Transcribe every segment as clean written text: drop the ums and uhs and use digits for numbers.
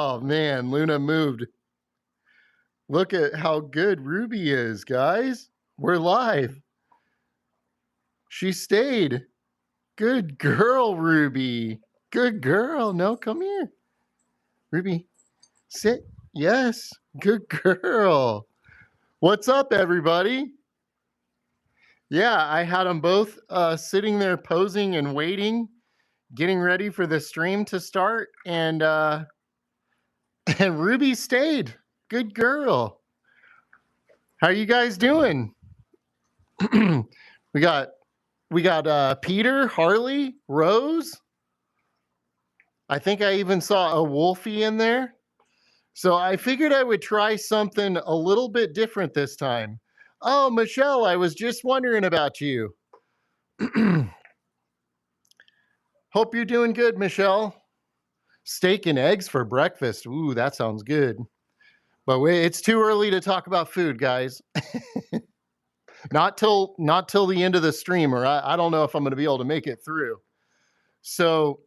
Oh man, Luna moved. Look at how good Ruby is, guys. We're live. She stayed. Good girl, Ruby. Good girl. No, come here. Ruby, sit. Yes, good girl. What's up, everybody? Yeah, I had them both sitting there posing and waiting, getting ready for the stream to start, and and Ruby stayed. Good girl. How are you guys doing? we got Peter, Harley, Rose. I think I even saw a Wolfie in there. So I figured I would try something a little bit different this time. Oh, Michelle, I was just wondering about you. Hope you're doing good, Michelle. Steak and eggs for breakfast. Ooh, that sounds good. But it's too early to talk about food, guys. not till the end of the stream, or I don't know if I'm going to be able to make it through. So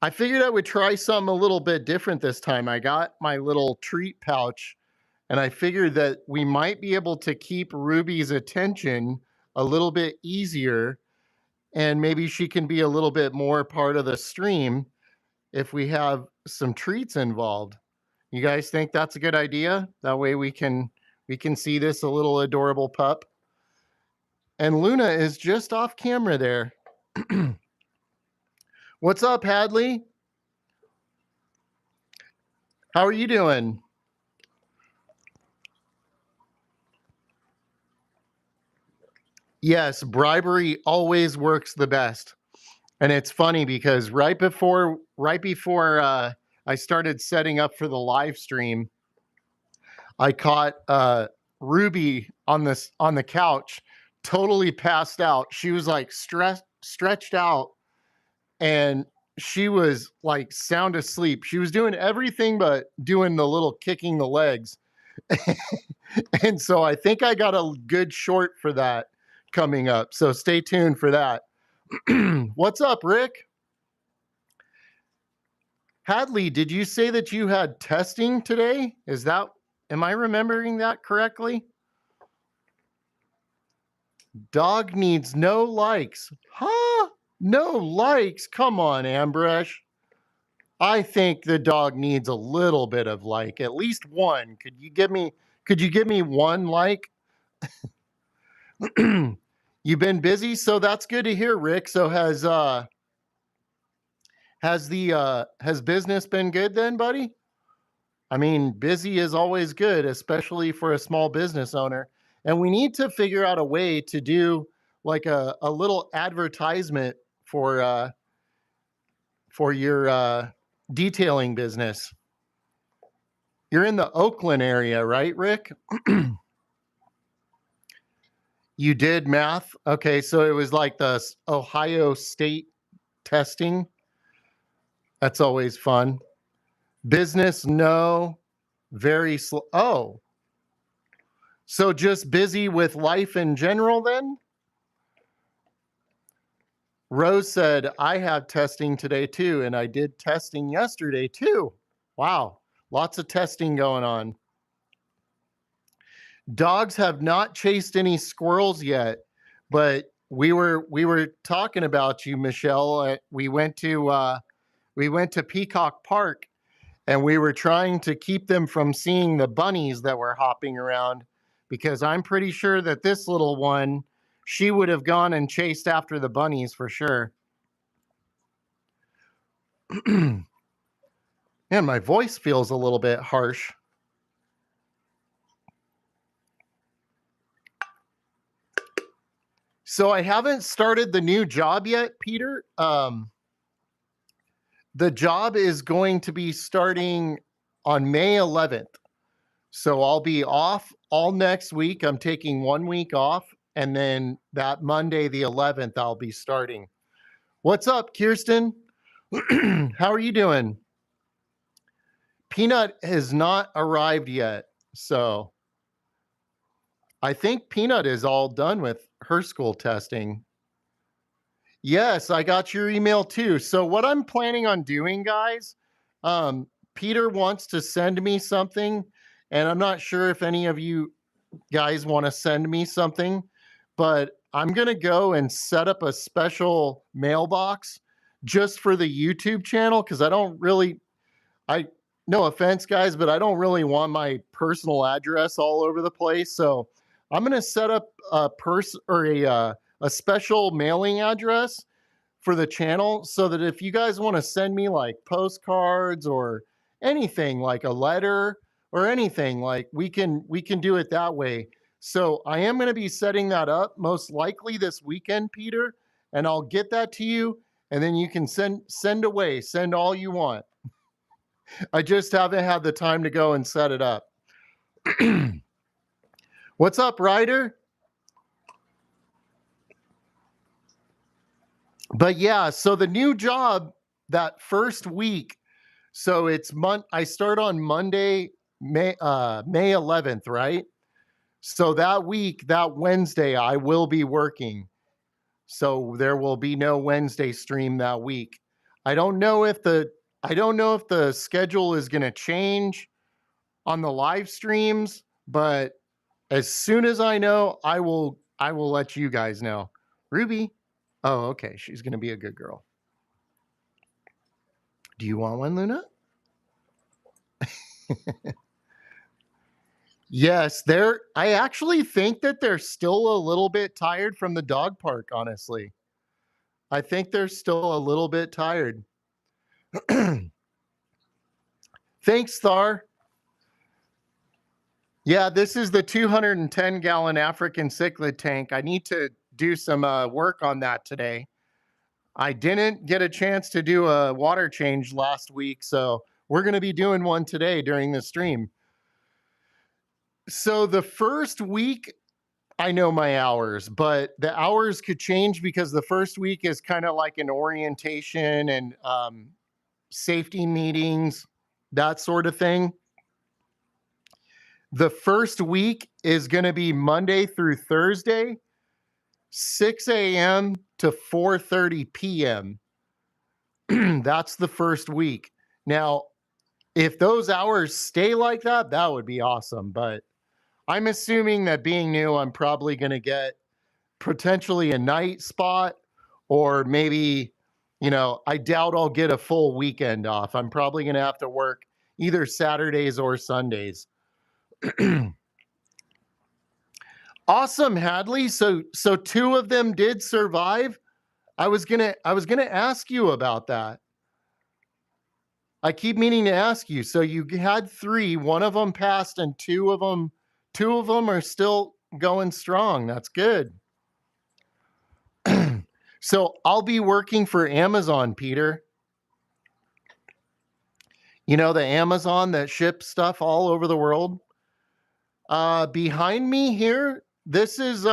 I figured I would try something a little bit different this time. I got my little treat pouch, and I figured that we might be able to keep Ruby's attention a little bit easier, and maybe she can be a little bit more part of the stream if we have some treats involved. You guys think that's a good idea? That way we can see this a little adorable pup. And Luna is just off camera there. What's up, Hadley? How are you doing? Yes, bribery always works the best. And it's funny because right before I started setting up for the live stream, I caught Ruby on the couch, totally passed out. She was like stretched out, and she was like sound asleep. She was doing everything but doing the little kicking the legs. And so I think I got a good short for that coming up. So stay tuned for that. What's up, Rick? Hadley, did you say that you had testing today? Am I remembering that correctly? Dog needs no likes. Huh? No likes? Come on, Ambresh. I think the dog needs a little bit of like, at least one. Could you give me one like? You've been busy, so that's good to hear, Rick. So has business been good then, buddy? I mean, busy is always good, especially for a small business owner. And we need to figure out a way to do like a little advertisement for your detailing business. You're in the Oakland area, right, Rick? You did math? Okay, so it was like the Ohio State testing. That's always fun. Business, no. Very slow. Oh, so just busy with life in general then? Rose said, I have testing today too, and I did testing yesterday too. Wow, lots of testing going on. Dogs have not chased any squirrels yet, but we were talking about you, Michelle. We went to Peacock Park, and we were trying to keep them from seeing the bunnies that were hopping around, because I'm pretty sure that this little one, she would have gone and chased after the bunnies for sure. Man, my voice feels a little bit harsh. So I haven't started the new job yet, Peter. The job is going to be starting on May 11th. So I'll be off all next week. I'm taking 1 week off. And then that Monday, the 11th, I'll be starting. What's up, Kirsten? How are you doing? Peanut has not arrived yet. So I think Peanut is all done with her school testing. Yes, I got your email too. So what I'm planning on doing, guys, Peter wants to send me something, and I'm not sure if any of you guys want to send me something, but I'm going to go and set up a special mailbox just for the YouTube channel because I no offense guys, but I don't really want my personal address all over the place. So I'm going to set up a special mailing address for the channel so that if you guys want to send me like postcards or anything like a letter or anything, like we can do it that way. So I am going to be setting that up most likely this weekend, Peter, and I'll get that to you, and then you can send all you want. I just haven't had the time to go and set it up. What's up, Ryder? But yeah, so the new job that first week, so I start on Monday, May 11th, right? So that week, that Wednesday, I will be working. So there will be no Wednesday stream that week. I don't know if the schedule is going to change on the live streams, but as soon as I know, I will let you guys know. Ruby. Oh, okay. She's going to be a good girl. Do you want one, Luna? Yes, I actually think that they're still a little bit tired from the dog park, honestly. I think they're still a little bit tired. Thanks, Thar. Yeah, this is the 210-gallon African cichlid tank. I need to do some work on that today. I didn't get a chance to do a water change last week, so we're going to be doing one today during the stream. So the first week, I know my hours, but the hours could change because the first week is kind of like an orientation and safety meetings, that sort of thing. The first week is going to be Monday through Thursday, 6 a.m. to 4:30 p.m. That's the first week. Now, if those hours stay like that, that would be awesome. But I'm assuming that being new, I'm probably going to get potentially a night spot, or maybe, I doubt I'll get a full weekend off. I'm probably going to have to work either Saturdays or Sundays. Awesome, Hadley. So two of them did survive. I was gonna ask you about that. I keep meaning to ask you. So you had three, one of them passed, and two of them are still going strong. That's good. So I'll be working for Amazon, Peter. You know, the Amazon that ships stuff all over the world. Behind me here, this is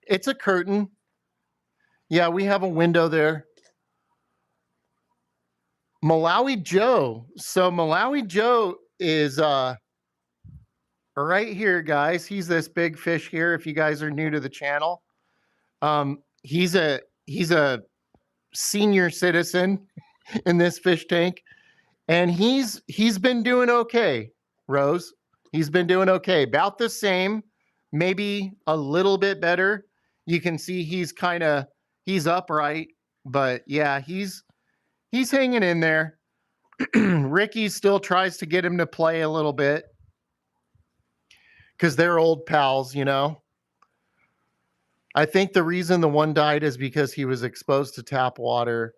it's a curtain. Yeah, we have a window there. Malawi Joe. So Malawi Joe is right here, guys. He's this big fish here. If you guys are new to the channel, he's a senior citizen in this fish tank, and he's been doing okay. Rose, he's been doing okay, about the same, maybe a little bit better. You can see he's upright, but yeah, he's hanging in there. Ricky still tries to get him to play a little bit because they're old pals, I think the reason the one died is because he was exposed to tap water,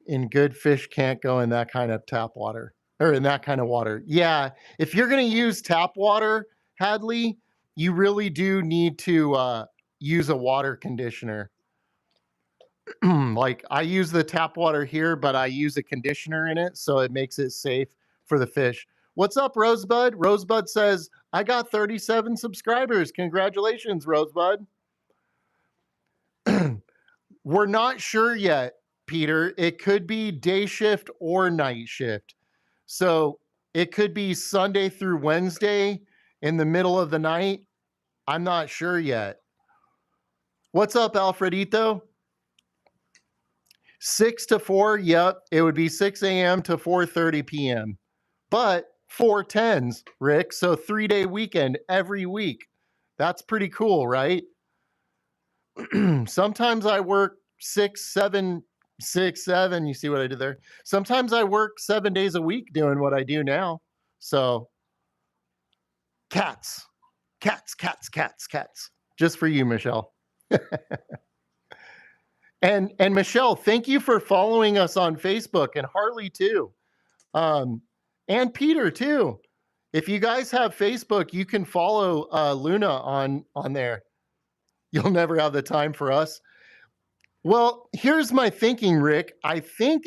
and good fish can't go in that kind of tap water, or in that kind of water. Yeah, if you're going to use tap water, Hadley, you really do need to use a water conditioner. Like I use the tap water here, but I use a conditioner in it, so it makes it safe for the fish. What's up, Rosebud? Rosebud says, I got 37 subscribers. Congratulations, Rosebud. We're not sure yet, Peter. It could be day shift or night shift. So it could be Sunday through Wednesday in the middle of the night. I'm not sure yet. What's up, Alfredito? 6 to 4. Yep. It would be 6 a.m. to 4:30 p.m. but 4 10s, Rick. So 3-day weekend every week. That's pretty cool, right? Sometimes I work 6, 7. You see what I did there? Sometimes I work 7 days a week doing what I do now. So cats, cats, cats, cats, cats. Just for you, Michelle. And Michelle, thank you for following us on Facebook, and Harley too. And Peter too. If you guys have Facebook, you can follow Luna on there. You'll never have the time for us. Well, here's my thinking, Rick. I think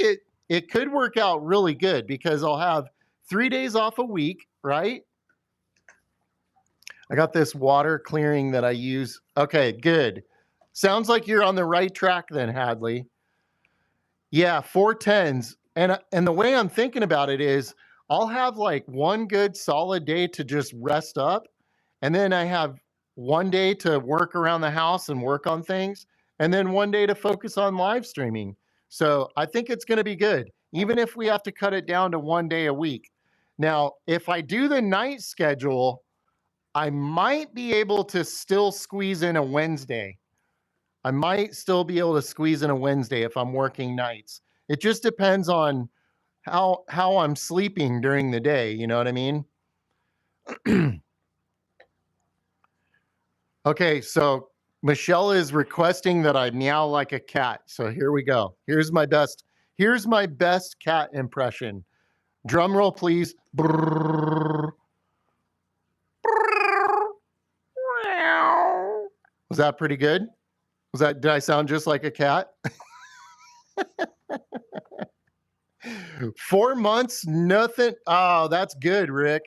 it could work out really good because I'll have 3 days off a week, right? I got this water clearing that I use. Okay, good. Sounds like you're on the right track then, Hadley. Yeah, 4 10s. And the way I'm thinking about it is I'll have like one good solid day to just rest up. And then I have one day to work around the house and work on things. And then one day to focus on live streaming. So I think it's going to be good, even if we have to cut it down to one day a week. Now, if I do the night schedule, I might be able to still squeeze in a Wednesday. I might still be able to squeeze in a Wednesday if I'm working nights. It just depends on how I'm sleeping during the day. You know what I mean? Okay, so Michelle is requesting that I meow like a cat. So here we go. Here's my best cat impression. Drum roll, please. Was that pretty good? Did I sound just like a cat? 4 months, nothing. Oh, that's good, Rick.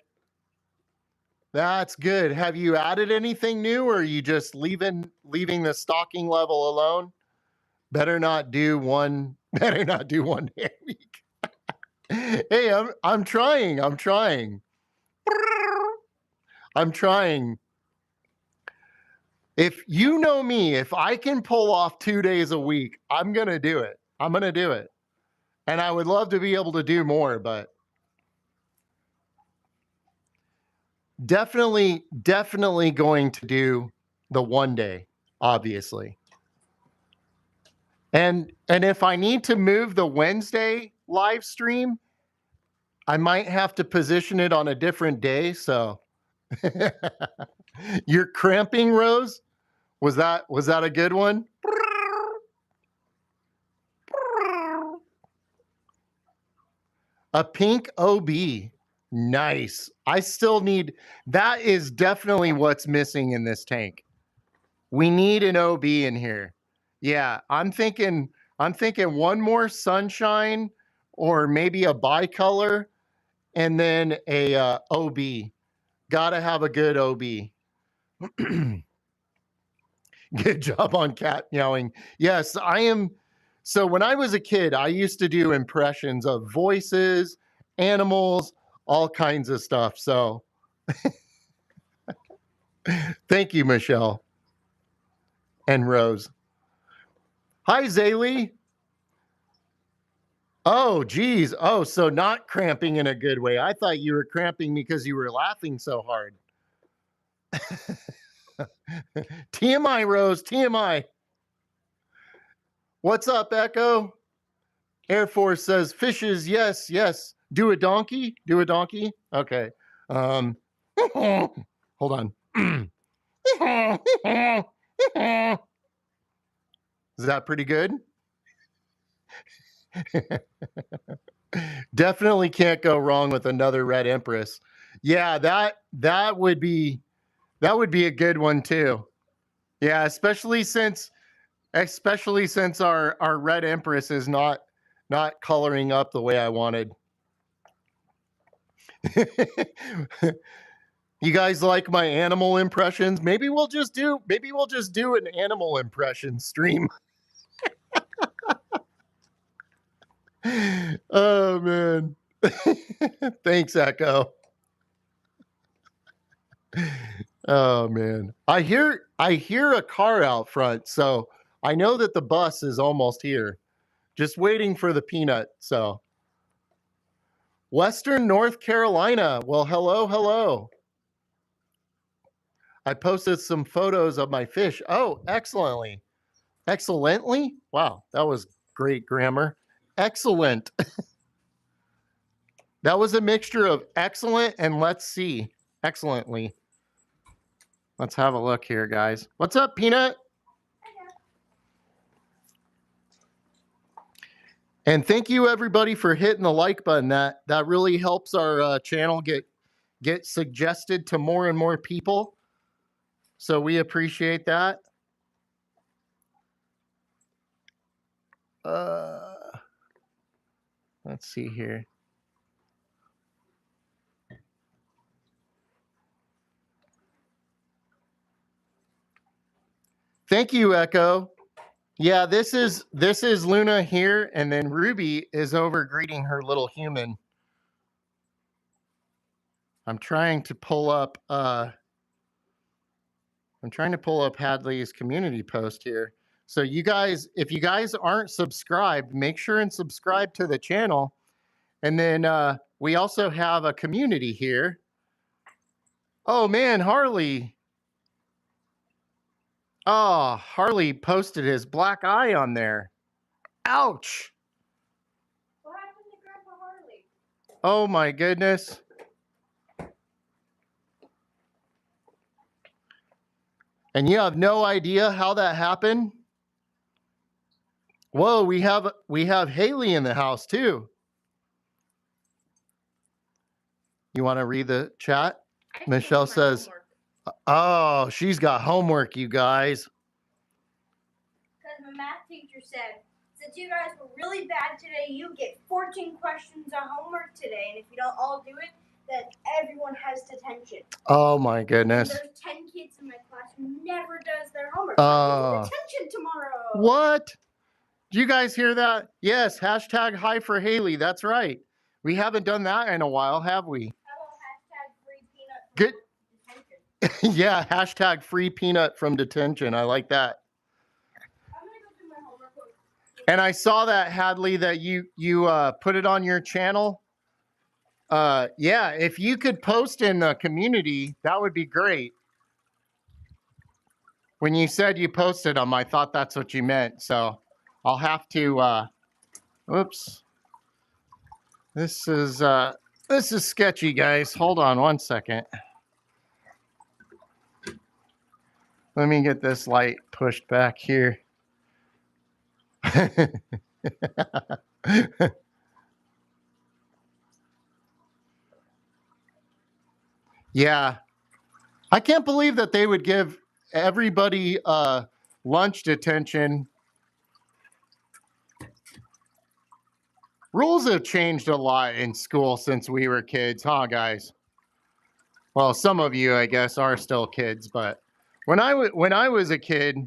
That's good. Have you added anything new, or are you just leaving the stalking level alone? Better not do one day a week. Hey, I'm trying. I'm trying. If you know me, if I can pull off 2 days a week, I'm going to do it. And I would love to be able to do more, but definitely going to do the one day, obviously. And if I need to move the Wednesday live stream, I might have to position it on a different day. So you're cramping, Rose? Was that a good one? A pink OB. Nice. I still need, that is definitely what's missing in this tank. We need an OB in here. Yeah, I'm thinking one more sunshine, or maybe a bicolor, and then a OB. Gotta have a good OB. Good job on cat meowing. Yes, I am. So when I was a kid, I used to do impressions of voices, animals, all kinds of stuff. So thank you, Michelle and Rose. Hi, Zaylee. Oh, geez. Oh, so not cramping in a good way. I thought you were cramping because you were laughing so hard. TMI, Rose, TMI. What's up, Echo? Air Force says fishes, yes, yes. Do a donkey? Okay. Hold on. Is that pretty good? Definitely can't go wrong with another Red Empress. Yeah, that would be a good one too. Yeah, especially since our Red Empress is not coloring up the way I wanted. You guys like my animal impressions? Maybe we'll just do an animal impression stream. Oh man. Thanks, Echo. Oh man. I hear a car out front, so I know that the bus is almost here. Just waiting for the peanut, so Western North Carolina. Well, hello, hello. I posted some photos of my fish. Oh, excellently. Excellently? Wow, that was great grammar. Excellent. That was a mixture of excellent and let's see. Excellently. Let's have a look here, guys. What's up, Peanut? And thank you, everybody, for hitting the like button. That really helps our channel get suggested to more and more people. So we appreciate that. Let's see here. Thank you, Echo. Yeah, this is Luna here, and then Ruby is over greeting her little human. I'm trying to pull up Hadley's community post here. So you guys, if you guys aren't subscribed, make sure and subscribe to the channel. And then we also have a community here. Oh man, Harley. Oh, Harley posted his black eye on there. Ouch. What happened to Grandpa Harley? Oh my goodness. And you have no idea how that happened? Whoa, we have Haley in the house too. You want to read the chat? Michelle says, oh, she's got homework, you guys. Because my math teacher said, since you guys were really bad today, you get 14 questions on homework today. And if you don't all do it, then everyone has detention. Oh my goodness. And there's 10 kids in my class who never does their homework. I'm in detention tomorrow. What? Do you guys hear that? Yes, hashtag hi for Haley. That's right. We haven't done that in a while, have we? How about hashtag free peanut from Good. detention? Yeah, hashtag free peanut from detention. I like that. I'm going to go do my homework. And I saw that, Hadley, that you put it on your channel. Yeah, if you could post in the community, that would be great. When you said you posted them, I thought that's what you meant. So I'll have to, oops. This is sketchy, guys. Hold on one second. Let me get this light pushed back here. Yeah. I can't believe that they would give everybody lunch detention. Rules have changed a lot in school since we were kids, huh, guys? Well, some of you, I guess, are still kids, but when I was a kid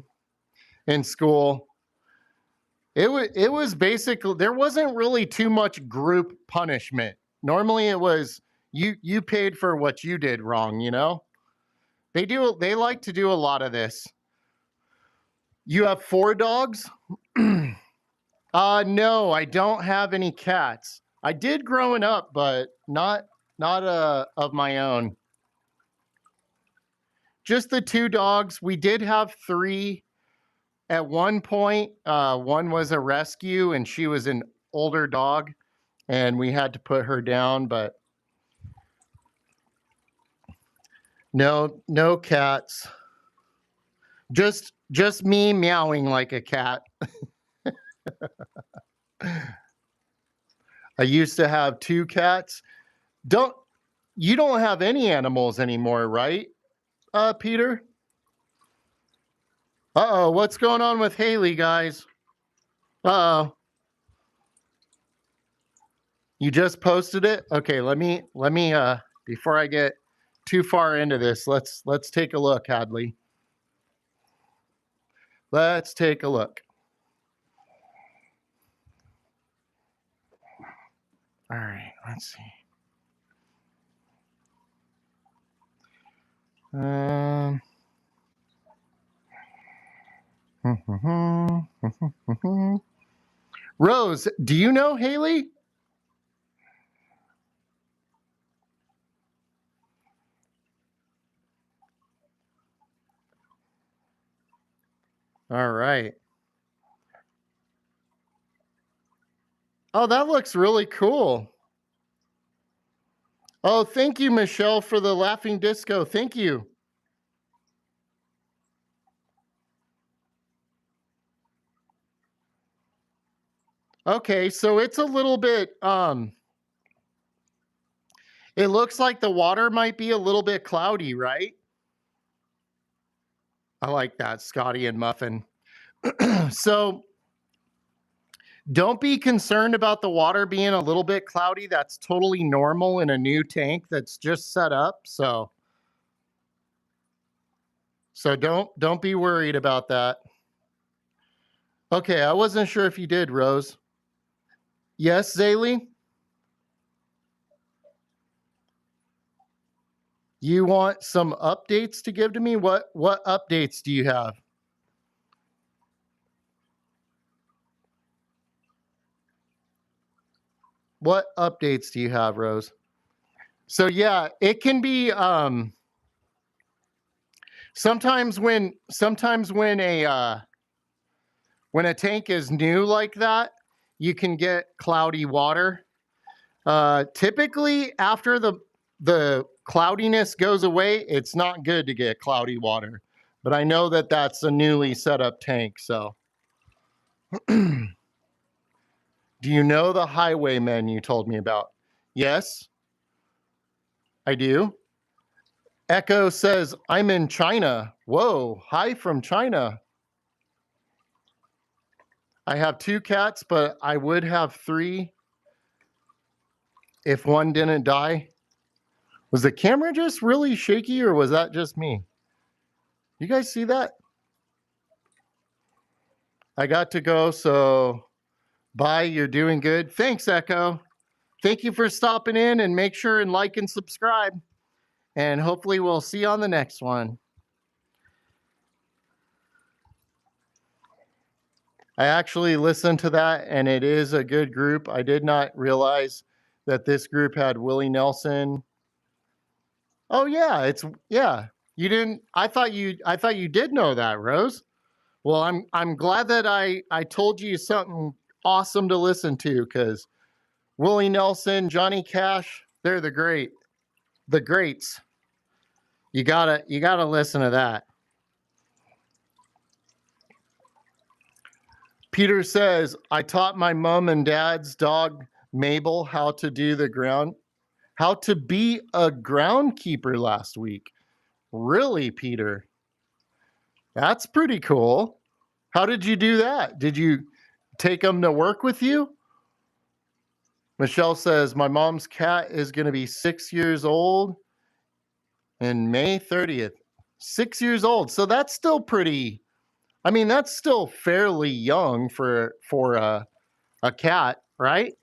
in school, it was basically, there wasn't really too much group punishment. Normally, it was you paid for what you did wrong. You know, they like to do a lot of this. You have 4 dogs? No, I don't have any cats. I did growing up, but not of my own. Just the 2 dogs. We did have 3 at one point. One was a rescue, and she was an older dog, and we had to put her down. But no cats. Just me meowing like a cat. I used to have 2 cats. You don't have any animals anymore, right, Peter? Uh-oh, what's going on with Haley, guys? Uh-oh. You just posted it? Okay, let me before I get too far into this, let's take a look, Hadley. Let's take a look. All right, let's see. Rose, do you know Haley? All right. Oh, that looks really cool. Oh, thank you, Michelle, for the laughing disco. Thank you. Okay, so it's a little bit it looks like the water might be a little bit cloudy, right? I like that, Scotty and Muffin. So don't be concerned about the water being a little bit cloudy. That's totally normal in a new tank that's just set up. So don't be worried about that. Okay, I wasn't sure if you did, Rose. Yes, Zaylee? You want some updates to give to me? What updates do you have? What updates do you have, Rose? So yeah, it can be sometimes when a tank is new like that, you can get cloudy water. Typically after the cloudiness goes away, it's not good to get cloudy water. But I know that that's a newly set up tank, so do you know the highwaymen you told me about? Yes, I do. Echo says, I'm in China. Whoa, hi from China. I have 2 cats, but I would have 3 if one didn't die. Was the camera just really shaky or was that just me? You guys see that? I got to go, so bye. You're doing good. Thanks, Echo. Thank you for stopping in and make sure and like and subscribe. And hopefully we'll see you on the next one. I actually listened to that and it is a good group. I did not realize that this group had Willie Nelson. Oh yeah, yeah. You didn't I thought you did know that, Rose. Well, I'm glad that I told you something awesome to listen to cuz Willie Nelson, Johnny Cash, they're the greats. You gotta listen to that. Peter says, I taught my mom and dad's dog Mabel how to how to be a groundkeeper last week. Really, Peter? That's pretty cool. How did you do that? Did you take them to work with you? Michelle says, my mom's cat is going to be 6 years old in May 30th. 6 years old. So that's still pretty, I mean, that's still fairly young for a cat, right?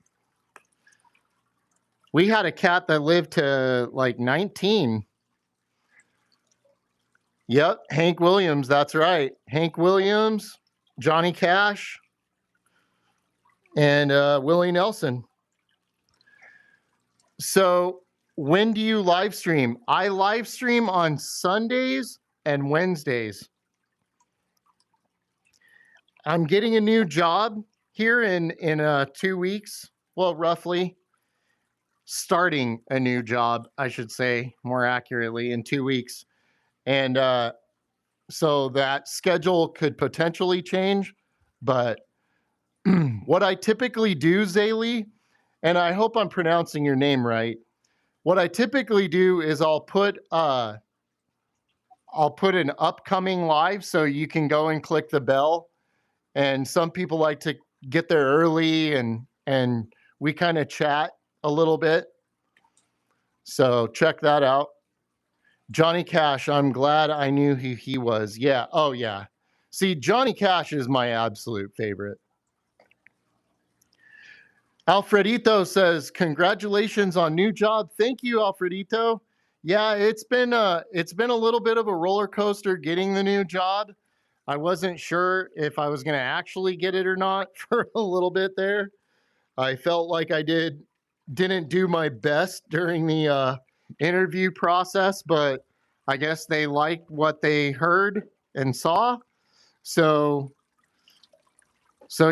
We had a cat that lived to like 19. Yep, Hank Williams, that's right. Hank Williams, Johnny Cash, and Willie Nelson. So when do you live stream? I live stream on Sundays and Wednesdays. I'm getting a new job here in 2 weeks. Well, roughly starting a new job, I should say more accurately, in 2 weeks. And so that schedule could potentially change. But what I typically do, Zaylee, and I hope I'm pronouncing your name right. What I typically do is I'll put an upcoming live so you can go and click the bell. And some people like to get there early and we kind of chat a little bit. So check that out. Johnny Cash, I'm glad I knew who he was. Yeah. Oh, yeah. See, Johnny Cash is my absolute favorite. Alfredito says, congratulations on new job. Thank you, Alfredito. Yeah, it's been a little bit of a roller coaster getting the new job. I wasn't sure if I was going to actually get it or not for a little bit there. I felt like I didn't do my best during the interview process, but I guess they liked what they heard and saw. So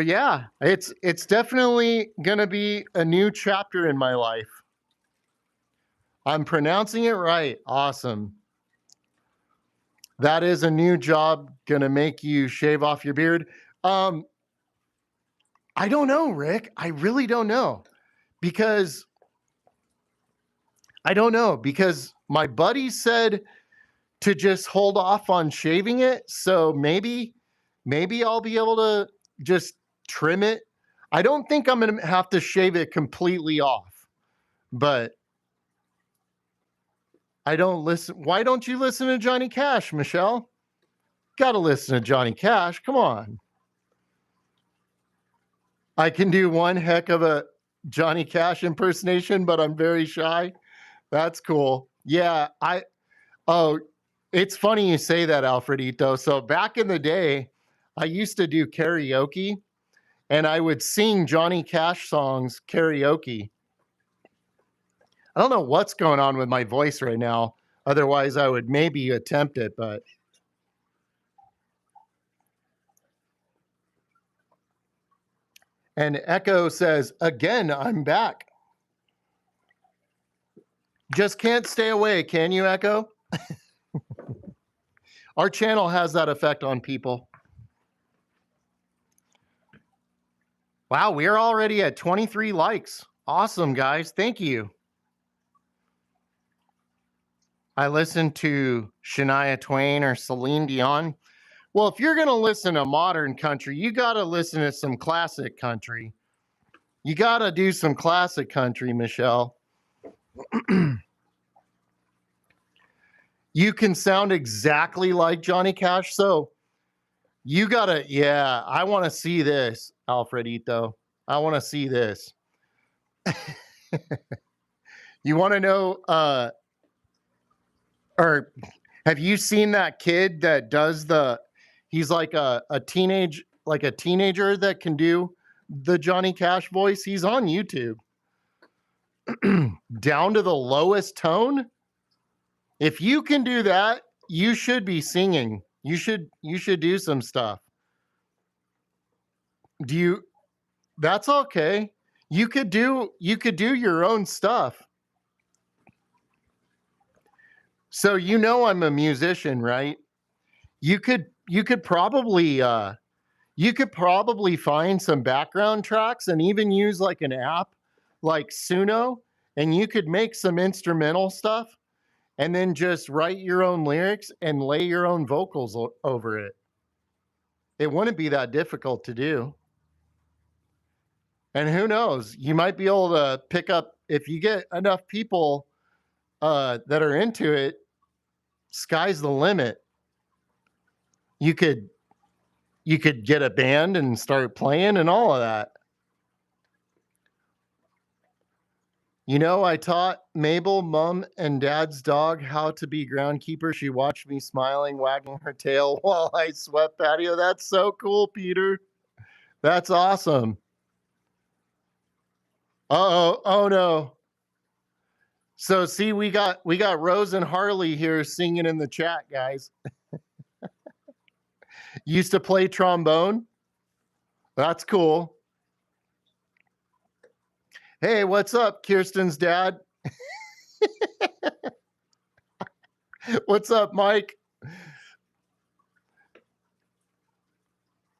yeah, it's definitely gonna be a new chapter in my life. I'm pronouncing it right. Awesome. That is a new job gonna make you shave off your beard. I don't know, Rick. I really don't know because my buddy said to just hold off on shaving it. So maybe I'll be able to just trim it. I don't think I'm going to have to shave it completely off, but I don't listen. Why don't you listen to Johnny Cash, Michelle? Got to listen to Johnny Cash. Come on. I can do one heck of a Johnny Cash impersonation, but I'm very shy. That's cool. Yeah, oh, it's funny you say that, Alfredito. So back in the day, I used to do karaoke and I would sing Johnny Cash songs karaoke. I don't know what's going on with my voice right now. Otherwise, I would maybe attempt it, but. And Echo says, again, I'm back. Just can't stay away, can you, Echo? Our channel has that effect on people. Wow, we are already at 23 likes. Awesome, guys. Thank you. I listen to Shania Twain or Celine Dion. Well, if you're going to listen to modern country, you got to listen to some classic country. You got to do some classic country, Michelle. You can sound exactly like Johnny Cash. So you got to, yeah, I want to see this, Alfredito. I want to see this. You want to know, or have you seen that kid that does he's like a teenager that can do the Johnny Cash voice? He's on YouTube. Down to the lowest tone. If you can do that, you should be singing. You should do some stuff. That's okay. You could do your own stuff. So I'm a musician, right? You could probably find some background tracks and even use like an app like Suno, and you could make some instrumental stuff and then just write your own lyrics and lay your own vocals over it. It wouldn't be that difficult to do. And who knows, you might be able to pick up, if you get enough people that are into it, sky's the limit. You could get a band and start playing and all of that. I taught Mabel, mom and dad's dog, how to be groundkeeper. She watched me smiling, wagging her tail while I swept patio. That's so cool, Peter. That's awesome. Uh-oh. Oh no. So see, we got Rose and Harley here singing in the chat, guys. Used to play trombone. That's cool. Hey, what's up, Kirsten's dad? What's up, Mike?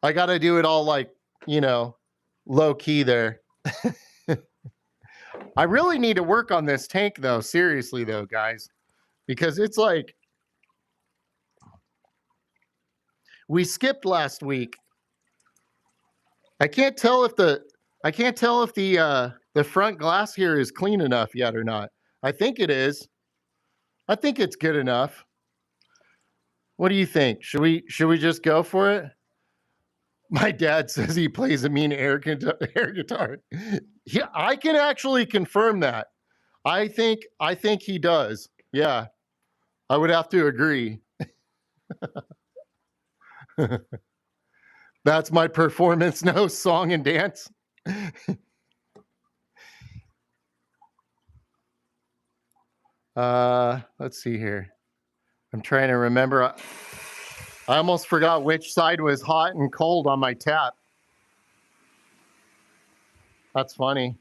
I got to do it all like, low key there. I really need to work on this tank though. Seriously though, guys, because it's like we skipped last week. I can't tell if the front glass here is clean enough yet or not. I think it is. I think it's good enough. What do you think? Should we just go for it? My dad says he plays a mean air guitar. Yeah, I can actually confirm that. I think he does. Yeah, I would have to agree. That's my performance, no song and dance. Let's see here. I'm trying to remember. I almost forgot which side was hot and cold on my tap. That's funny.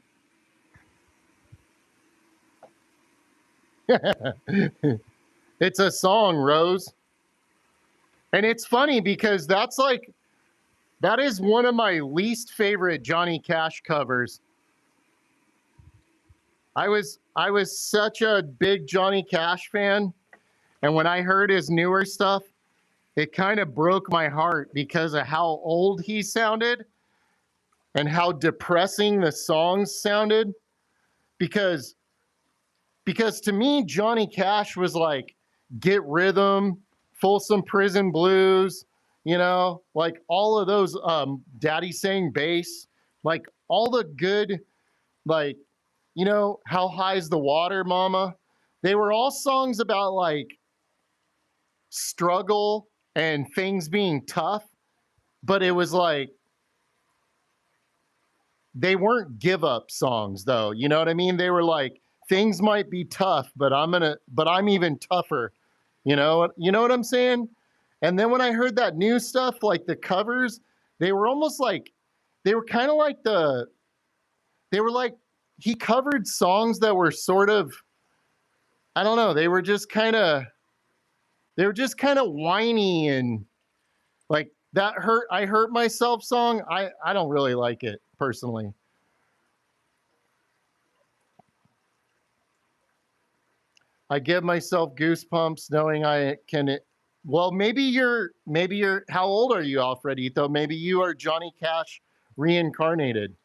It's a song, Rose. And it's funny because that is one of my least favorite Johnny Cash covers. I was such a big Johnny Cash fan, and when I heard his newer stuff, it kind of broke my heart because of how old he sounded and how depressing the songs sounded. Because because to me, Johnny Cash was like Get Rhythm, Folsom Prison Blues, like all of those Daddy Sang Bass, like all the good, like, How High's the Water, Mama. They were all songs about like struggle and things being tough, but it was like they weren't give up songs though. You know what I mean? They were like things might be tough, but I'm even tougher. You know what I'm saying? And then when I heard that new stuff, like the covers, they were almost like they were kind of like they were like he covered songs that were sort of, I don't know, they were just kind of whiny and like that I hurt myself song. I don't really like it personally. I give myself goosebumps knowing I can. Well, maybe you're. How old are you, Alfredito? Maybe you are Johnny Cash reincarnated.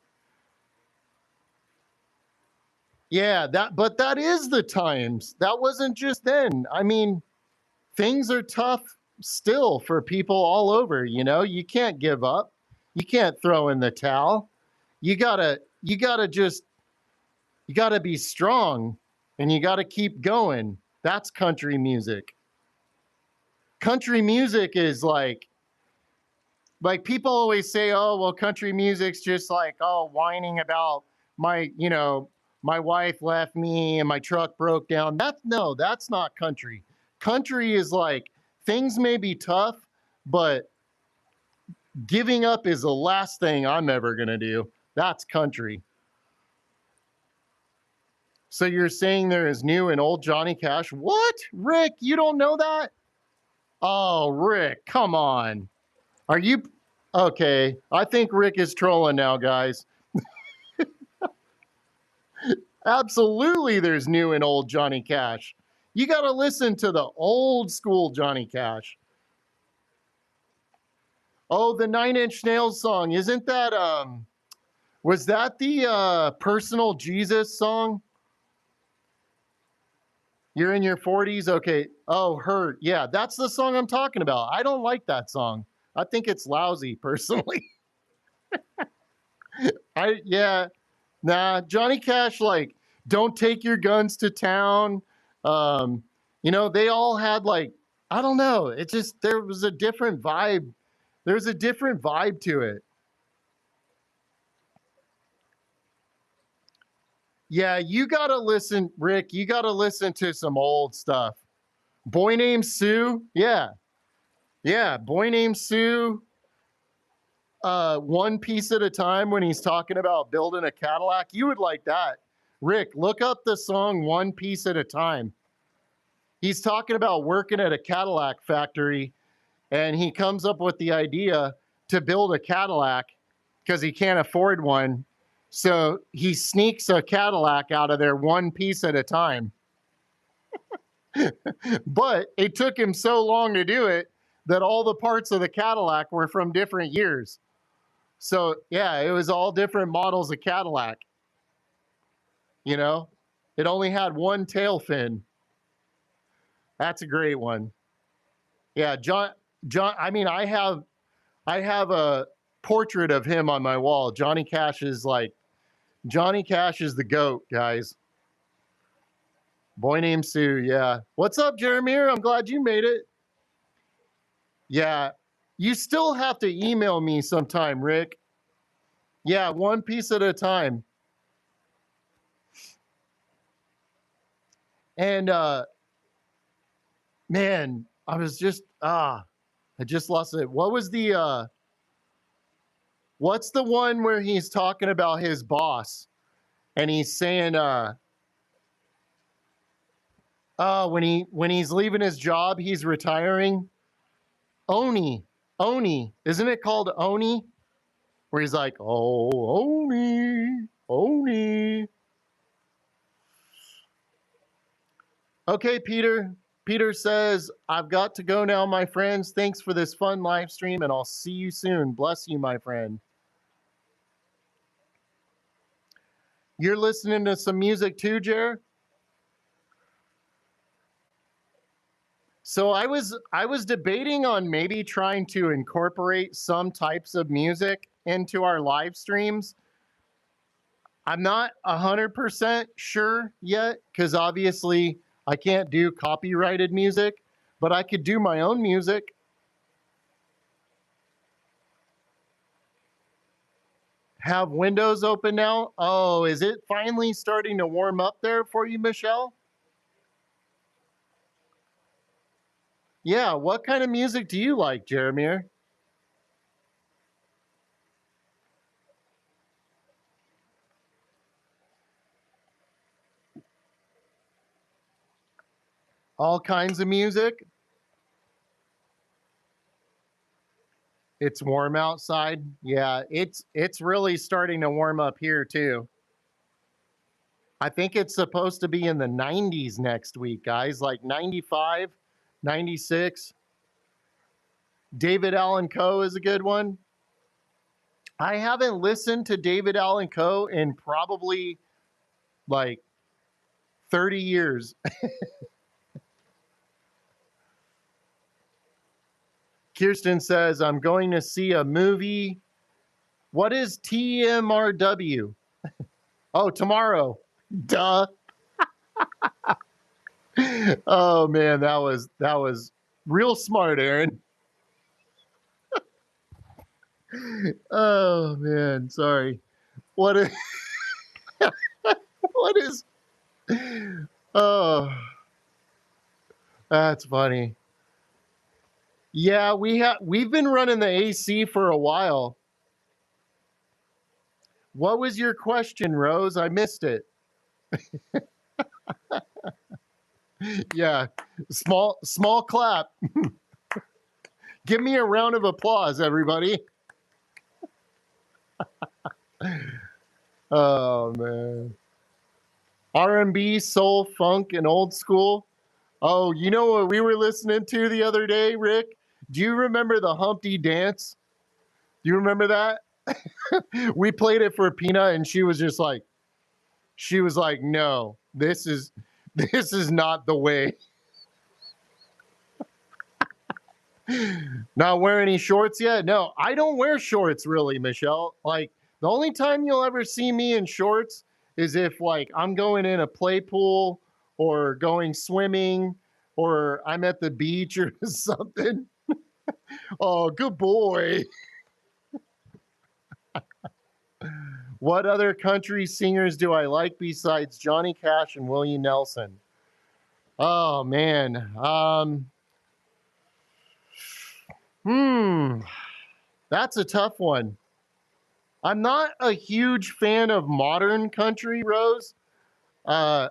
Yeah, but that is the times. That wasn't just then. I mean, things are tough still for people all over. You can't give up. You can't throw in the towel. You gotta be strong, and you gotta keep going. That's country music. Country music is like people always say, oh, well, country music's just like, oh, whining about my wife left me and my truck broke down. That's not country. Country is like things may be tough, but giving up is the last thing I'm ever gonna do. That's country. So you're saying there is new and old Johnny Cash? What? Rick, you don't know that? Oh, Rick, come on. Are you okay? I think Rick is trolling now, guys. Absolutely, there's new and old Johnny Cash. You got to listen to the old school Johnny Cash. Oh, the Nine Inch Nails song. Isn't that, was that the Personal Jesus song? You're in your 40s? Okay. Oh, Hurt. Yeah, that's the song I'm talking about. I don't like that song. I think it's lousy, personally. Yeah, nah, Johnny Cash, like, don't take your guns to town. Um, they all had like, I don't know. It just, there was a different vibe. There's a different vibe to it. Yeah, you gotta listen, Rick, you gotta listen to some old stuff. Boy Named Sue. Yeah. Yeah. Boy Named Sue. One piece at a time when he's talking about building a Cadillac. You would like that. Rick, look up the song One Piece at a Time. He's talking about working at a Cadillac factory, and he comes up with the idea to build a Cadillac because he can't afford one. So he sneaks a Cadillac out of there one piece at a time. But it took him so long to do it that all the parts of the Cadillac were from different years. So yeah, it was all different models of Cadillac. You know, it only had one tail fin. That's a great one. Yeah, John. I mean, I have a portrait of him on my wall. Johnny Cash is the GOAT, guys. Boy Named Sue, yeah. What's up, Jeremy? I'm glad you made it. Yeah. You still have to email me sometime, Rick. Yeah, one piece at a time. And man, I was just I just lost it. What was the what's the one where he's talking about his boss and he's saying when he's leaving his job, he's retiring? Oni. Oni. Isn't it called Oni? Where he's like, "Oh, Oni. Oni." Okay, Peter. Peter says, "I've got to go now, my friends. Thanks for this fun live stream, and I'll see you soon. Bless you, my friend." You're listening to some music too, Jer? So I was debating on maybe trying to incorporate some types of music into our live streams. I'm not 100% sure yet because obviously I can't do copyrighted music, but I could do my own music. Have windows open now? Oh, is it finally starting to warm up there for you, Michelle? Yeah, what kind of music do you like, Jeremiah? All kinds of music? It's warm outside. Yeah, it's really starting to warm up here too. I think it's supposed to be in the 90s next week, guys, like 95, 96. David Allan Coe is a good one. I haven't listened to David Allan Coe in probably like 30 years. Kirsten says, "I'm going to see a movie." What is TMRW? Oh, tomorrow. Duh. Oh man, that was real smart, Aaron. Oh man, sorry. What is what is oh, that's funny. Yeah, we've been running the AC for a while. What was your question, Rose? I missed it. Yeah, small clap. Give me a round of applause, everybody. Oh man. R&B, soul, funk, and old school. Oh, you know what we were listening to the other day, Rick? Do you remember the Humpty Dance? Do you remember that? We played it for Peanut and she was like, "No, this is not the way." Not wear any shorts yet? No, I don't wear shorts really, Michelle. Like the only time you'll ever see me in shorts is if like I'm going in a play pool or going swimming or I'm at the beach or something. Oh, good boy. What other country singers do I like besides Johnny Cash and Willie Nelson? Oh man. Hmm. That's a tough one. I'm not a huge fan of modern country, Rose. Uh,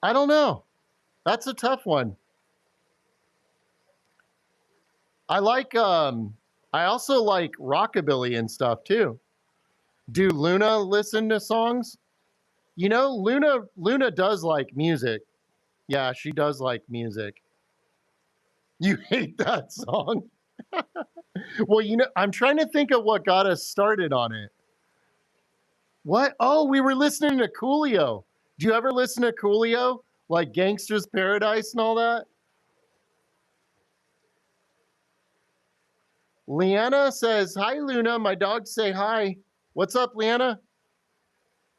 I don't know. That's a tough one. I like I also like rockabilly and stuff too. Do Luna listen to songs? You know, Luna does like music. Yeah, she does like music. You hate that song? Well, you know, I'm trying to think of what got us started on it. What? Oh, we were listening to Coolio. Do you ever listen to Coolio? Like Gangster's Paradise and all that? Leanna says, "Hi, Luna. My dogs say hi." What's up, Leanna?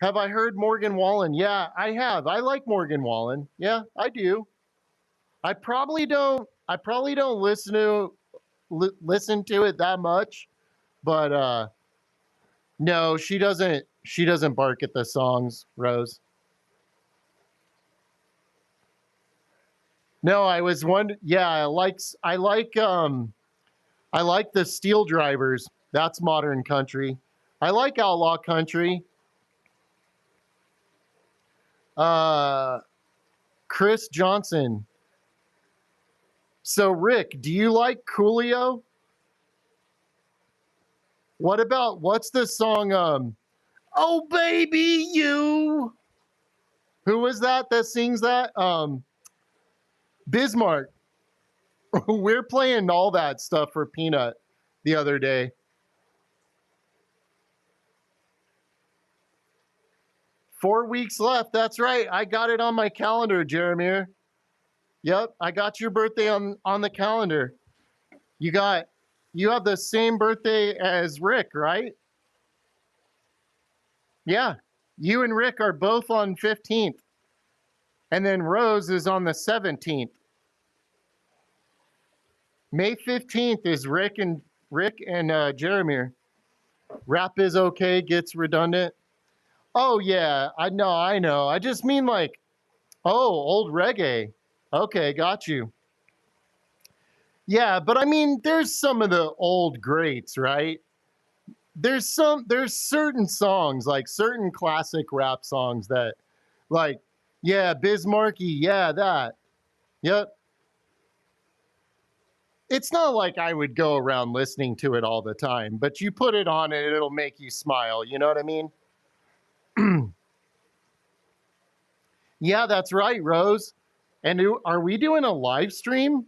Have I heard Morgan Wallen? Yeah, I have. I like Morgan Wallen. Yeah, I do. I probably don't listen to it that much, but no, she doesn't bark at the songs, Rose. No, I was wondering. Yeah, I like the Steel Drivers. That's modern country. I like outlaw country. Uh, Chris Johnson. So Rick, do you like Coolio? What's the song? Oh baby, you. Who was that sings that? Bismarck. We're playing all that stuff for Peanut the other day. 4 weeks left. That's right. I got it on my calendar, Jeremy. Yep, I got your birthday on the calendar. You have the same birthday as Rick, right? Yeah. You and Rick are both on 15th. And then Rose is on the 17th. May 15th is Rick and Jeremy. Rap is okay, gets redundant. Oh yeah, I know. I just mean like, oh, old reggae. Okay, got you. Yeah, but I mean, there's some of the old greats, right? There's certain songs, like certain classic rap songs that, like, yeah, Bismarcky, yeah, that. Yep. It's not like I would go around listening to it all the time, but you put it on and it'll make you smile. You know what I mean? Yeah, that's right, Rose. And are we doing a live stream?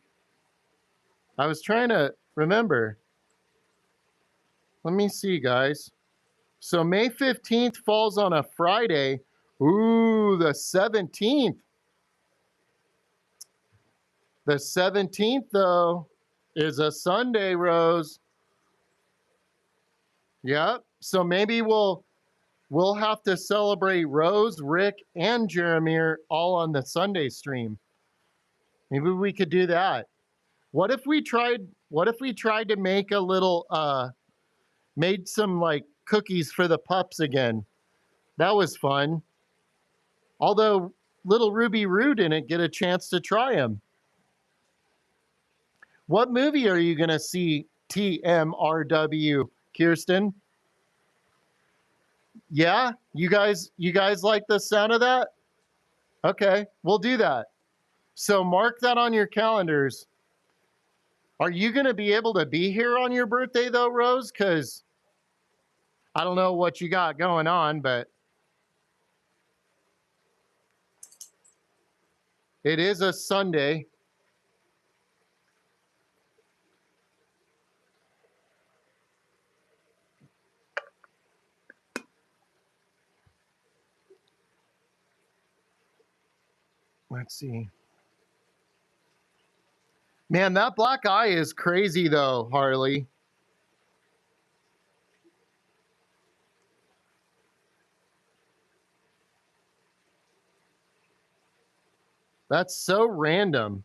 I was trying to remember. Let me see, guys. So May 15th falls on a Friday. Ooh, the 17th. The 17th, though, is a Sunday, Rose. Yep. So maybe we'll have to celebrate Rose, Rick, and Jeremy all on the Sunday stream. Maybe we could do that. What if we tried to make a little made some like cookies for the pups again? That was fun. Although little Ruby Roo didn't get a chance to try them. What movie are you going to see, TMRW, Kirsten? Yeah, you guys like the sound of that? Okay, we'll do that. So mark that on your calendars. Are you going to be able to be here on your birthday though, Rose? Cuz I don't know what you got going on, but it is a Sunday. Let's see. Man, that black eye is crazy though, Harley. That's so random.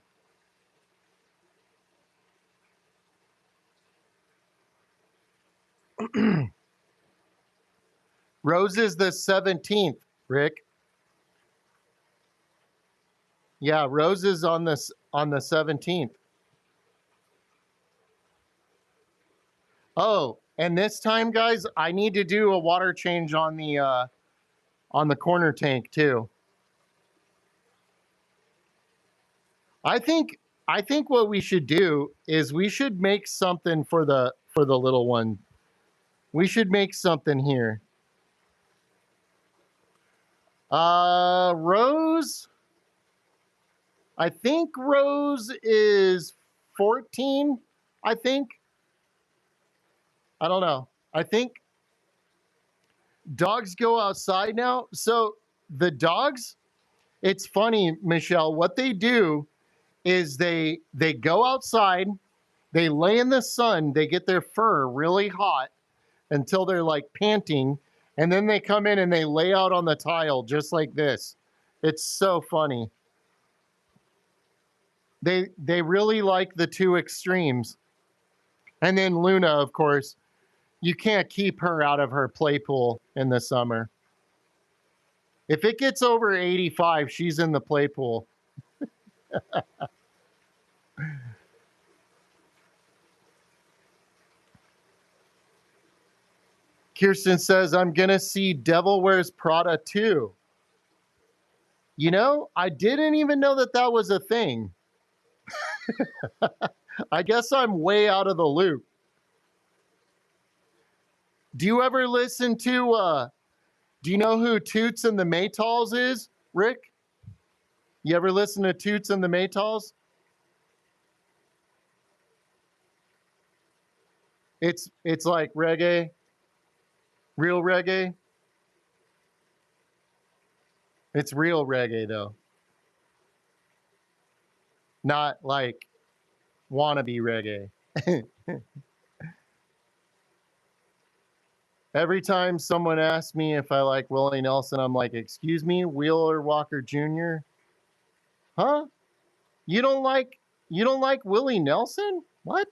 Rose is the 17th, Rick. Yeah, Rose is on the 17th. Oh, and this time, guys, I need to do a water change on the corner tank too. I think what we should do is we should make something for the little one. We should make something here. Rose. I think Rose is 14. I think. I don't know. I think dogs go outside now. So the dogs, it's funny, Michelle, what they do is they go outside, they lay in the sun, they get their fur really hot until they're like panting, and then they come in and they lay out on the tile just like this. It's so funny. They really like the two extremes. And then Luna, of course, you can't keep her out of her play pool in the summer. If it gets over 85, she's in the play pool. Kirsten says, I'm going to see Devil Wears Prada 2. You know, I didn't even know that that was a thing. I guess I'm way out of the loop. Do you ever listen to, do you know who Toots and the Maytals is, Rick? You ever listen to Toots and the Maytals? It's like reggae, real reggae. It's real reggae though. Not like wannabe reggae. Every time someone asks me if I like Willie Nelson, I'm like, excuse me, Wheeler Walker Jr.? Huh? You don't like Willie Nelson? What?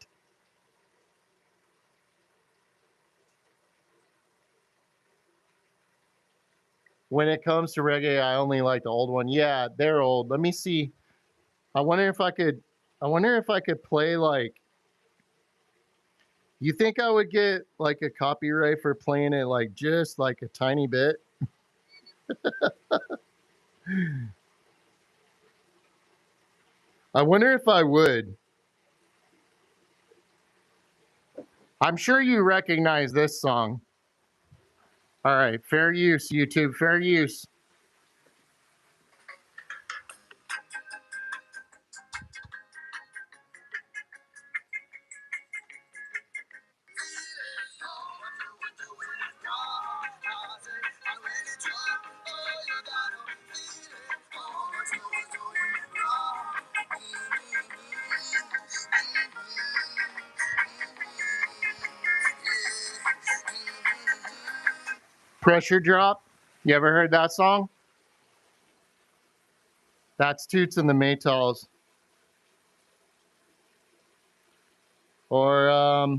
When it comes to reggae, I only like the old one. Yeah, they're old. Let me see. I wonder if I could play like, you think I would get like a copyright for playing it like just like a tiny bit? I wonder if I would. I'm sure you recognize this song. All right, fair use, YouTube, fair use. Pressure Drop. You ever heard that song? That's Toots and the Maytals. Or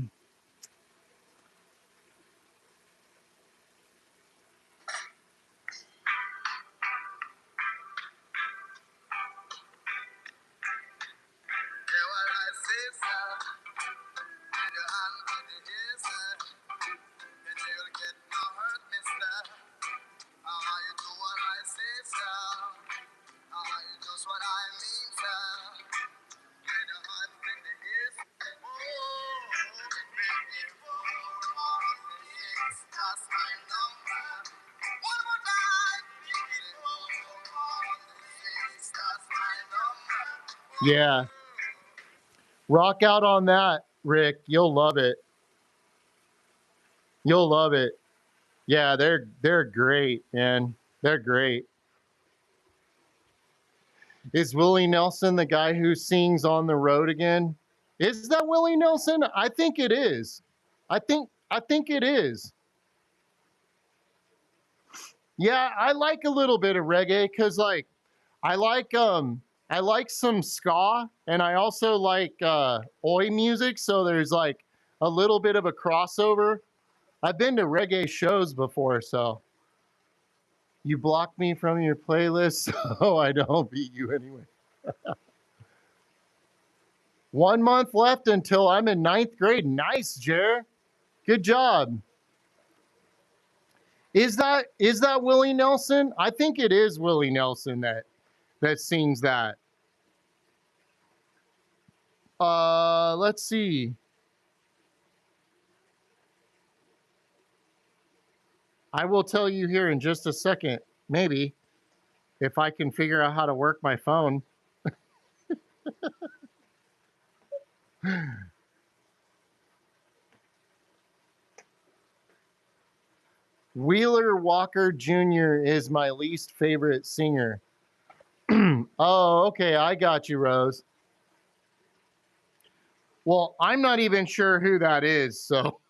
yeah. Rock out on that, Rick. You'll love it. You'll love it. Yeah, they're great, man. They're great. Is Willie Nelson the guy who sings On the Road Again? Is that Willie Nelson? I think it is. I think it is. Yeah, I like a little bit of reggae cuz like I like some ska and I also like oi music, so there's like a little bit of a crossover. I've been to reggae shows before, so you block me from your playlist so I don't beat you anyway. 1 month left until I'm in 9th grade. Nice, Jer. Good job. Is that Willie Nelson? I think it is Willie Nelson that sings that. Let's see. I will tell you here in just a second, maybe, if I can figure out how to work my phone. Wheeler Walker Jr. is my least favorite singer. Oh, okay, I got you, Rose. Well, I'm not even sure who that is, so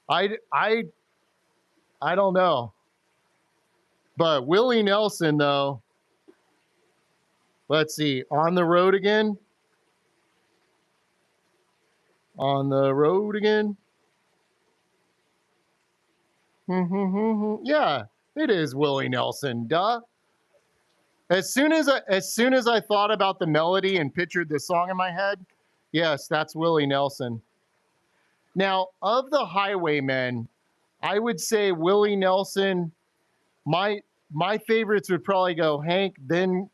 I I I don't know. But Willie Nelson, though, let's see, On the Road Again. On the Road Again. Yeah, it is Willie Nelson. Duh. As soon as I thought about the melody and pictured the song in my head, yes, that's Willie Nelson. Now, of the Highwaymen, I would say Willie Nelson. My favorites would probably go Hank, then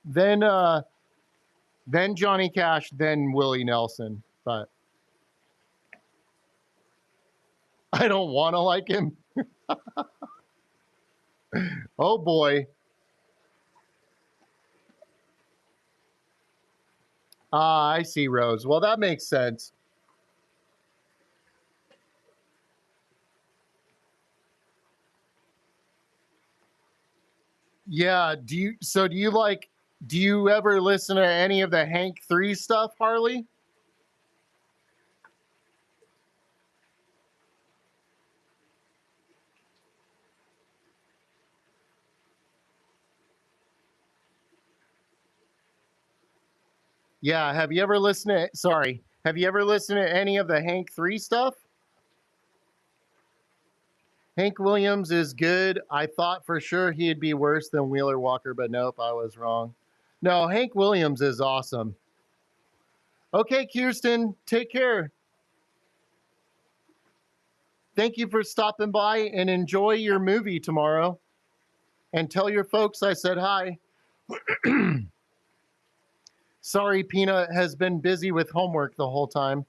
Johnny Cash, then Willie Nelson. But I don't want to like him. Oh boy. Ah, I see, Rose. Well, that makes sense. Yeah. Do you ever listen to any of the Hank 3 stuff, Harley? Yeah. Have you ever listened to, sorry, have you ever listened to any of the Hank 3 stuff? Hank Williams is good. I thought for sure he'd be worse than Wheeler Walker, but nope, I was wrong. No, Hank Williams is awesome. Okay, Kirsten, take care. Thank you for stopping by and enjoy your movie tomorrow. And tell your folks I said hi. Sorry, Peanut has been busy with homework the whole time.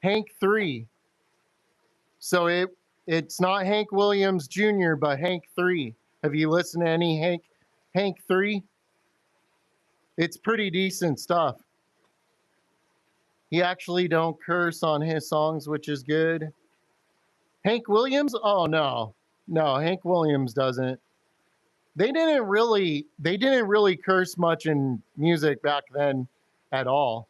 Hank 3. So it's not Hank Williams Jr., but Hank 3. Have you listened to any Hank 3? It's pretty decent stuff. He actually don't curse on his songs, which is good. Hank Williams? Oh no. No, Hank Williams doesn't. They didn't really curse much in music back then at all.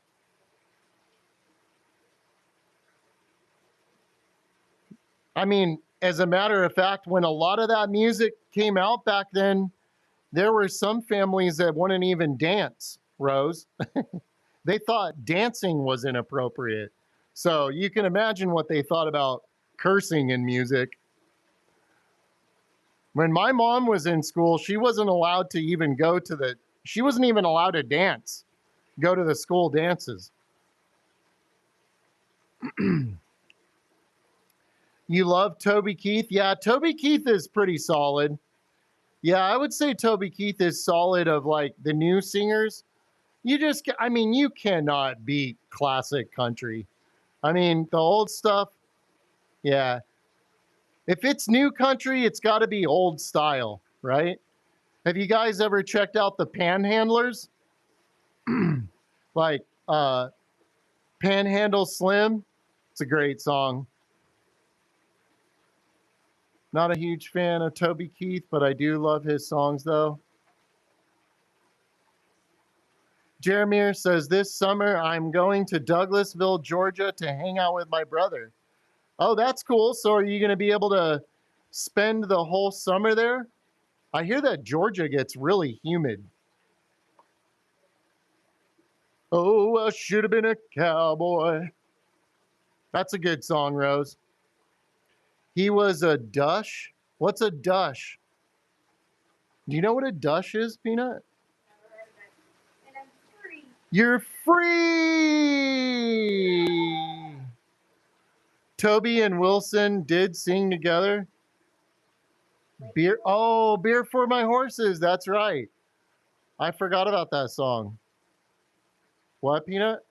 I mean, as a matter of fact, when a lot of that music came out back then, there were some families that wouldn't even dance, Rose. They thought dancing was inappropriate. So you can imagine what they thought about cursing in music. When my mom was in school, she wasn't allowed to even she wasn't even allowed to dance, go to the school dances. You love Toby Keith? Yeah, Toby Keith is pretty solid. Yeah, I would say Toby Keith is solid of like the new singers. I mean, you cannot beat classic country. I mean, the old stuff, yeah. If it's new country, it's got to be old style, right? Have you guys ever checked out the Panhandlers? Like Panhandle Slim? It's a great song. Not a huge fan of Toby Keith, but I do love his songs though. Jeremiah says, this summer I'm going to Douglasville, Georgia to hang out with my brother. Oh, that's cool. So are you going to be able to spend the whole summer there? I hear that Georgia gets really humid. Oh, I should have been a cowboy. That's a good song, Rose. He was a dush. What's a dush? Do you know what a dush is, Peanut? And I'm free. You're free. Toby and Wilson did sing together. Beer. Oh, beer for my horses. That's right. I forgot about that song. What, Peanut?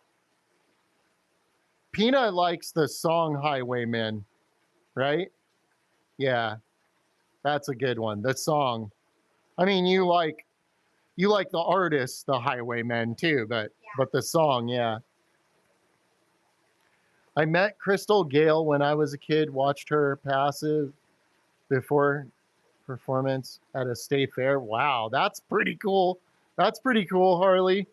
Peanut likes the song Highwaymen, right? Yeah, that's a good one. The song. I mean, you like the artist, the Highwaymen too, but the song, yeah. I met Crystal Gale when I was a kid. Watched her passive before performance at a state fair. Wow, that's pretty cool. That's pretty cool, Harley.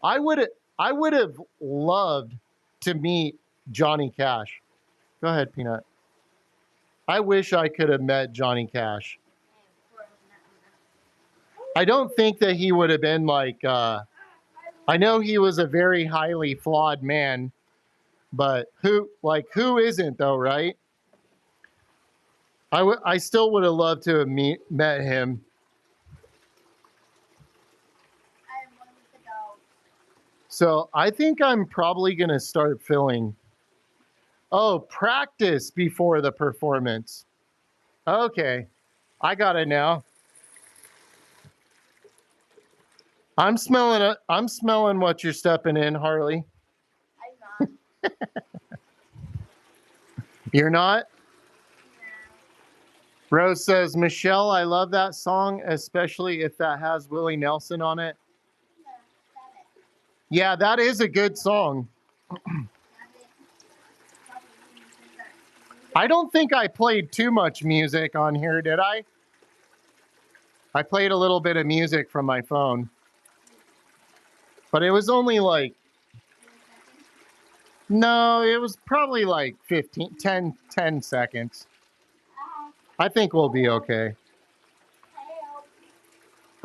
I would I would have loved to meet Johnny Cash. Go ahead, Peanut. I wish I could have met Johnny Cash. I don't think that he would have been like I know he was a very highly flawed man, but who isn't though, right? I still would have loved to have met him. I am one with the dogs. So I think I'm probably going to start filling. Oh, practice before the performance. Okay, I got it now. I'm smelling it. I'm smelling what you're stepping in, Harley. I'm not. You're not? No. Rose says, Michelle, I love that song, especially if that has Willie Nelson on it. No, stop it. Yeah, that is a good song. Stop it. Stop it. I don't think I played too much music on here, did I? I played a little bit of music from my phone. But it was only like, no, it was probably like 10 seconds. I think we'll be okay.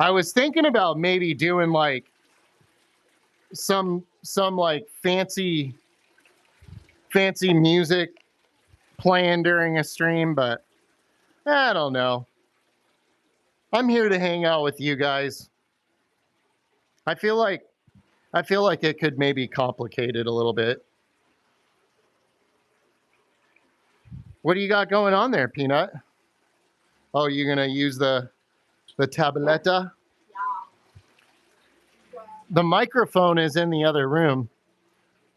I was thinking about maybe doing like some like fancy music playing during a stream, but I don't know. I'm here to hang out with you guys. I feel like it could maybe complicate it a little bit. What do you got going on there, Peanut? Oh, you're gonna use the tabletta? Yeah. The microphone is in the other room.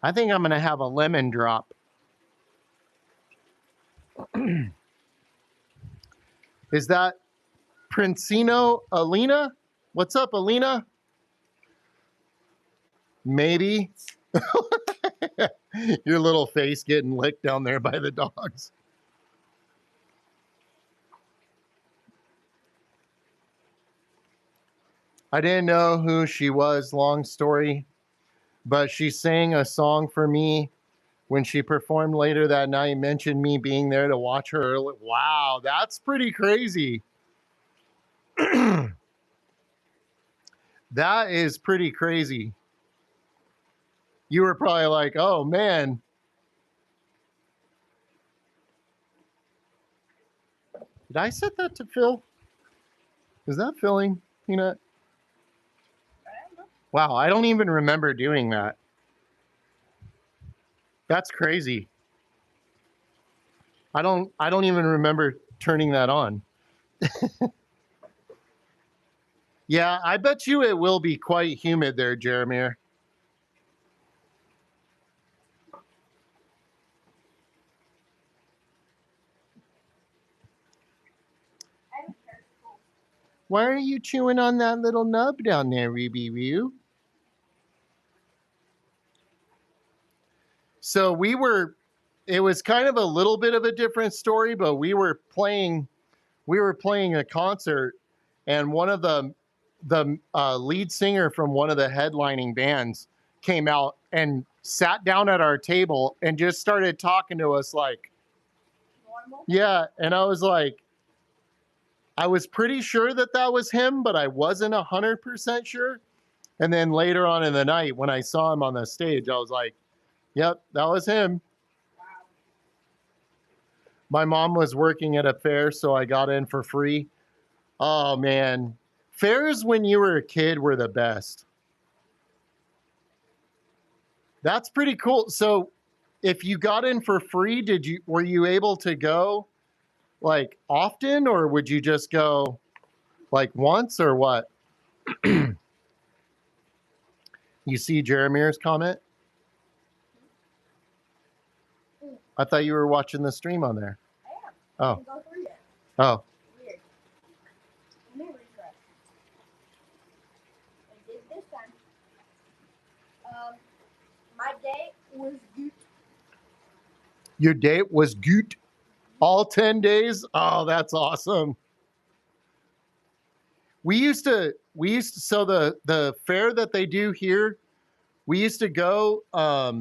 I think I'm gonna have a lemon drop. Is that Princino Alina? What's up, Alina? Maybe. Your little face getting licked down there by the dogs. I didn't know who she was, long story, but she sang a song for me when she performed later that night, mentioned me being there to watch her. Wow, that's pretty crazy. That is pretty crazy. You were probably like, oh man. Did I set that to fill? Is that filling, Peanut? Wow, I don't even remember doing that. That's crazy. I don't even remember turning that on. Yeah, I bet you it will be quite humid there, Jeremy. Why are you chewing on that little nub down there, Ruby Roo? So it was kind of a little bit of a different story, but we were playing a concert, and one of the lead singer from one of the headlining bands came out and sat down at our table and just started talking to us like, normal? Yeah, and I was like, I was pretty sure that was him, but I wasn't 100% sure. And then later on in the night, when I saw him on the stage, I was like, yep, that was him. Wow. My mom was working at a fair, so I got in for free. Oh, man. Fairs when you were a kid were the best. That's pretty cool. So if you got in for free, were you able to go like often, or would you just go like once, or what? You see Jeremy's comment? I thought you were watching the stream on there. I am. Oh. I didn't go through yet. Oh. Weird. Let me refresh. I did this time. My day was good. Your date was good? All 10 days? Oh, that's awesome. We used to so the fair that they do here, we used to go, I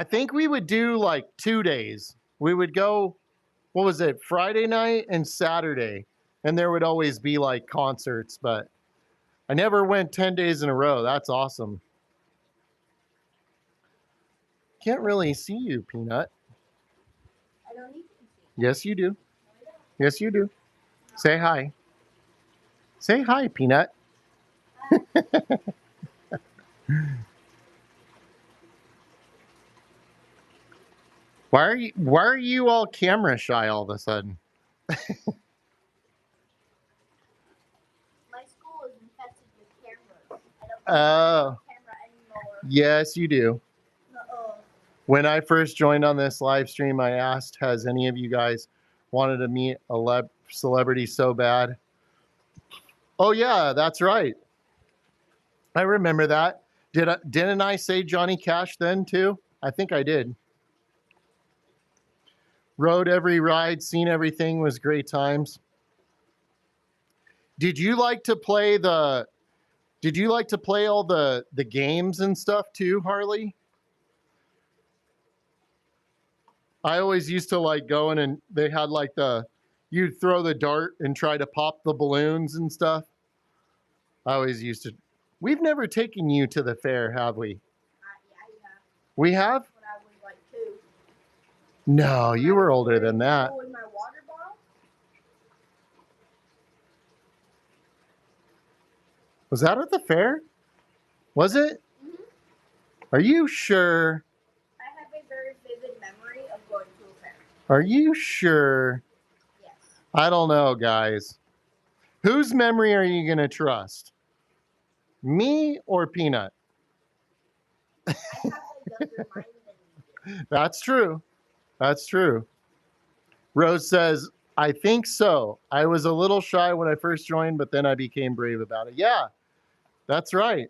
think we would do like 2 days. We would go, what was it, Friday night and Saturday, and there would always be like concerts, but I never went 10 days in a row. That's awesome. Can't really see you, Peanut. I don't need to see. Yes, you do. Yes, you do. Say hi. Say hi, Peanut. Why are you all camera shy all of a sudden? My school is infested with cameras. I don't Oh, camera anymore. yes, you do. Uh-oh. When I first joined on this live stream, I asked, has any of you guys wanted to meet a celebrity so bad? Oh yeah, that's right. I remember that. Didn't I say Johnny Cash then too? I think I did. Rode every ride, seen everything, was great times. Did you like to play the Did you like to play all the games and stuff too, Harley? I always used to like going and they had like you'd throw the dart and try to pop the balloons and stuff. I always used to. We've never taken you to the fair, have we? Yeah, you have. We have? When I was like 2. No, you were older than that. With my water bottle. Was that at the fair? Was it? Mm-hmm. Are you sure? I have a very vivid memory of going to a fair. Are you sure? Yes. I don't know, guys. Whose memory are you going to trust? Me or Peanut? I have a younger mind than you do. That's true. That's true. Rose says, I think so. I was a little shy when I first joined, but then I became brave about it. Yeah, that's right.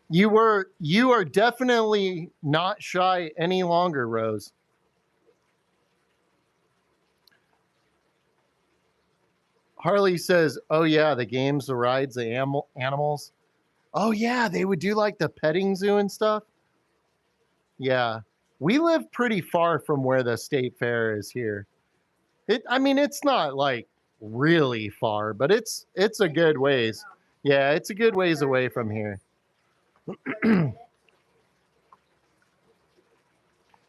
You are definitely not shy any longer, Rose. Harley says, oh yeah, the games, the rides, the animals. Oh yeah, they would do like the petting zoo and stuff. Yeah. We live pretty far from where the state fair is here. I mean, it's not like really far, but it's a good ways. Yeah, it's a good ways away from here.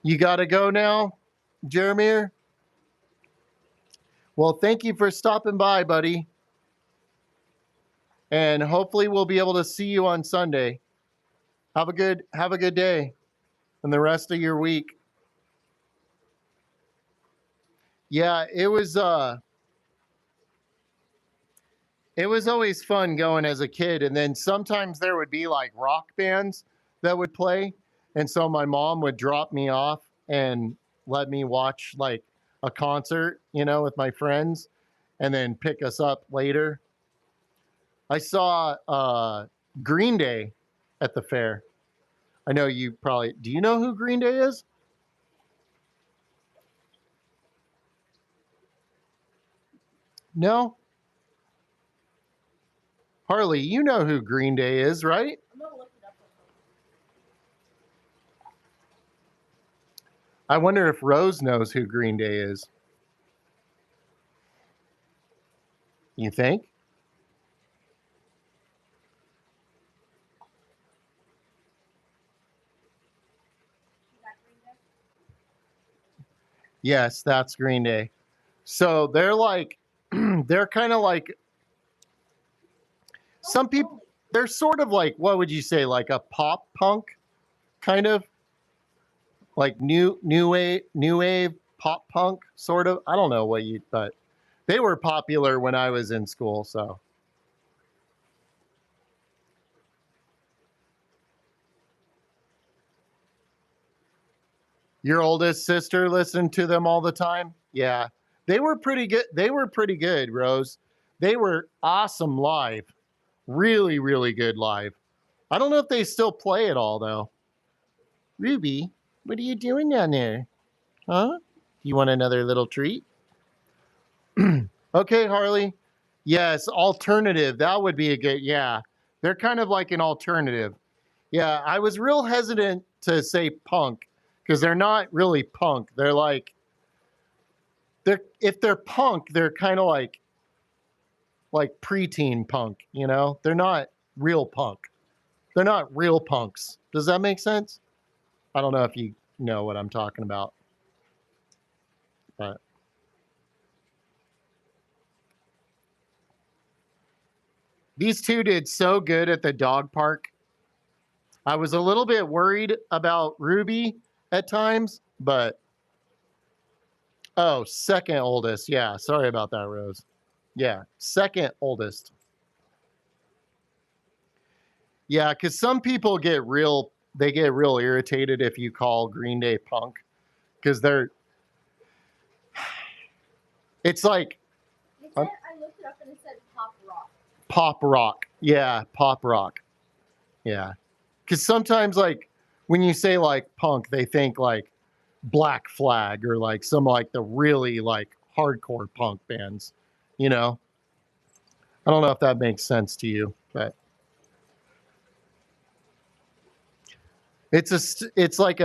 You got to go now, Jeremiah? Well, thank you for stopping by, buddy. And hopefully we'll be able to see you on Sunday. Have a good day and the rest of your week. Yeah, it was always fun going as a kid, and then sometimes there would be like rock bands that would play, and so my mom would drop me off and let me watch like a concert, with my friends, and then pick us up later. I saw Green Day at the fair. I know you probably do. You know who Green Day is? No, Harley, you know who Green Day is, right? I'm gonna look it up. I wonder if Rose knows who Green Day is. You think? Yes, that's Green Day. So they're like, they're kind of like some people. They're sort of like, what would you say, like a pop punk kind of, like new wave pop punk sort of. I don't know but they were popular when I was in school. So your oldest sister listened to them all the time. Yeah, they were pretty good. They were pretty good, Rose. They were awesome live. Really, really good live. I don't know if they still play it all though. Ruby, what are you doing down there? Huh? You want another little treat? Okay, Harley. Yes, alternative. That would be a good, yeah. They're kind of like an alternative. Yeah, I was real hesitant to say punk because they're not really punk. They're like, if they're punk, they're kind of like preteen punk, They're not real punk. They're not real punks. Does that make sense? I don't know if you know what I'm talking about. But these two did so good at the dog park. I was a little bit worried about Ruby at times, but oh, second oldest. Yeah, sorry about that, Rose. Yeah, second oldest. Yeah, because some people they get real irritated if you call Green Day punk because it's like It said, I looked it up and it said pop rock. pop rock. Yeah, pop rock. Yeah, because sometimes like when you say like punk, they think like Black Flag or like some like the really like hardcore punk bands. You know, I don't know if that makes sense to you, but it's like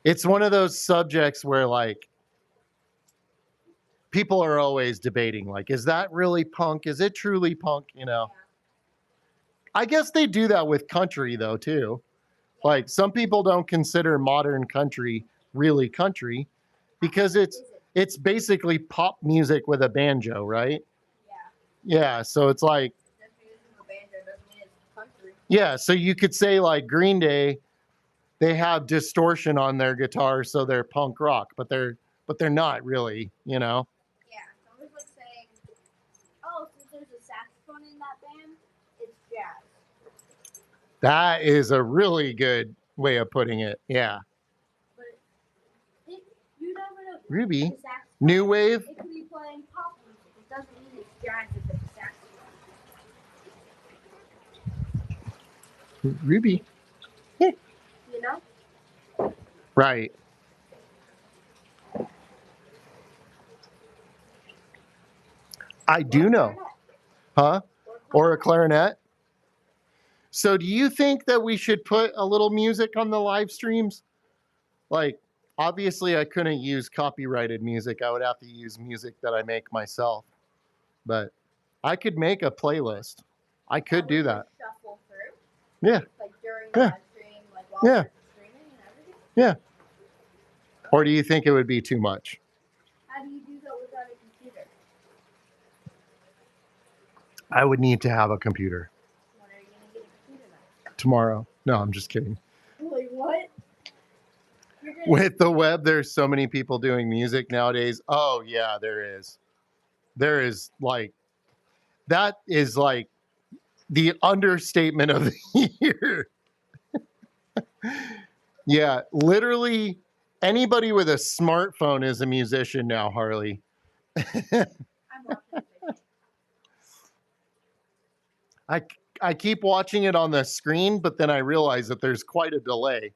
it's one of those subjects where like people are always debating like, is that really punk? Is it truly punk? You know, I guess they do that with country though too. Like some people don't consider modern country really country because it's basically pop music with a banjo, right? Yeah. Yeah, so it's like Just because it's a banjo doesn't mean it's country. yeah, so you could say like Green Day, they have distortion on their guitar, so they're punk rock, but they're not really, you know. Yeah. It's always like saying, oh, since there's a saxophone in that band, it's jazz. That is a really good way of putting it. Yeah. But you never know. Ruby, The saxophone, new wave. it could be playing pop music. It doesn't mean it's jazz if it's a saxophone. Ruby. You know? Right. I do know. Huh? Or a clarinet. So do you think that we should put a little music on the live streams? Like, obviously I couldn't use copyrighted music. I would have to use music that I make myself. But I could make a playlist. I could do that. Shuffle through. Yeah. Like during the Yeah. live stream, like while Yeah. we're streaming and everything. Yeah. Or do you think it would be too much? How do you do that without a computer? I would need to have a computer When are you gonna get a computer now? tomorrow. No, I'm just kidding. Wait, what? With the web, there's so many people doing music nowadays. Oh yeah, there is. There is like that is like the understatement of the year. Yeah, literally anybody with a smartphone is a musician now, Harley. I'm watching it. I keep watching it on the screen, but then I realize that there's quite a delay.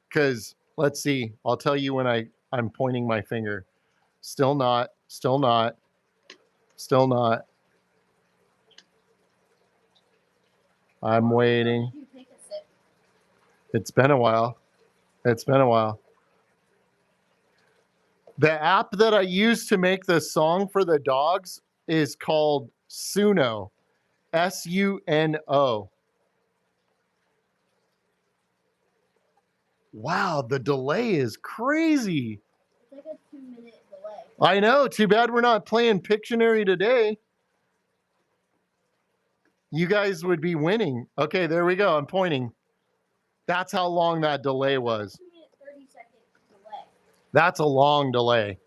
Because let's see, I'll tell you when I'm pointing my finger. Still not, still not, still not. I'm waiting. You take a sip. It's been a while. It's been a while. The app that I use to make the song for the dogs is called Suno. Suno. Wow, the delay is crazy. It's like a 2-minute delay. I know. Too bad we're not playing Pictionary today. You guys would be winning. Okay, there we go. I'm pointing. That's how long that delay was. 2-minute, 30-second delay. That's a long delay.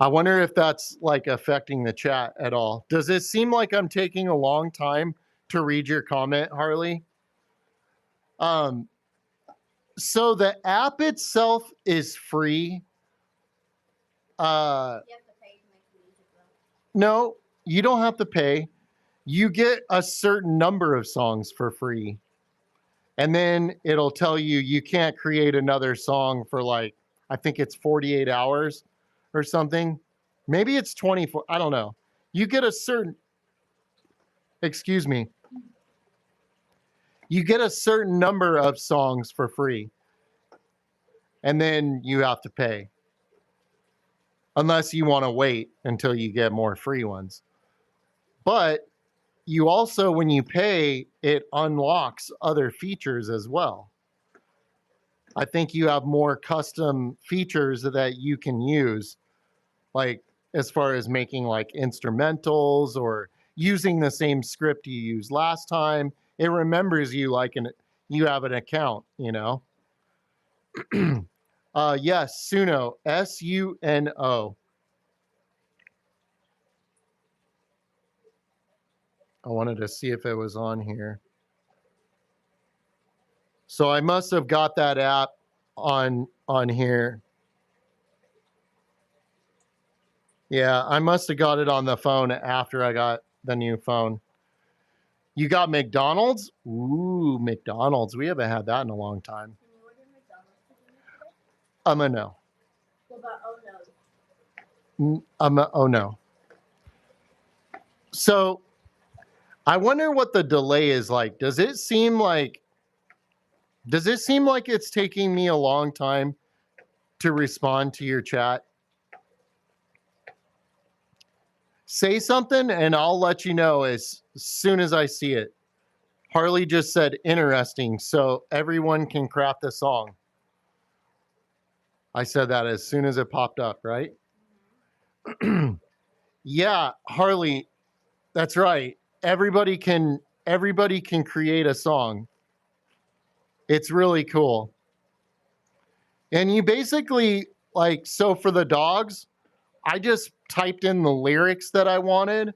I wonder if that's like affecting the chat at all. Does it seem like I'm taking a long time to read your comment, Harley? So the app itself is free. You have to pay to make the music though. No, you don't have to pay. You get a certain number of songs for free. And then it'll tell you you can't create another song for like, I think it's 48 hours or something. Maybe it's 24. I don't know. You get a certain, excuse me. You get a certain number of songs for free. And then you have to pay. Unless you want to wait until you get more free ones. But you also, when you pay, it unlocks other features as well. I think you have more custom features that you can use, like as far as making like instrumentals or using the same script you used last time, it remembers you like you have an account, you know. Yes, Suno, Suno. I wanted to see if it was on here. So I must have got that app on here. Yeah, I must have got it on the phone after I got the new phone. You got McDonald's? Ooh, McDonald's. We haven't had that in a long time. Can you order McDonald's for dinner today? No. What about oh no? Oh no. So I wonder what the delay is like. Does it seem like it's taking me a long time to respond to your chat? Say something and I'll let you know as soon as I see it. Harley just said interesting, so everyone can craft a song. I said that as soon as it popped up, right? Yeah, Harley, that's right. Everybody can create a song. It's really cool. And you basically like, so for the dogs, I just typed in the lyrics that I wanted,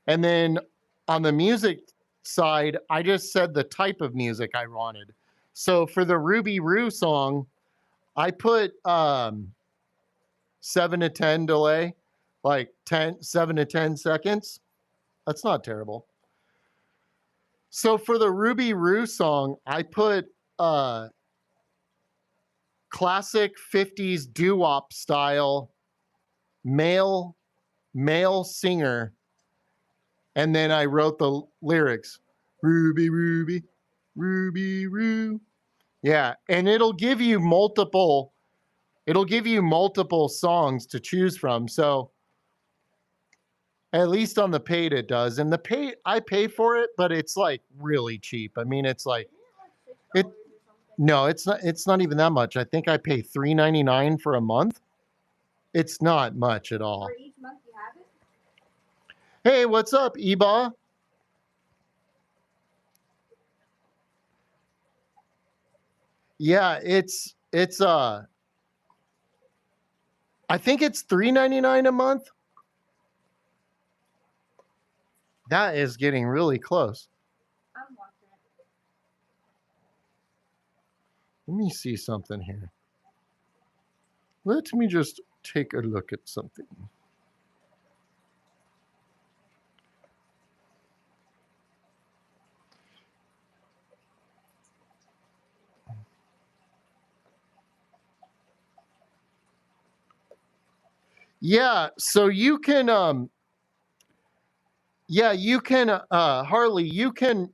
and then on the music side, I just said the type of music I wanted. So for the Ruby Roo song, I put 7 to 10 delay, like 7 to 10 seconds. That's not terrible. So for the Ruby Roo song, I put classic 50s doo-wop style male singer, and then I wrote the lyrics. Ruby, Ruby, Ruby, Roo. Yeah, and it'll give you multiple songs to choose from. So at least on the paid it does. And the pay, I pay for it, but it's like really cheap. I mean, it's like it. No, it's not even that much. I think I pay $3.99 for a month. It's not much at all. For each month you have it? Hey, what's up, Eba? Yeah, it's I think it's $3.99 a month. That is getting really close. I'm watching it. Let me see something here. Let me just take a look at something. Yeah, so you can Harley, you can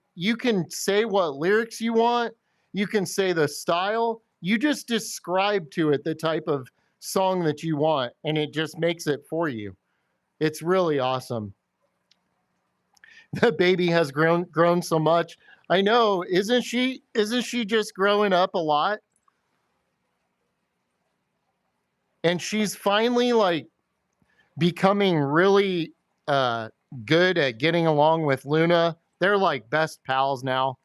say what lyrics you want. You can say the style. You just describe to it the type of song that you want, and it just makes it for you. It's really awesome. The baby has grown so much. I know, isn't she just growing up a lot? And she's finally like becoming really good at getting along with Luna. They're like best pals now.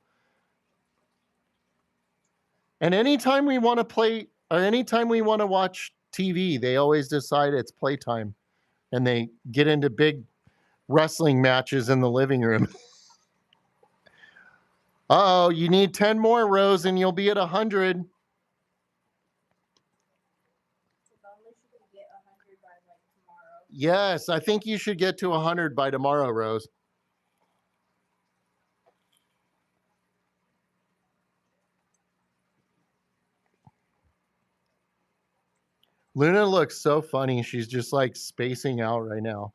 And anytime we want to play, or anytime we want to watch TV, they always decide it's playtime, and they get into big wrestling matches in the living room. Oh, you need 10 more rows and you'll be at 100. Yes, I think you should get to 100 by tomorrow, Rose. Luna looks so funny. She's just like spacing out right now.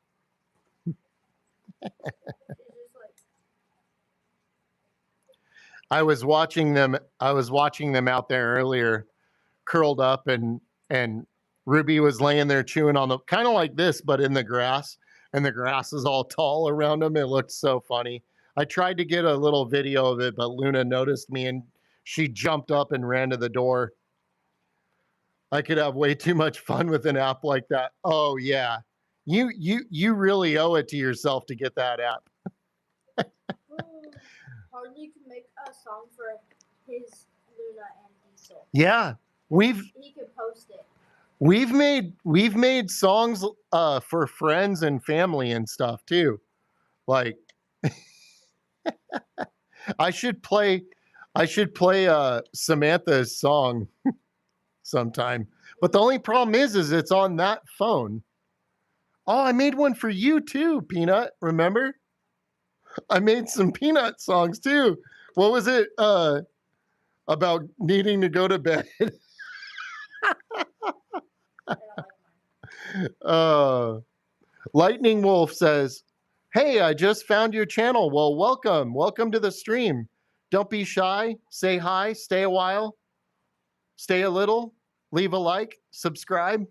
I was watching them out there earlier, curled up, and Ruby was laying there chewing on the, kind of like this, but in the grass, and the grass is all tall around them. It looked so funny. I tried to get a little video of it, but Luna noticed me and she jumped up and ran to the door. I could have way too much fun with an app like that. Oh yeah. You really owe it to yourself to get that app. Harley you can make a song for his Luna and Diesel. Yeah, He could post it. we've made songs for friends and family and stuff too. Like I should play Samantha's song sometime. But the only problem is it's on that phone. Oh, I made one for you too, Peanut. Remember? I made some Peanut songs too. What was it? About needing to go to bed. I don't like mine. Lightning Wolf says, "Hey, I just found your channel. Well, welcome to the stream. Don't be shy. Say hi. Stay a while. Stay a little. Leave a like. Subscribe.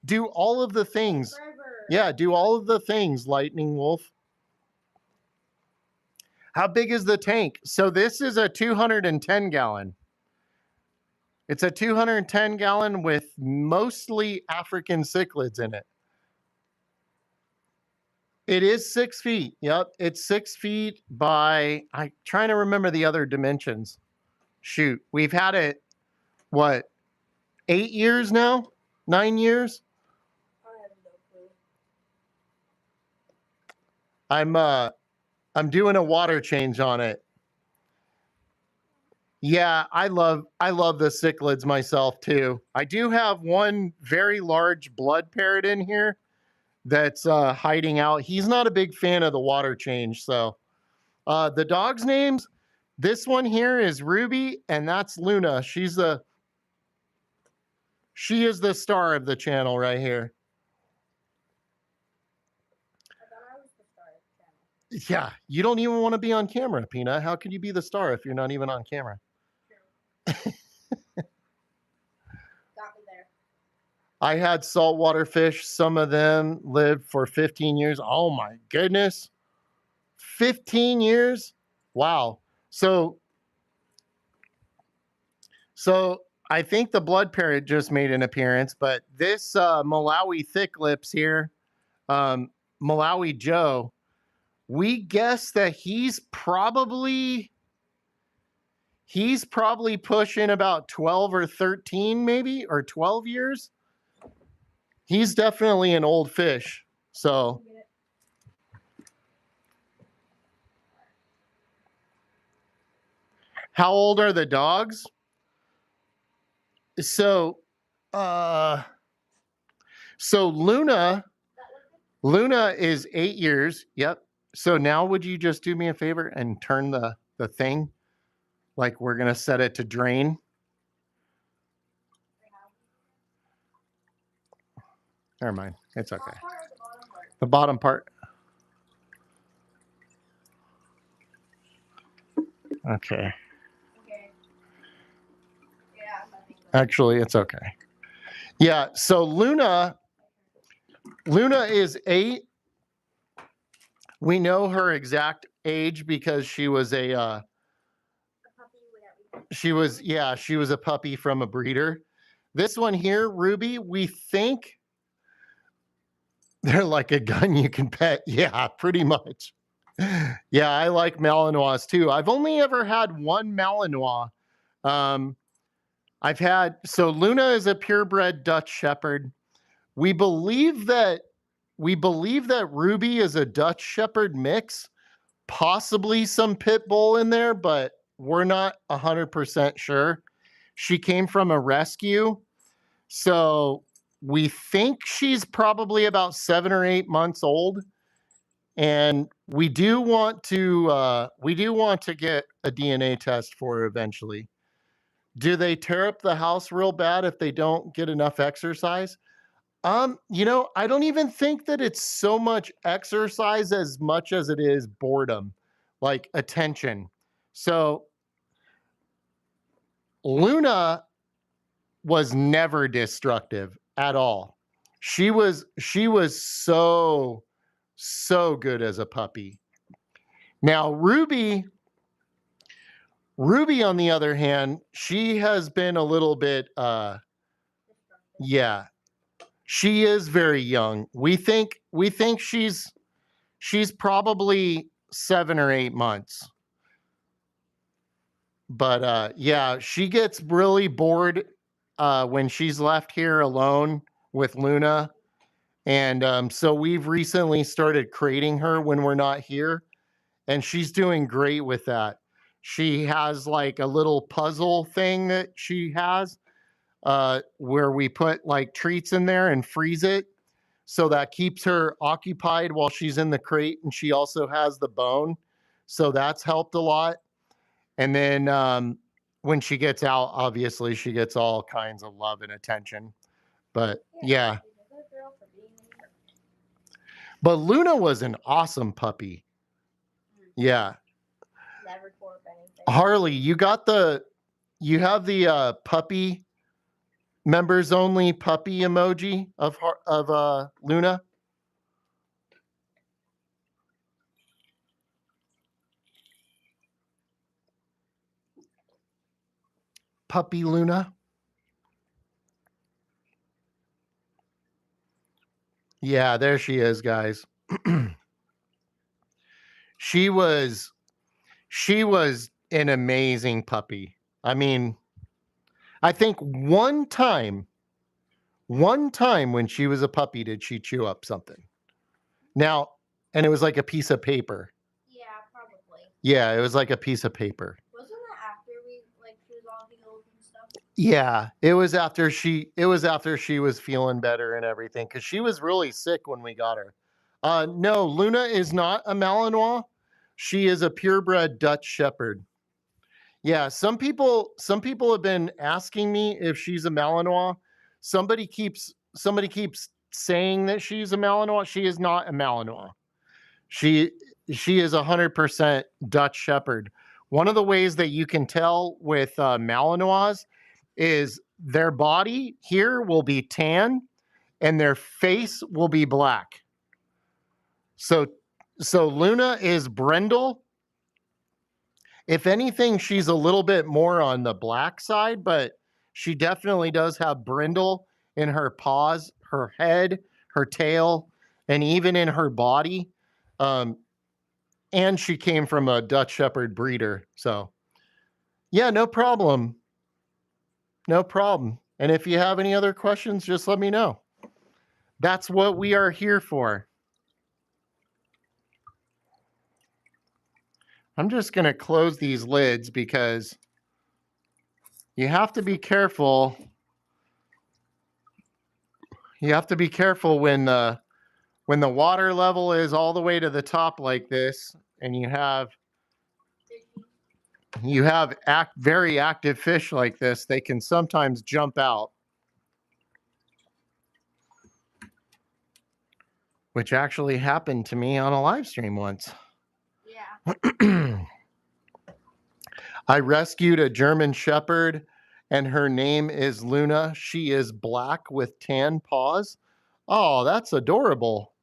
Do all of the things. Forever. Yeah, do all of the things, Lightning Wolf." How big is the tank? So this is a 210 gallon. It's a 210 gallon with mostly African cichlids in it. It is 6 feet. Yep. It's 6 feet by, I'm trying to remember the other dimensions. Shoot. We've had it, what, 8 years now? 9 years? I have no clue. I'm doing a water change on it. Yeah, I love the cichlids myself too. I do have one very large blood parrot in here that's hiding out. He's not a big fan of the water change. So the dog's names, this one here is Ruby, and that's Luna. She is the star of the channel right here. I thought I was the star of the channel. Yeah, you don't even want to be on camera, Peanut. How could you be the star if you're not even on camera? True. Got me there. I had saltwater fish. Some of them lived for 15 years. Oh my goodness. 15 years? Wow. So I think the blood parrot just made an appearance, but this Malawi thick lips here, Malawi Joe, we guess that he's probably pushing about 12 or 13 maybe, or 12 years. He's definitely an old fish. So how old are the dogs? So Luna is 8 years. Yep. So now would you just do me a favor and turn the thing like we're going to set it to drain? Never mind. It's okay. The bottom part. Okay. Actually, it's okay. Yeah. So Luna is 8. We know her exact age because she was a puppy from a breeder. This one here, Ruby, we think they're like a gun you can pet. Yeah, pretty much. Yeah, I like Malinois too. I've only ever had one Malinois. So Luna is a purebred Dutch Shepherd. We believe that Ruby is a Dutch Shepherd mix, possibly some pit bull in there, but we're not 100% sure. She came from a rescue, so we think she's probably about 7 or 8 months old, and we do want to get a DNA test for her eventually. Do they tear up the house real bad if they don't get enough exercise? I don't even think that it's so much exercise as much as it is boredom, like attention. So Luna was never destructive at all. She was so good as a puppy. Now Ruby, on the other hand, she has been a little bit yeah. She is very young. We think she's probably 7 or 8 months. But yeah, she gets really bored when she's left here alone with Luna. And so we've recently started crating her when we're not here, and she's doing great with that. She has like a little puzzle thing that she has where we put like treats in there and freeze it. So that keeps her occupied while she's in the crate. And she also has the bone. So that's helped a lot. And then when she gets out, obviously, she gets all kinds of love and attention. But yeah. But Luna was an awesome puppy. Yeah. Never tore up anything. Harley, you have the puppy members only puppy emoji of Luna. Puppy Luna. Yeah, there she is, guys. she was an amazing puppy. I mean, I think one time when she was a puppy did she chew up something. Now, and it was like a piece of paper. Yeah, probably. Yeah, it was like a piece of paper. Wasn't that after she was all healed and stuff? Yeah, it was after she was feeling better and everything, because she was really sick when we got her. No, Luna is not a Malinois. She is a purebred Dutch Shepherd. Yeah, some people have been asking me if she's a Malinois. Somebody keeps saying that she's a Malinois. She is not a Malinois. She is 100% Dutch Shepherd. One of the ways that you can tell with Malinois is their body here will be tan and their face will be black. So Luna is brindle. If anything, she's a little bit more on the black side, but she definitely does have brindle in her paws, her head, her tail, and even in her body. And she came from a Dutch Shepherd breeder. So, yeah, no problem. No problem. And if you have any other questions, just let me know. That's what we are here for. I'm just going to close these lids because you have to be careful. You have to be careful when the water level is all the way to the top like this, and you have very active fish like this. They can sometimes jump out, which actually happened to me on a live stream once. Yeah. I rescued a German Shepherd, and her name is Luna. She is black with tan paws. Oh, that's adorable.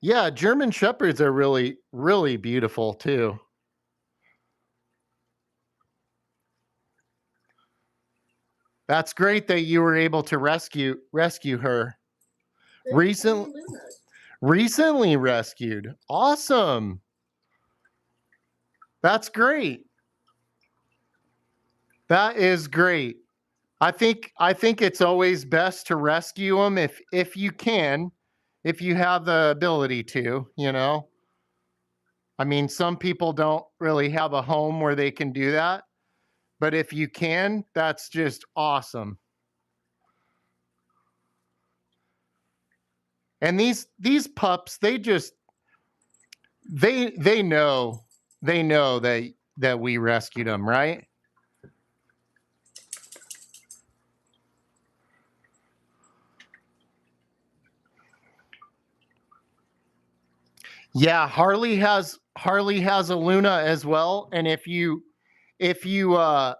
Yeah, German Shepherds are really, really beautiful too. That's great that you were able to rescue her. Recently rescued. Awesome. That's great. That is great. I think it's always best to rescue them if you can, if you have the ability to, you know. I mean, some people don't really have a home where they can do that, but if you can, that's just awesome. And these pups, they know that we rescued them, right? Yeah, Harley has a Luna as well, and if you want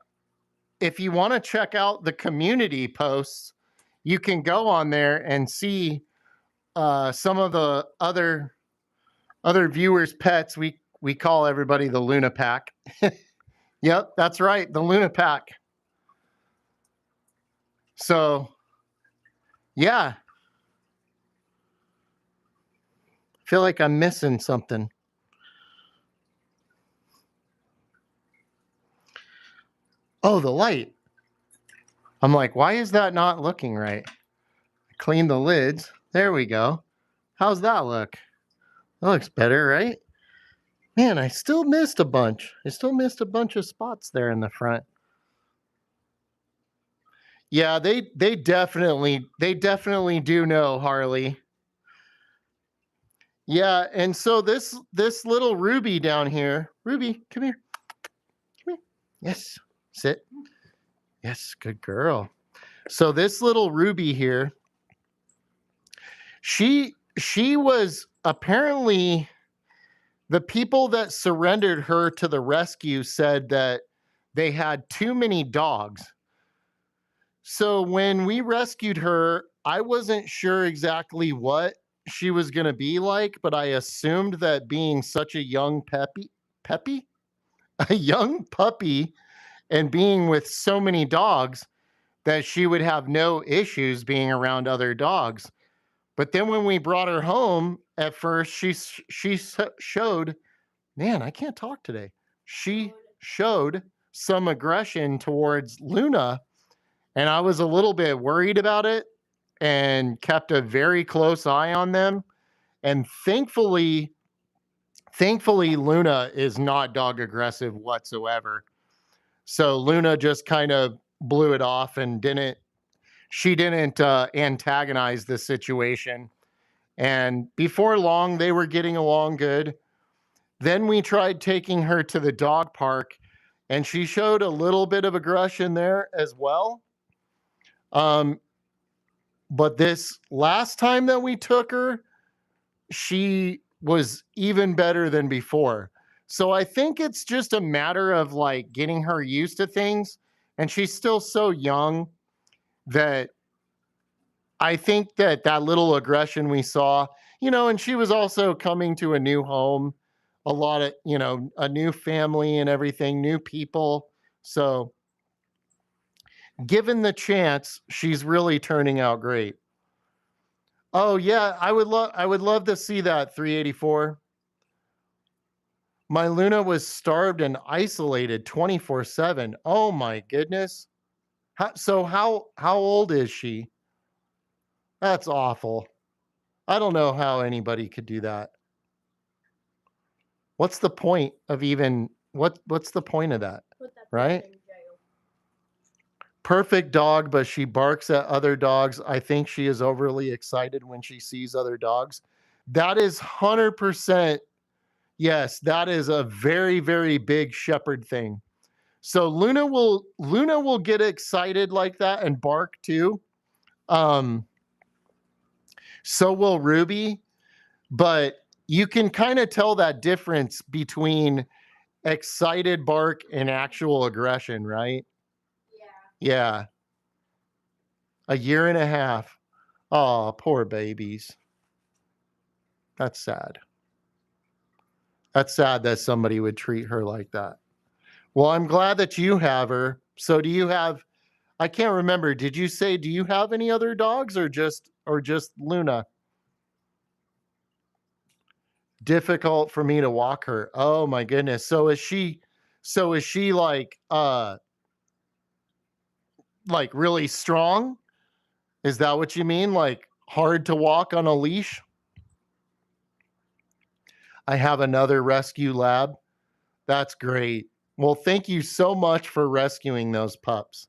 to check out the community posts, you can go on there and see some of the other viewers' pets. We call everybody the Luna Pack. Yep, that's right, the Luna Pack. So, yeah. I feel like I'm missing something. Oh, the light. I'm like, why is that not looking right? Clean the lids. There we go. How's that look? That looks better, right? Man, I still missed a bunch. I still missed a bunch of spots there in the front. Yeah, they definitely do know, Harley. Yeah, and so this little Ruby down here, Ruby, come here. Come here. Yes. Sit. Yes, good girl. So this little Ruby here, she was apparently the people that surrendered her to the rescue said that they had too many dogs. So when we rescued her, I wasn't sure exactly what she was going to be like, but I assumed that being such a young peppy, a young puppy, and being with so many dogs, that she would have no issues being around other dogs. But then when we brought her home, at first she showed, man, I can't talk today. She showed some aggression towards Luna, and I was a little bit worried about it and kept a very close eye on them. And thankfully Luna is not dog aggressive whatsoever. So Luna just kind of blew it off and didn't antagonize the situation. And before long, they were getting along good. Then we tried taking her to the dog park, and she showed a little bit of aggression there as well. Um, but this last time that we took her, she was even better than before. So I think it's just a matter of like getting her used to things. And she's still so young that I think that that little aggression we saw, and she was also coming to a new home, a lot of, a new family and everything, new people. So, given the chance, she's really turning out great. Oh yeah, I would love to see that 384. My Luna was starved and isolated 24/7. Oh my goodness. So how old is she? That's awful. I don't know how anybody could do that. What's the point of even what's the point of that? Put that Right? in jail. Perfect dog, but she barks at other dogs. I think she is overly excited when she sees other dogs. That is 100%. Yes, that is a very, very big shepherd thing. So Luna will get excited like that and bark too. Um, so will Ruby, but you can kind of tell that difference between excited bark and actual aggression, right? Yeah. Yeah. A year and a half. Oh, poor babies. That's sad. That's sad that somebody would treat her like that. Well, I'm glad that you have her. So do you have, I can't remember. Did you say, do you have any other dogs or just Luna? Difficult for me to walk her. Oh my goodness. So is she like really strong? Is that what you mean? Like hard to walk on a leash? I have another rescue lab. That's great. Well, thank you so much for rescuing those pups.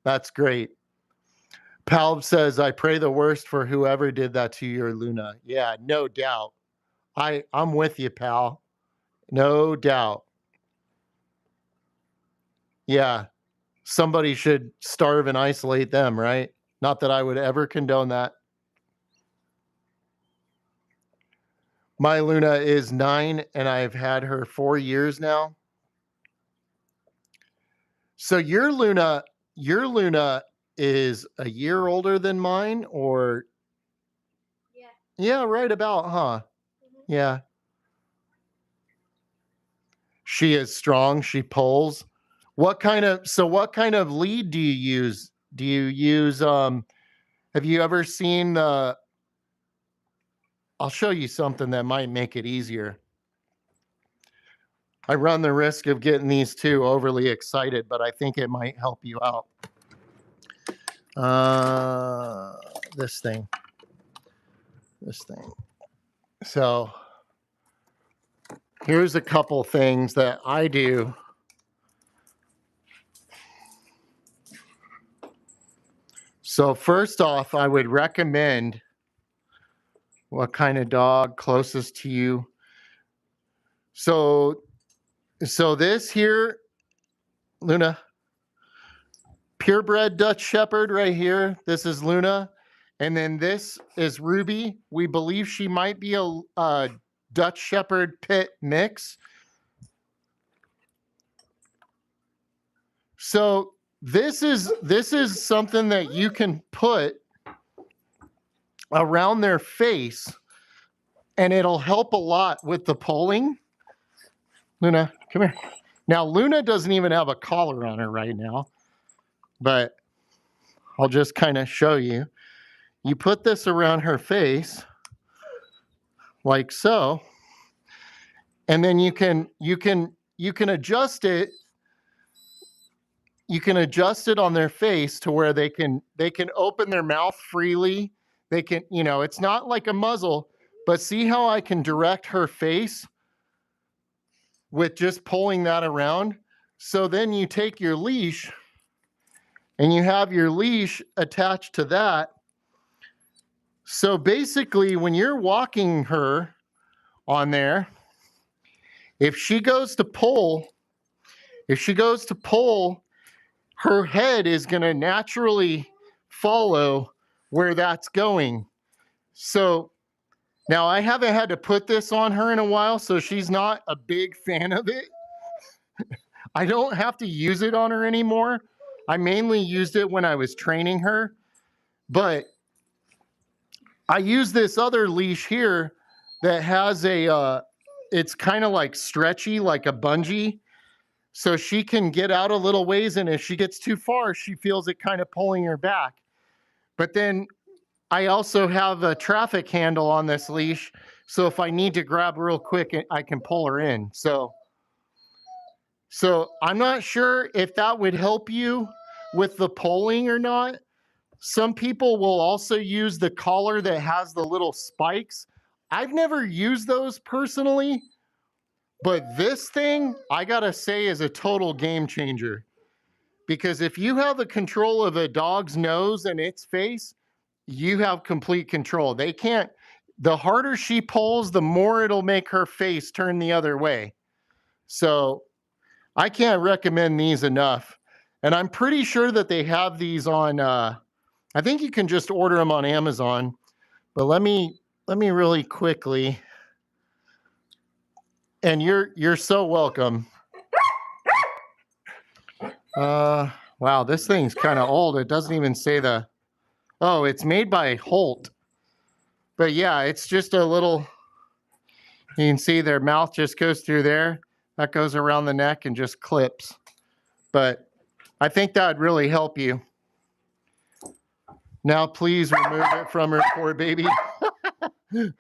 That's great. Palb says, I pray the worst for whoever did that to your Luna. Yeah, no doubt. I'm with you, pal. No doubt. Yeah, somebody should starve and isolate them, right? Not that I would ever condone that. My Luna is 9 and I've had her 4 years now. So your Luna is a year older than mine, or Yeah. yeah, right about, huh? Yeah. She is strong, she pulls. What kind of lead do you use? Do you use have you ever seen the I'll show you something that might make it easier. I run the risk of getting these two overly excited, but I think it might help you out. This thing. So here's a couple things that I do. So first off, I would recommend what kind of dog closest to you. So this here, Luna, purebred Dutch Shepherd right here. This is Luna. And then this is Ruby. We believe she might be a Dutch Shepherd Pit mix. So this is something that you can put around their face, and it'll help a lot with the pulling. Luna, come here. Now, Luna doesn't even have a collar on her right now, but I'll just kind of show you. You put this around her face like so, and then you can adjust it. You can adjust it on their face to where they can open their mouth freely. They can, it's not like a muzzle, but see how I can direct her face with just pulling that around. So then you take your leash and you have your leash attached to that. So basically, when you're walking her on there, if she goes to pull, her head is going to naturally follow where that's going. So now I haven't had to put this on her in a while, so she's not a big fan of it. I don't have to use it on her anymore. I mainly used it when I was training her, but I use this other leash here that has it's kind of like stretchy, like a bungee. So she can get out a little ways, and if she gets too far, she feels it kind of pulling her back. But then I also have a traffic handle on this leash, so if I need to grab real quick, I can pull her in. So I'm not sure if that would help you with the pulling or not. Some people will also use the collar that has the little spikes. I've never used those personally, but this thing, I gotta say, is a total game changer. Because if you have the control of a dog's nose and its face, you have complete control. They can't, the harder she pulls, the more it'll make her face turn the other way. So I can't recommend these enough. And I'm pretty sure that they have these on, I think you can just order them on Amazon. But let me really quickly, and you're so welcome. Wow, this thing's kind of old. It doesn't even say oh, it's made by Holt. But yeah, it's just a little, you can see their mouth just goes through there. That goes around the neck and just clips. But I think that would really help you. Now, please remove it from her, poor baby.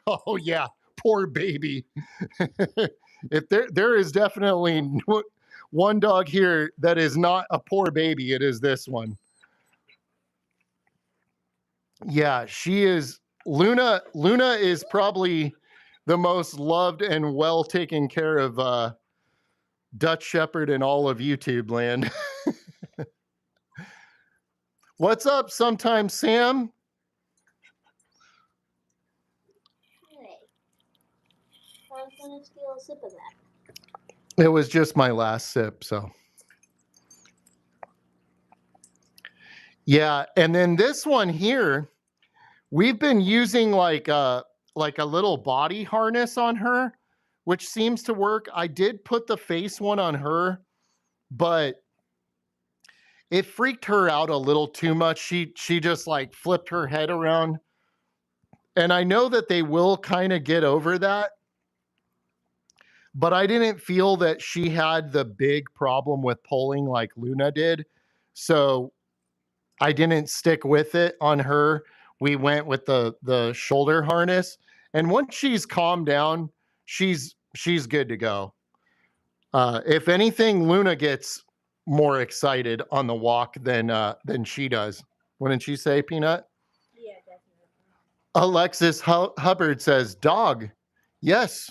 Oh yeah, poor baby. If there is definitely one dog here that is not a poor baby, it is this one. Yeah, she is. Luna is probably the most loved and well taken care of Dutch Shepherd in all of YouTube land. What's up, Sometimes Sam? Hey, I was going to steal a sip of that. It was just my last sip, so. Yeah, and then this one here, we've been using like a little body harness on her, which seems to work. I did put the face one on her, but it freaked her out a little too much. She just like flipped her head around. And I know that they will kind of get over that, but I didn't feel that she had the big problem with pulling like Luna did. So I didn't stick with it on her. We went with the shoulder harness. And once she's calmed down, she's good to go. If anything, Luna gets more excited on the walk than she does. Wouldn't you say, Peanut? Yeah, definitely. Alexis Hubbard says, dog. Yes.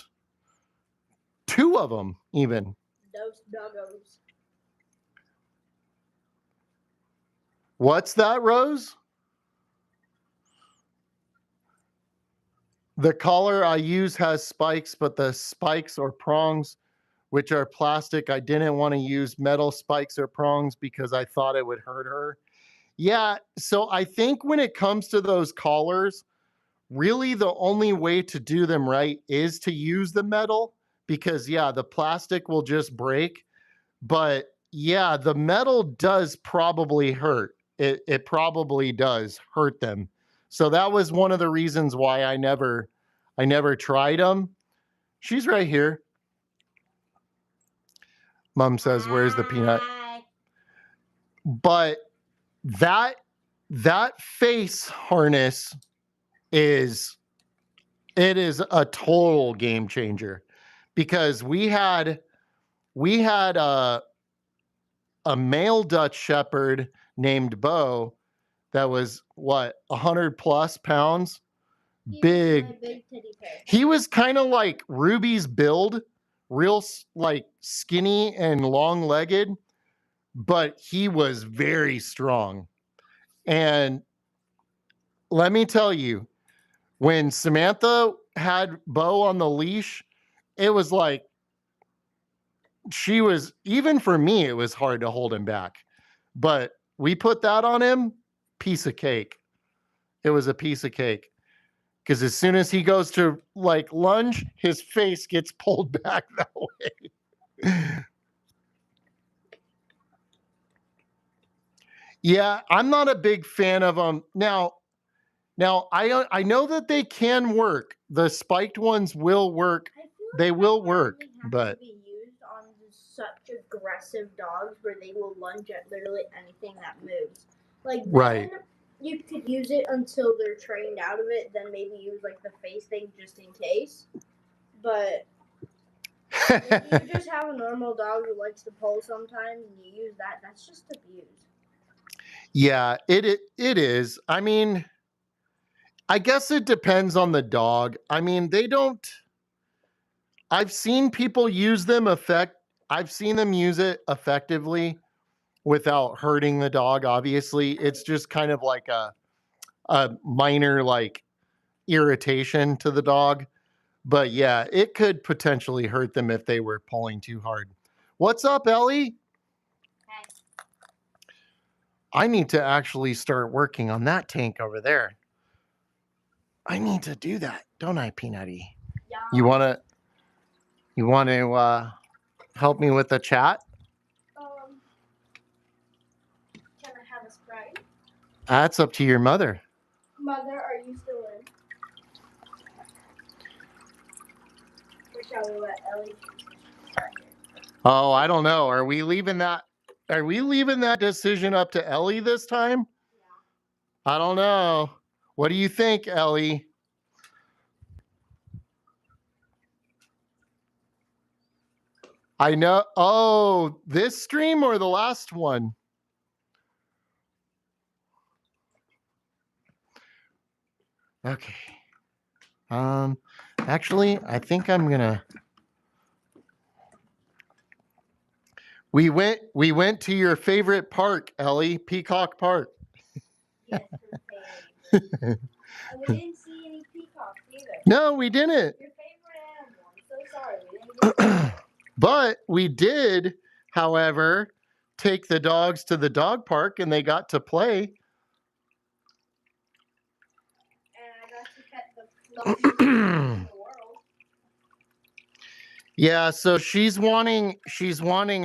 2 of them, even. Those doggos. What's that, Rose? The collar I use has spikes, but the spikes or prongs, which are plastic, I didn't want to use metal spikes or prongs because I thought it would hurt her. Yeah, so I think when it comes to those collars, really the only way to do them right is to use the metal because, yeah, the plastic will just break. But yeah, the metal does probably hurt. It probably does hurt them. So that was one of the reasons why I never tried them. She's right here. Mom says, "Where's the peanut?" But that face harness is a total game changer because we had a male Dutch Shepherd named Bo that was what 100 plus pounds. Big. Big teddy bear. He was kind of like Ruby's build, real like skinny and long legged, but he was very strong. And let me tell you, when Samantha had Bo on the leash, it was like she was, even for me, it was hard to hold him back. But we put that on him, piece of cake. It was a piece of cake. Because as soon as he goes to like lunge, his face gets pulled back that way. Yeah, I'm not a big fan of them. Now I know that they can work. The spiked ones will work. They will work, but to be used on such aggressive dogs where they will lunge at literally anything that moves. Like then right. You could use it until they're trained out of it. Then maybe use like the face thing just in case. But if you just have a normal dog who likes to pull sometimes and you use that, that's just abuse. Yeah, it is. I mean, I guess it depends on the dog. I mean, they don't. I've seen people use them I've seen them use it effectively without hurting the dog. Obviously, it's just kind of like a minor like irritation to the dog. But yeah, it could potentially hurt them if they were pulling too hard. What's up, Ellie? Hey. I need to actually start working on that tank over there. I need to do that, don't I, Peanutty? Yeah. You want to help me with the chat? Can I have a Sprite? That's up to your mother. Mother, are you still in? Or shall we let Ellie start here? Oh, I don't know. Are we leaving that decision up to Ellie this time? Yeah. I don't know. What do you think, Ellie? I know. Oh, this stream or the last one? Okay. Actually, I think I'm gonna. We went to your favorite park, Ellie, Peacock Park. Yes, and we didn't see any peacocks either. No, we didn't. Your favorite animal. I'm so sorry. We didn't get But we did, however, take the dogs to the dog park and they got to play. And I got to pet the fluffiest dog in the world. Yeah, so she's wanting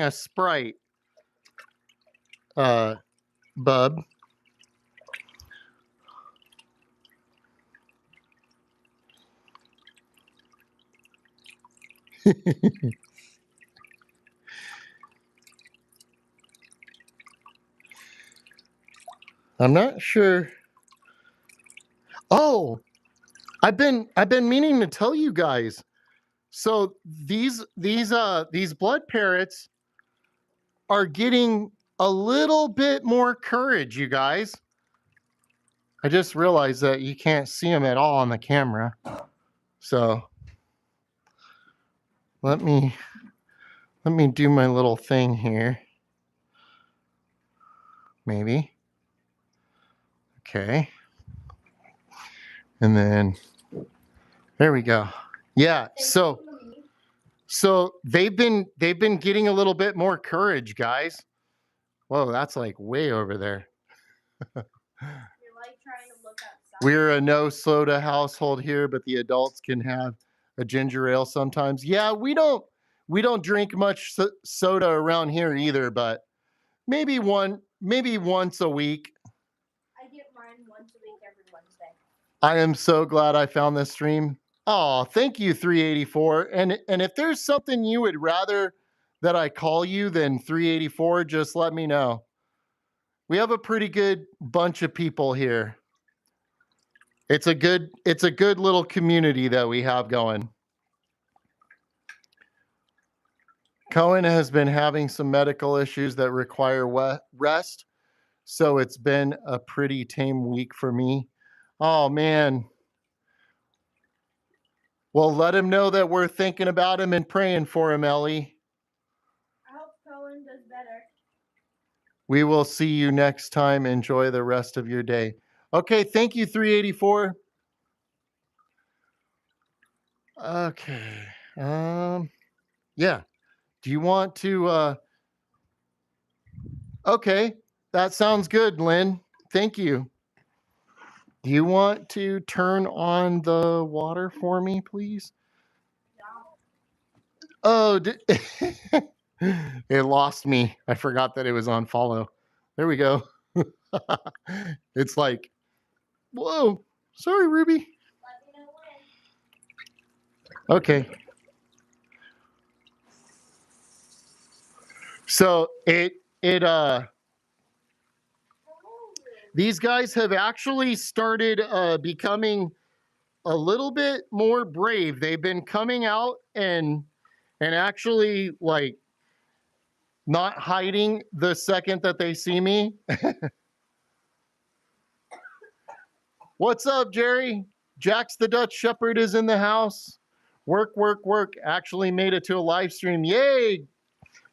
a Sprite. Bub. I'm not sure. Oh, I've been meaning to tell you guys. So these blood parrots are getting a little bit more courage, you guys. I just realized that you can't see them at all on the camera. So let me do my little thing here. Maybe. Okay. And then there we go. Yeah. So they've been getting a little bit more courage, guys. Whoa, that's like way over there. You're like trying to look outside. We're a no soda household here, but the adults can have a ginger ale sometimes. Yeah, we don't drink much soda around here either, but maybe once a week. I get mine once a week every Wednesday. I am so glad I found this stream. Oh, thank you, 384. And if there's something you would rather that I call you than 384, just let me know. We have a pretty good bunch of people here. It's a good little community that we have going. Cohen has been having some medical issues that require rest, so it's been a pretty tame week for me. Oh man. Well, let him know that we're thinking about him and praying for him, Ellie. I hope Cohen does better. We will see you next time. Enjoy the rest of your day. Okay, thank you, 384. Okay. Yeah. Do you want to okay, that sounds good, Lynn. Thank you. Do you want to turn on the water for me, please? Oh, it lost me. I forgot that it was on follow. There we go. It's like, whoa, sorry, Ruby. Let me know when. Okay. So these guys have actually started becoming a little bit more brave. They've been coming out and actually like not hiding the second that they see me. What's up, Jerry? Jax the Dutch Shepherd is in the house. Work, work, work. Actually made it to a live stream. Yay!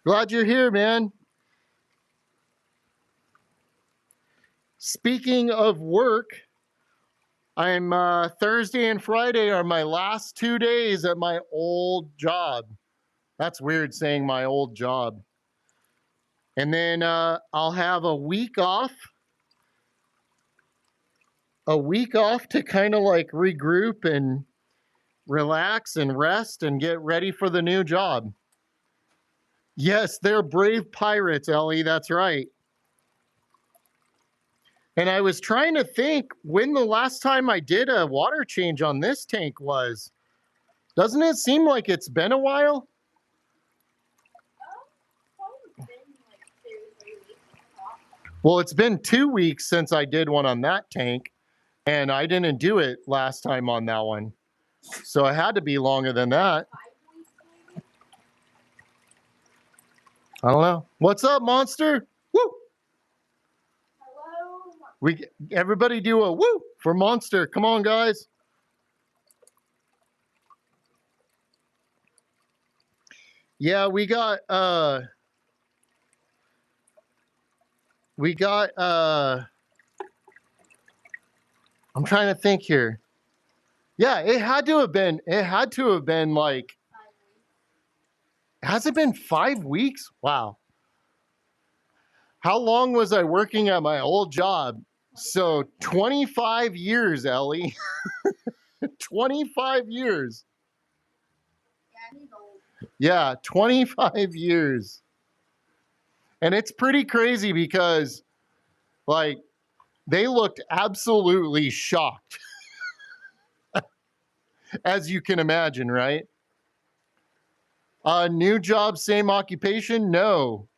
Glad you're here, man. Speaking of work, I'm Thursday and Friday are my last 2 days at my old job. That's weird saying my old job. And then I'll have a week off to kind of like regroup and relax and rest and get ready for the new job. Yes, they're brave pirates, Ellie. That's right. And I was trying to think when the last time I did a water change on this tank was. Doesn't it seem like it's been a while? Probably been like 2 or 3 weeks. Well, it's been 2 weeks since I did one on that tank, and I didn't do it last time on that one. So it had to be longer than that. 5 weeks maybe? I don't know. What's up, Monster? Woo! Hello. Everybody do a woo for Monster. Come on, guys. Yeah, we got I'm trying to think here. Yeah, it had to have been like, has it been 5 weeks? Wow. How long was I working at my old job? So 25 years, Ellie. 25 years. Yeah, he's old. Yeah, 25 years. And it's pretty crazy because, like, they looked absolutely shocked. As you can imagine, right? New job, same occupation? No.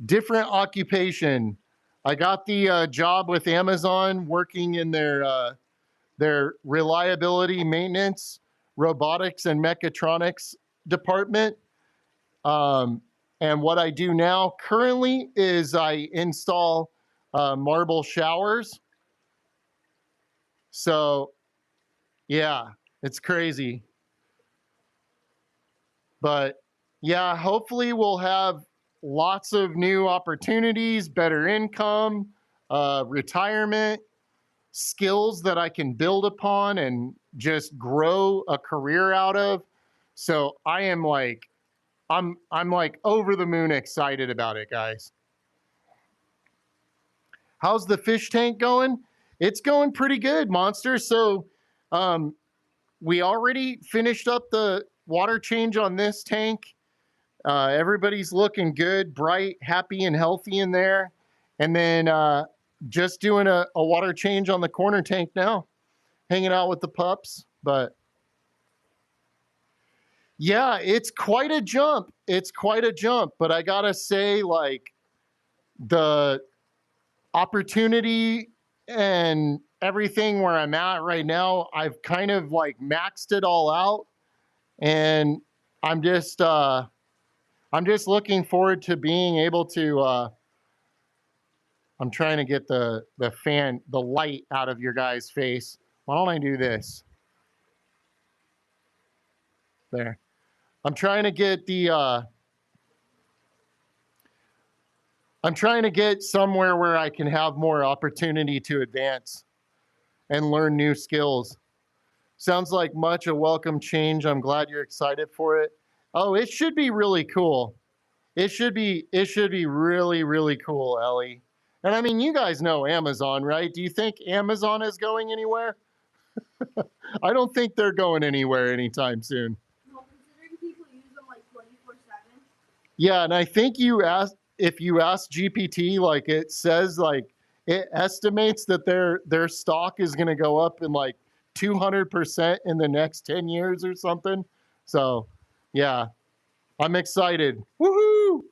Different occupation. I got the job with Amazon working in their reliability maintenance robotics and mechatronics department. And what I do now currently is I install marble showers. So yeah, it's crazy. But yeah, hopefully we'll have lots of new opportunities, better income, retirement, skills that I can build upon and just grow a career out of. So I am like, I'm like over the moon excited about it, guys. How's the fish tank going? It's going pretty good, Monster. So we already finished up the water change on this tank. Everybody's looking good, bright, happy, and healthy in there. And then just doing a water change on the corner tank now, hanging out with the pups. But yeah, it's quite a jump. It's quite a jump. But I gotta say, like, the opportunity and everything where I'm at right now, I've kind of like maxed it all out. And I'm just looking forward to being able to I'm trying to get the light out of your guys' face. Why don't I do this? There. I'm trying to get I'm trying to get somewhere where I can have more opportunity to advance and learn new skills. Sounds like much a welcome change. I'm glad you're excited for it. Oh, it should be really cool. It should be really, really cool, Ellie. And I mean, you guys know Amazon, right? Do you think Amazon is going anywhere? I don't think they're going anywhere anytime soon. Well, considering people use them like 24/7. Yeah, and I think if you ask GPT, like it says, like it estimates that their stock is going to go up in like 200% in the next 10 years or something. So, yeah, I'm excited. Woohoo!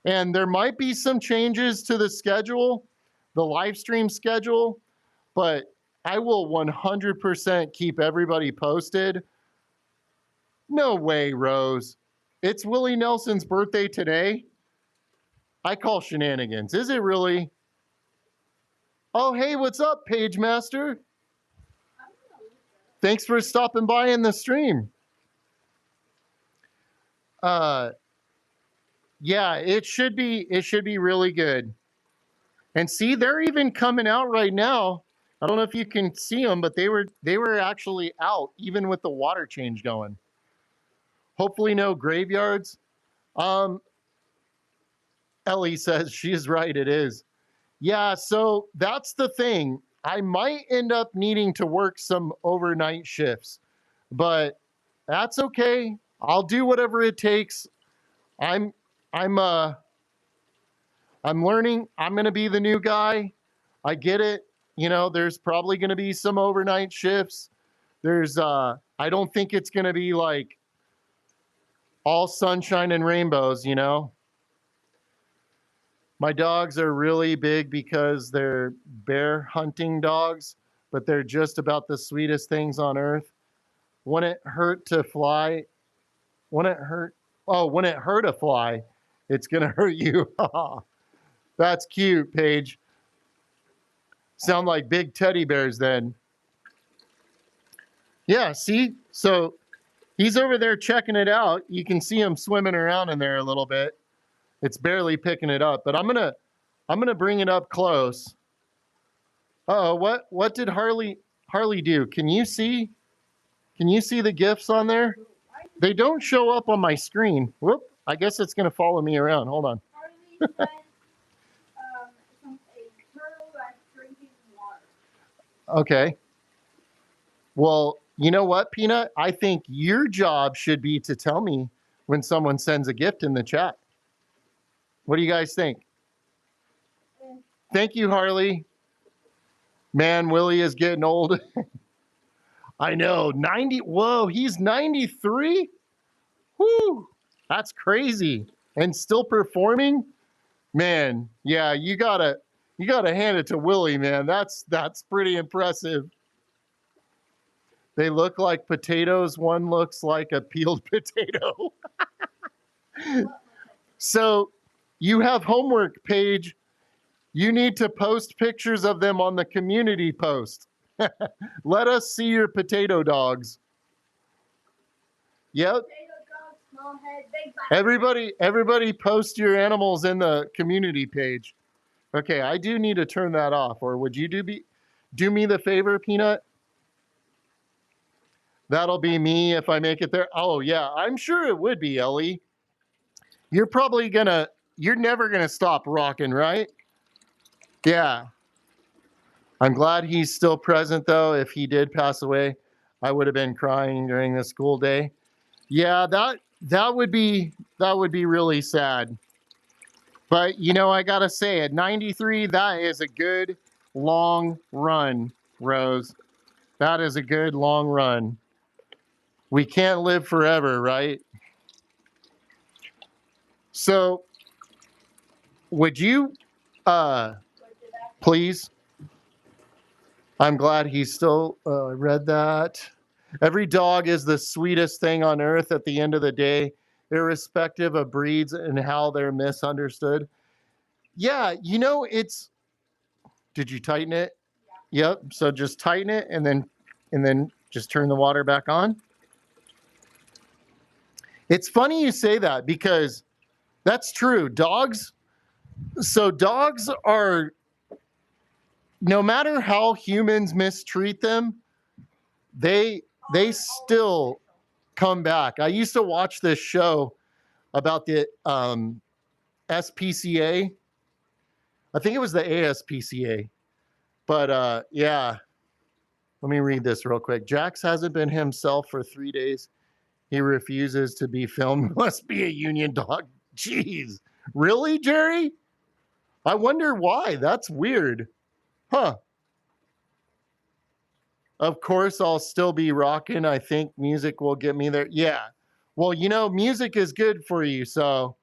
And there might be some changes to the schedule, the live stream schedule, but I will 100% keep everybody posted. No way, Rose. It's Willie Nelson's birthday today. I call shenanigans. Is it really? Oh, hey, what's up, Page Master? Thanks for stopping by in the stream. Yeah, it should be really good. And see, they're even coming out right now. I don't know if you can see them, but they were actually out even with the water change going. Hopefully no graveyards. Ellie says she's right, it is. Yeah, so that's the thing. I might end up needing to work some overnight shifts, but that's okay. I'll do whatever it takes. I'm learning. I'm going to be the new guy. I get it. You know, there's probably going to be some overnight shifts. I don't think it's going to be like all sunshine and rainbows, you know. My dogs are really big because they're bear hunting dogs, but they're just about the sweetest things on earth. When it hurt to fly, when it hurt a fly, it's going to hurt you. That's cute, Paige. Sound like big teddy bears then. Yeah, see? So he's over there checking it out. You can see him swimming around in there a little bit. It's barely picking it up, but I'm gonna bring it up close. Uh-oh, what did Harley do? Can you see the GIFs on there? They don't show up on my screen. Whoop, I guess it's gonna follow me around. Hold on. Harley said, a turtle that's drinking water. Okay. Well, you know what, Peanut? I think your job should be to tell me when someone sends a gift in the chat. What do you guys think? Thank you, Harley. Man, Willie is getting old. I know, 90. Whoa, he's 93? Whoo, that's crazy. And still performing? Man, yeah, you gotta hand it to Willie, man. That's pretty impressive. They look like potatoes. One looks like a peeled potato. So you have homework, Paige. You need to post pictures of them on the community post. Let us see your potato dogs. Yep. Potato dog, small head, big body. Everybody post your animals in the community page. Okay, I do need to turn that off. Or would you do me the favor, Peanut? That'll be me if I make it there. Oh yeah, I'm sure it would be, Ellie. You're never gonna stop rocking, right? Yeah. I'm glad he's still present though. If he did pass away, I would have been crying during the school day. Yeah, that would be really sad. But you know, I gotta say, at 93, that is a good long run, Rose. That is a good long run. We can't live forever, right? So, would you please? I'm glad he still read that. Every dog is the sweetest thing on earth at the end of the day, irrespective of breeds and how they're misunderstood. Yeah, you know, did you tighten it? Yeah. Yep. So just tighten it and then just turn the water back on. It's funny you say that because that's true. Dogs are, no matter how humans mistreat them, they still come back. I used to watch this show about the SPCA. I think it was the ASPCA. But yeah, let me read this real quick. Jax hasn't been himself for 3 days. He refuses to be filmed. Must be a union dog. Jeez. Really, Jerry? I wonder why. That's weird. Huh. Of course, I'll still be rocking. I think music will get me there. Yeah. Well, you know, music is good for you. So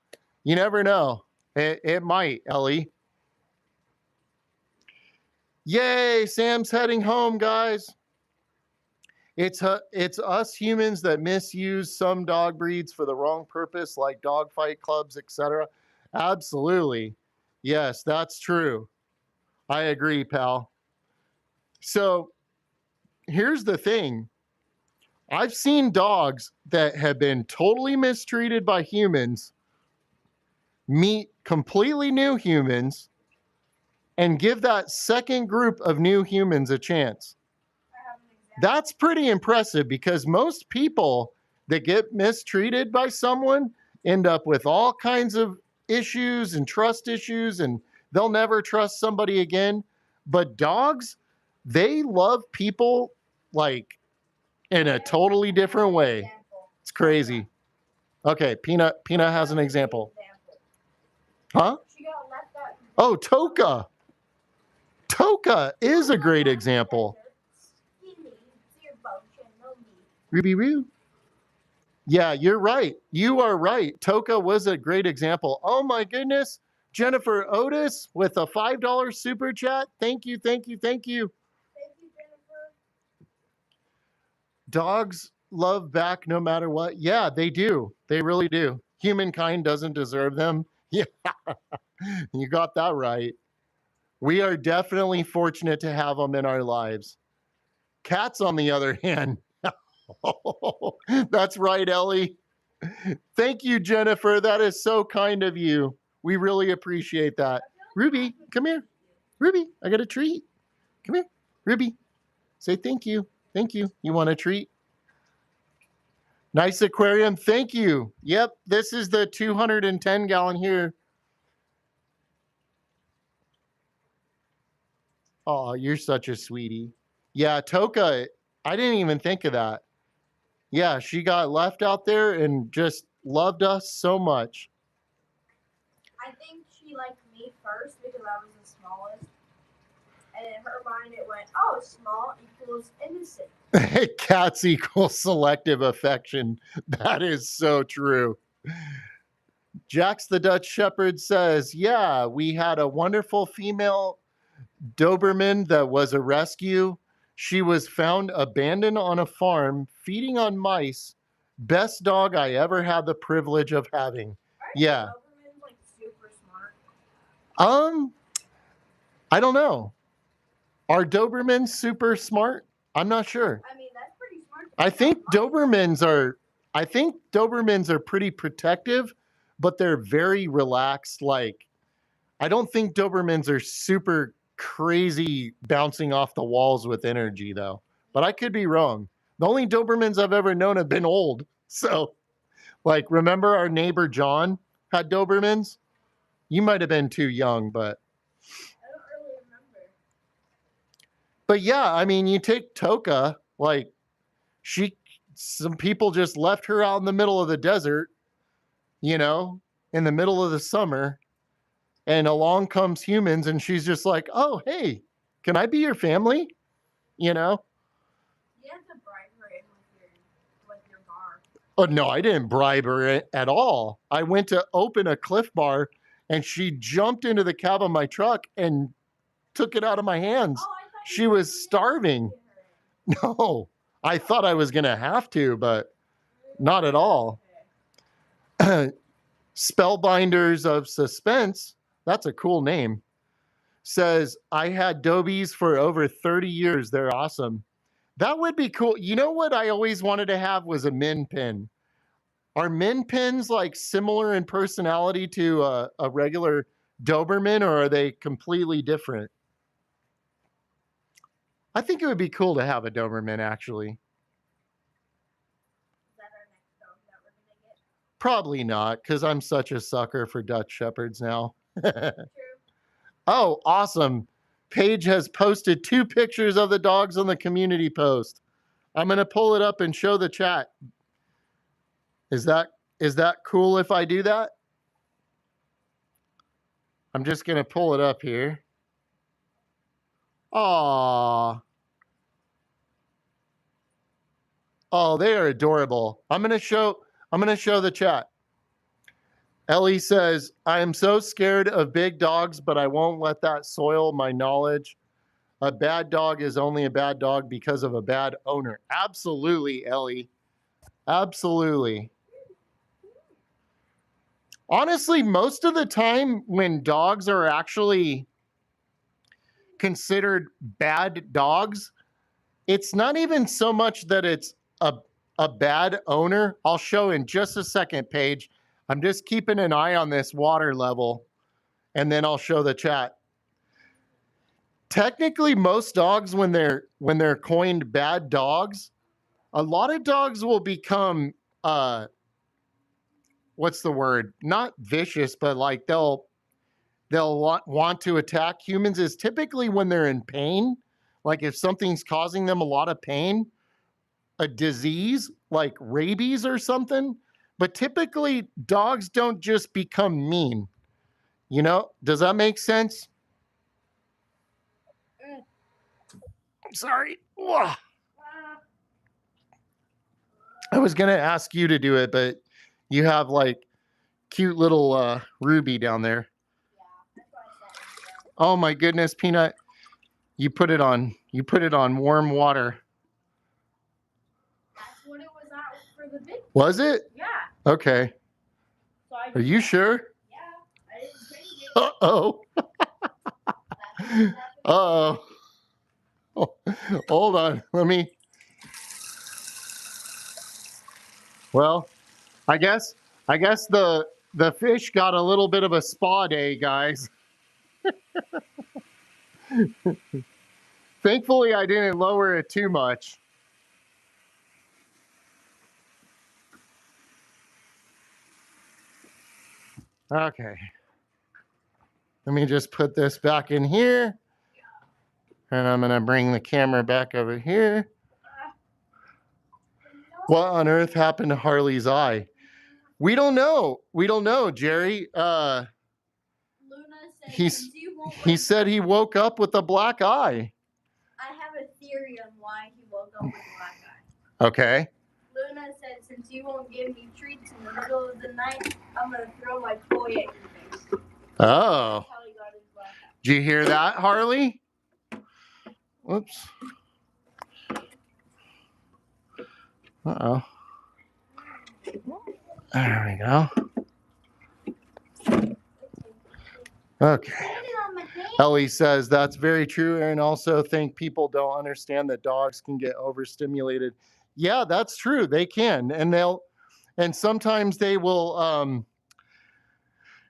you never know. It might, Ellie. Yay. Sam's heading home, guys. It's us humans that misuse some dog breeds for the wrong purpose, like dog fight clubs, etc. Absolutely. Yes, that's true. I agree, pal. So here's the thing. I've seen dogs that have been totally mistreated by humans meet completely new humans and give that second group of new humans a chance. That's pretty impressive because most people that get mistreated by someone end up with all kinds of issues and trust issues, and they'll never trust somebody again. But dogs, they love people like in a totally different way. It's crazy. Okay, Peanut has an example. Huh? Oh, Toka. Toka is a great example. Ruby Roo. Yeah, you're right. You are right. Toka was a great example. Oh my goodness. Jennifer Otis with a $5 super chat. Thank you, thank you, thank you. Thank you, Jennifer. Dogs love back no matter what. Yeah, they do. They really do. Humankind doesn't deserve them. Yeah, you got that right. We are definitely fortunate to have them in our lives. Cats, on the other hand, that's right, Ellie. Thank you, Jennifer. That is so kind of you. We really appreciate that. Ruby, come here. Ruby, I got a treat. Come here. Ruby, say thank you. Thank you. You want a treat? Nice aquarium. Thank you. Yep, this is the 210 gallon here. Oh, you're such a sweetie. Yeah, Toka, I didn't even think of that. Yeah, she got left out there and just loved us so much. I think she liked me first because I was the smallest. And in her mind it went, oh, small equals innocent. Cats equal selective affection. That is so true. Jax the Dutch Shepherd says, yeah, we had a wonderful female Doberman that was a rescue. She was found abandoned on a farm, feeding on mice. Best dog I ever had the privilege of having. Yeah. Dobermans like super smart? I don't know. Are Dobermans super smart? I'm not sure. I mean, that's pretty smart. I think Dobermans are pretty protective, but they're very relaxed. Like, I don't think Dobermans are super crazy bouncing off the walls with energy though. But I could be wrong. The only Dobermans I've ever known have been old. So, like, remember our neighbor John had Dobermans? You might have been too young, but I don't really remember. but yeah, I mean, you take Toka, like some people just left her out in the middle of the desert, you know, in the middle of the summer, and along comes humans, and she's just like, "Oh, hey, can I be your family?" You know? You have to bribe her in with your bar. Oh no, I didn't bribe her at all. I went to open a Cliff Bar, and she jumped into the cab of my truck and took it out of my hands. Oh, I thought She was starving. No, I thought I was gonna have to, but not at all. Spellbinders of Suspense, that's a cool name, says, I had Dobies for over 30 years. They're awesome. That would be cool. You know what I always wanted to have was a Min Pin. Are Min Pins like similar in personality to a regular Doberman, or are they completely different? I think it would be cool to have a Doberman, actually. Is that our next dog that we're gonna get? Probably not, because I'm such a sucker for Dutch Shepherds now. True. Oh, awesome. Paige has posted 2 pictures of the dogs on the community post. I'm going to pull it up and show the chat. Is that cool if I do that? I'm just going to pull it up here. Aww. Oh, they are adorable. I'm going to show the chat. Ellie says, I am so scared of big dogs, but I won't let that soil my knowledge. A bad dog is only a bad dog because of a bad owner. Absolutely, Ellie. Absolutely. Honestly, most of the time when dogs are actually considered bad dogs, it's not even so much that it's a bad owner. I'll show in just a second, Paige. I'm just keeping an eye on this water level, and then I'll show the chat. Technically, most dogs, when they're coined bad dogs, a lot of dogs will become what's the word? Not vicious, but like they'll want to attack humans is typically when they're in pain. Like if something's causing them a lot of pain, a disease like rabies or something. But typically dogs don't just become mean. You know, does that make sense? Sorry. Ugh. I was going to ask you to do it, but you have like cute little Ruby down there. Yeah, that's why I sat him down. Oh my goodness, Peanut. You put it on warm water. That's what it was at for the big. Was it? Yeah. Okay. So I Are you sure? Yeah, I didn't change it. Uh-oh. Uh-oh. Oh, hold on. Let me. Well, I guess the fish got a little bit of a spa day, guys. Thankfully, I didn't lower it too much. Okay. Let me just put this back in here. And I'm going to bring the camera back over here. What on earth happened to Harley's eye? We don't know. We don't know, Jerry. Luna said He said he woke up with a black eye. I have a theory on why he woke up with a black eye. Okay. Luna said, since you won't give me treats in the middle of the night, I'm going to throw my toy at your face. Oh. That's how he got his black eye. Did you hear that, Harley? Whoops. Uh-oh. There we go. Okay. Ellie says that's very true, and also think people don't understand that dogs can get overstimulated. Yeah, that's true. They can, and sometimes they will.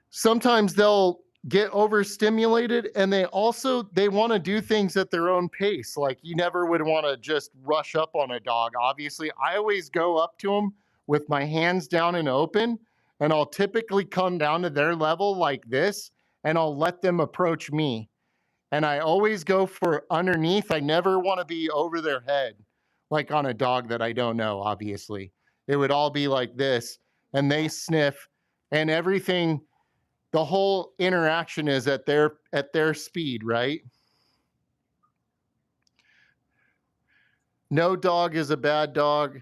Sometimes they'll get overstimulated, and they want to do things at their own pace. Like you never would want to just rush up on a dog. Obviously, I always go up to them with my hands down and open, and I'll typically come down to their level like this, and I'll let them approach me. And I always go for underneath. I never want to be over their head, like on a dog that I don't know, obviously. It would all be like this, and they sniff, and everything, the whole interaction is at their speed, right? No dog is a bad dog.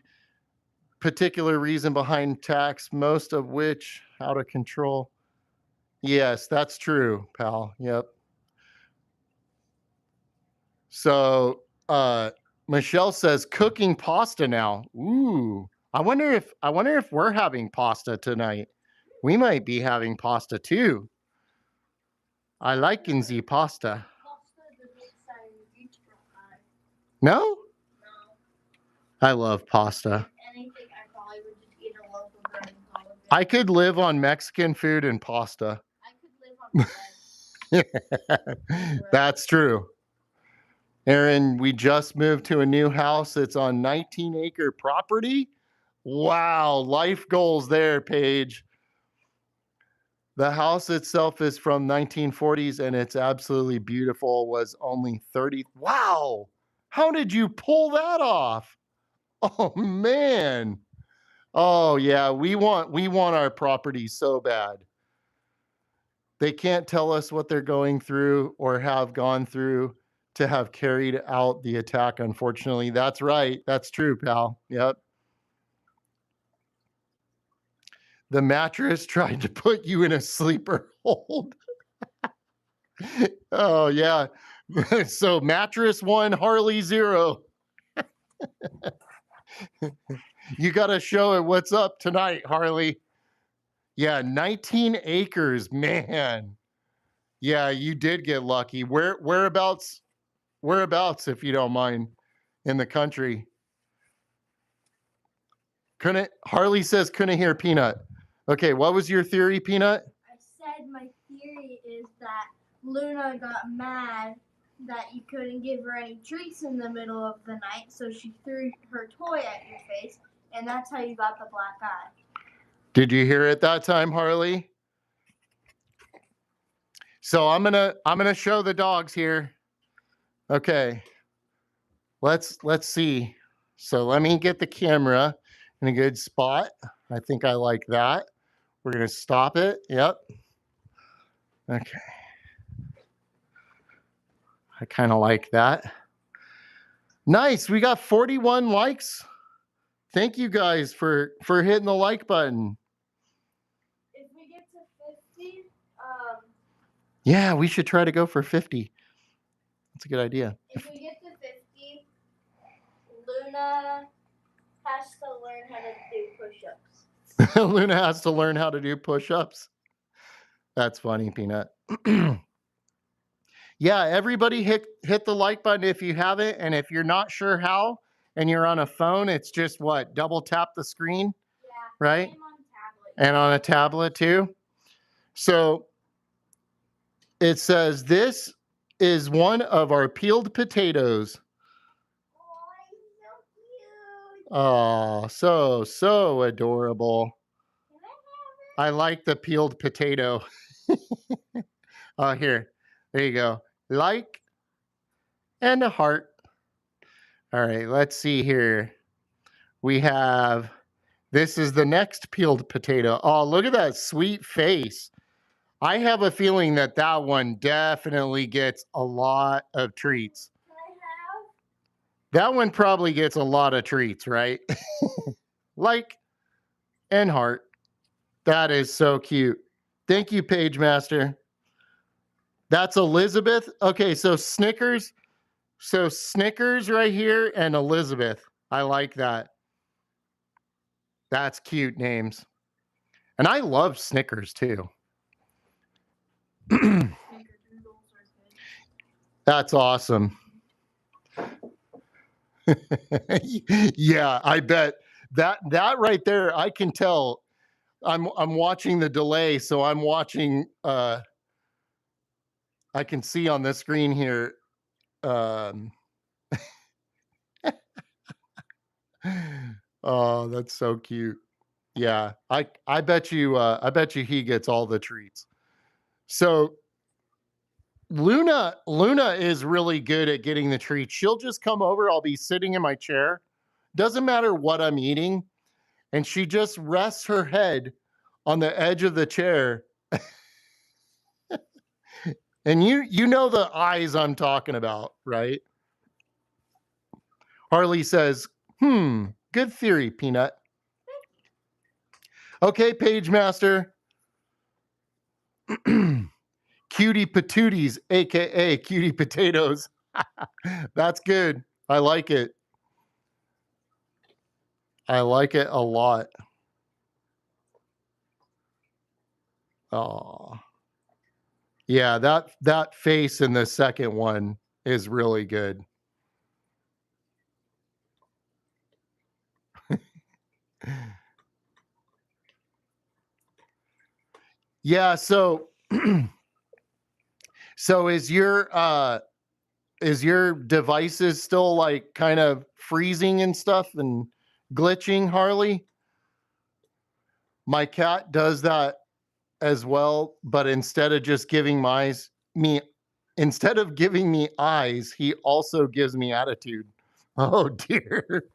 Particular reason behind tax, most of which out of control. Yes, that's true, pal. Yep. So Michelle says cooking pasta now. Ooh. I wonder if we're having pasta tonight. We might be having pasta too. I like the pasta. No? I love pasta. I could live on Mexican food and pasta. I could live on bread. That's true. Aaron, we just moved to a new house. It's on 19-acre property. Wow, life goals there, Paige. The house itself is from 1940s and it's absolutely beautiful. Was only 30. Wow. How did you pull that off? Oh man. Oh yeah, we want our property so bad. They can't tell us what they're going through or have gone through to have carried out the attack, unfortunately. That's right. That's true, pal. Yep. The mattress tried to put you in a sleeper hold. Oh, yeah. So mattress 1, Harley 0. You got to show it what's up tonight, Harley. Yeah, 19 acres, man. Yeah, you did get lucky. Whereabouts, if you don't mind, in the country? Harley says couldn't hear Peanut. Okay, what was your theory, Peanut? I said my theory is that Luna got mad that you couldn't give her any treats in the middle of the night, so she threw her toy at your face, and that's how you got the black eye. Did you hear it that time, Harley? So I'm gonna show the dogs here. Okay. Let's see. So let me get the camera in a good spot. I think I like that. We're gonna stop it. Yep. Okay. I kind of like that. Nice. We got 41 likes. Thank you guys for hitting the like button. If we get to 50, yeah, we should try to go for 50. That's a good idea. If we get to 50, Luna has to learn how to do push-ups. Luna has to learn how to do push-ups. That's funny, Peanut. Yeah, everybody hit the like button if you haven't, and if you're not sure how and you're on a phone, it's just what? Double tap the screen? Yeah. Right? And on a tablet too. So it says this is one of our peeled potatoes. Oh, he's so cute. Oh, so adorable. Can I have it? I like the peeled potato. Oh, here. There you go. Like and a heart. All right, let's see here. We have, this is the next peeled potato. Oh, look at that sweet face. I have a feeling that one definitely gets a lot of treats. Can I have? That one probably gets a lot of treats, right? Like and heart. That is so cute. Thank you, Page Master. That's Elizabeth. Okay, so Snickers. So Snickers right here and Elizabeth. I like that. That's cute names. And I love Snickers too. That's awesome. Yeah, I bet that right there, I can tell. I'm watching the delay, so I'm watching. I can see on the screen here. Um, oh, that's so cute. Yeah, I bet you he gets all the treats. So Luna is really good at getting the treats. She'll just come over. I'll be sitting in my chair. Doesn't matter what I'm eating, and she just rests her head on the edge of the chair. And you know the eyes I'm talking about, right? Harley says, good theory, Peanut. Okay, Page Master. Cutie patooties, aka cutie potatoes. That's good. I like it. I like it a lot. Oh. Yeah, that face in the second one is really good. Yeah, so so is your devices still like kind of freezing and stuff and glitching, Harley? My cat does that as well, but instead of just giving me instead of giving me eyes, he also gives me attitude. Oh dear.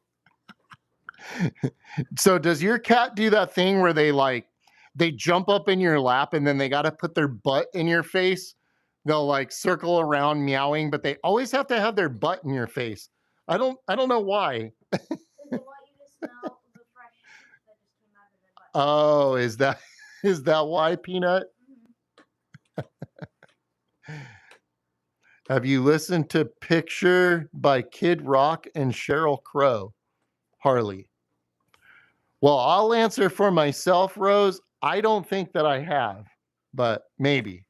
So does your cat do that thing where they jump up in your lap and then they got to put their butt in your face? They'll like circle around meowing, but they always have to have their butt in your face. I don't know why. They want you to smell the fresh juice that just came out of their butt. Oh, is that why, Peanut? Have you listened to Picture by Kid Rock and Sheryl Crow, Harley? Well, I'll answer for myself, Rose. I don't think that I have, but maybe.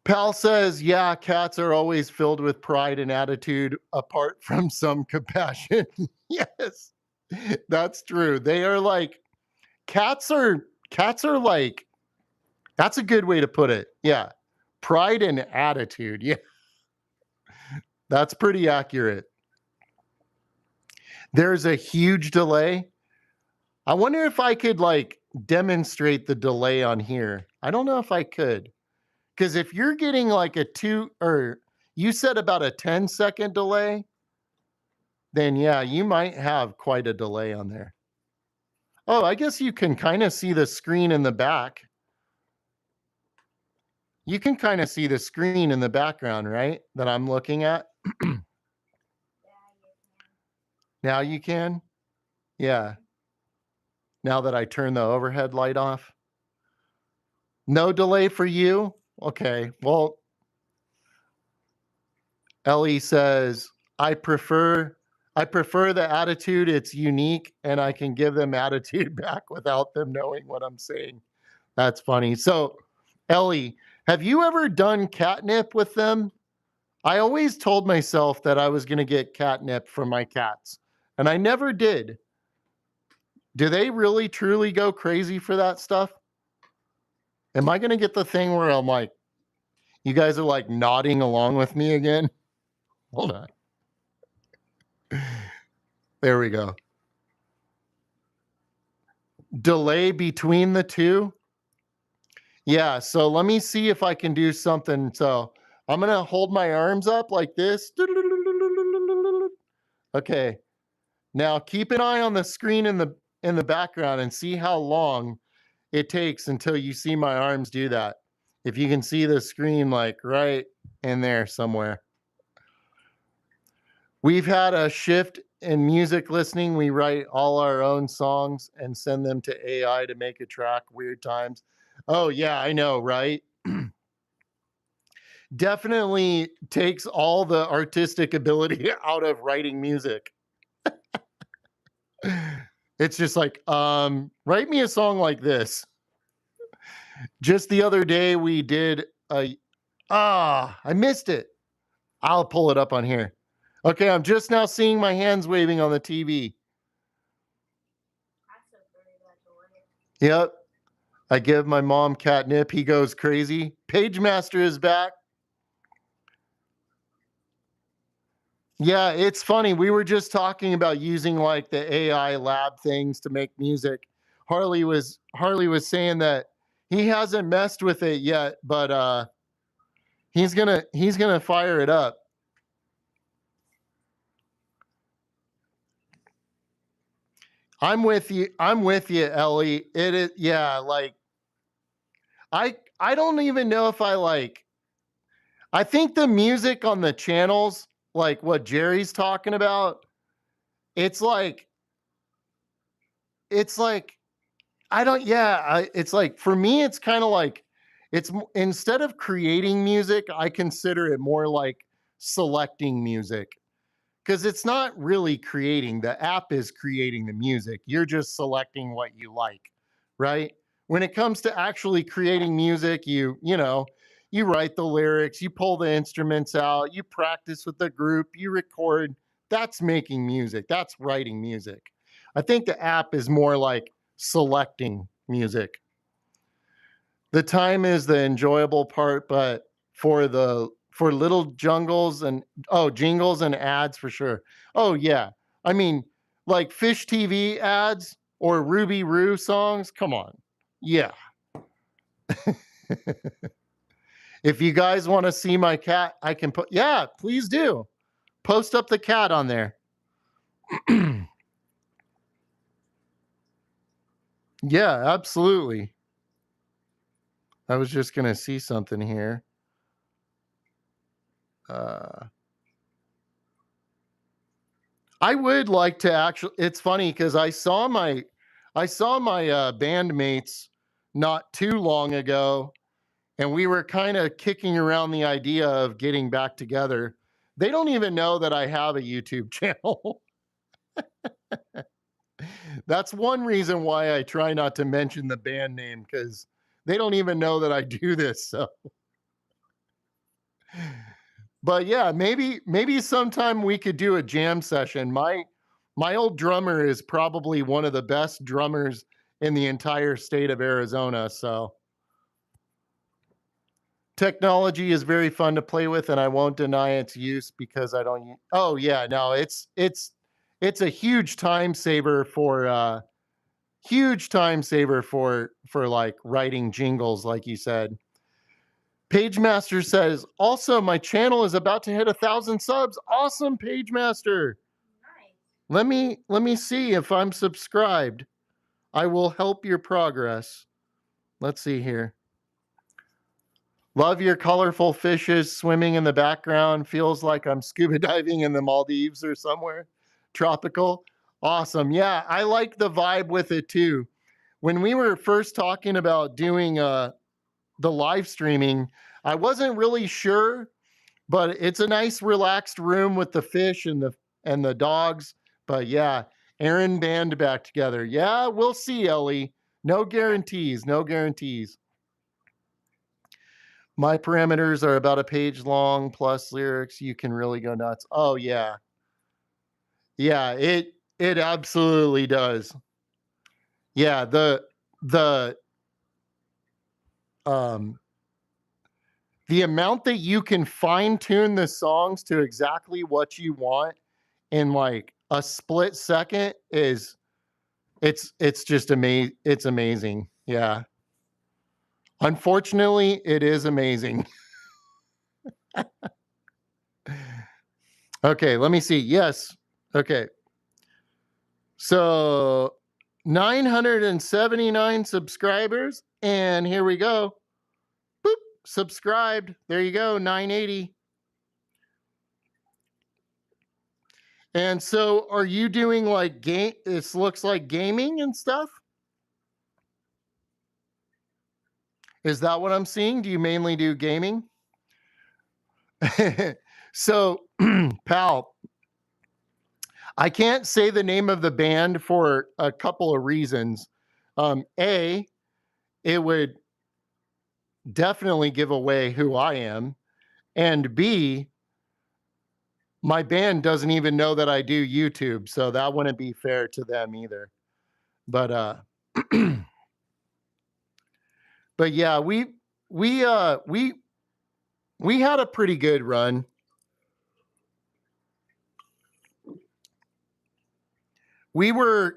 Pal says, yeah, cats are always filled with pride and attitude apart from some compassion. Yes, that's true. They are like, cats are like, that's a good way to put it. Yeah. Pride and attitude. Yeah. That's pretty accurate. There's a huge delay. I wonder if I could like demonstrate the delay on here. I don't know if I could. Because if you're getting like you said about a 10-second delay, then yeah, you might have quite a delay on there. Oh, I guess you can kind of see the screen in the back. You can kind of see the screen in the background, right? That I'm looking at. Now you can? Yeah. Now that I turn the overhead light off. No delay for you? Okay. Well, Ellie says, I prefer the attitude. It's unique and I can give them attitude back without them knowing what I'm saying. That's funny. So, Ellie, have you ever done catnip with them? I always told myself that I was going to get catnip for my cats, and I never did. Do they really truly go crazy for that stuff? Am I going to get the thing where I'm like, you guys are like nodding along with me again? Hold on. There we go. Delay between the two? Yeah, so let me see if I can do something. So I'm going to hold my arms up like this. Okay. Now keep an eye on the screen in the background and see how long it takes until you see my arms do that. If you can see the screen like right in there somewhere. We've had a shift in music listening. We write all our own songs and send them to AI to make a track. Weird times. Oh yeah, I know, right? Definitely takes all the artistic ability out of writing music. It's just like, write me a song like this. Just the other day we did I missed it. I'll pull it up on here. Okay, I'm just now seeing my hands waving on the TV. Yep. I give my mom catnip. He goes crazy. Pagemaster is back. Yeah, it's funny. We were just talking about using like the AI lab things to make music. Harley was saying that he hasn't messed with it yet, but he's gonna fire it up. I'm with you. I'm with you, Ellie. It is, yeah, like I don't even know if I like. I think the music on the channels, like what Jerry's talking about, it's like it's like I don't. Yeah, it's like for me, it's kind of like instead of creating music, I consider it more like selecting music because it's not really creating. The app is creating the music. You're just selecting what you like, right? When it comes to actually creating music, you write the lyrics, you pull the instruments out, you practice with the group, you record. That's making music. That's writing music. I think the app is more like selecting music. The time is the enjoyable part, but for little jingles and ads for sure. Oh yeah. I mean, like Fish TV ads or Ruby Roo songs, come on. Yeah. If you guys want to see my cat, I can put, yeah, please do. Post up the cat on there. Yeah, absolutely. I was just going to see something here. I would like to actually, it's funny because I saw my bandmates not too long ago, and we were kind of kicking around the idea of getting back together. They don't even know that I have a YouTube channel. That's one reason why I try not to mention the band name, because they don't even know that I do this. So, but yeah, maybe sometime we could do a jam session. My old drummer is probably one of the best drummers in the entire state of Arizona. So technology is very fun to play with, and I won't deny its use because I don't. Oh yeah, no, it's a huge time saver for like writing jingles, like you said. Pagemaster says, also my channel is about to hit 1,000 subs. Awesome, Pagemaster. Nice. Let me see if I'm subscribed. I will help your progress. Let's see here. Love your colorful fishes swimming in the background. Feels like I'm scuba diving in the Maldives or somewhere tropical. Awesome. Yeah, I like the vibe with it too. When we were first talking about doing the live streaming, I wasn't really sure, but it's a nice relaxed room with the fish and the dogs. But yeah, Aaron band back together. Yeah, we'll see, Ellie. No guarantees, no guarantees. My parameters are about a page long plus lyrics. You can really go nuts. Oh yeah. Yeah, it absolutely does. Yeah, the um the amount that you can fine tune the songs to exactly what you want in like a split second is it's just amazing. It's amazing. Yeah. Unfortunately, it is amazing. Okay, let me see. Yes. Okay. So 979 subscribers, and here we go. Boop, subscribed. There you go, 980. And so are you doing like this looks like gaming and stuff? Is that what I'm seeing? Do you mainly do gaming? So, pal, I can't say the name of the band for a couple of reasons. A, it would definitely give away who I am. And B, my band doesn't even know that I do YouTube, so that wouldn't be fair to them either. But but yeah, we had a pretty good run. We were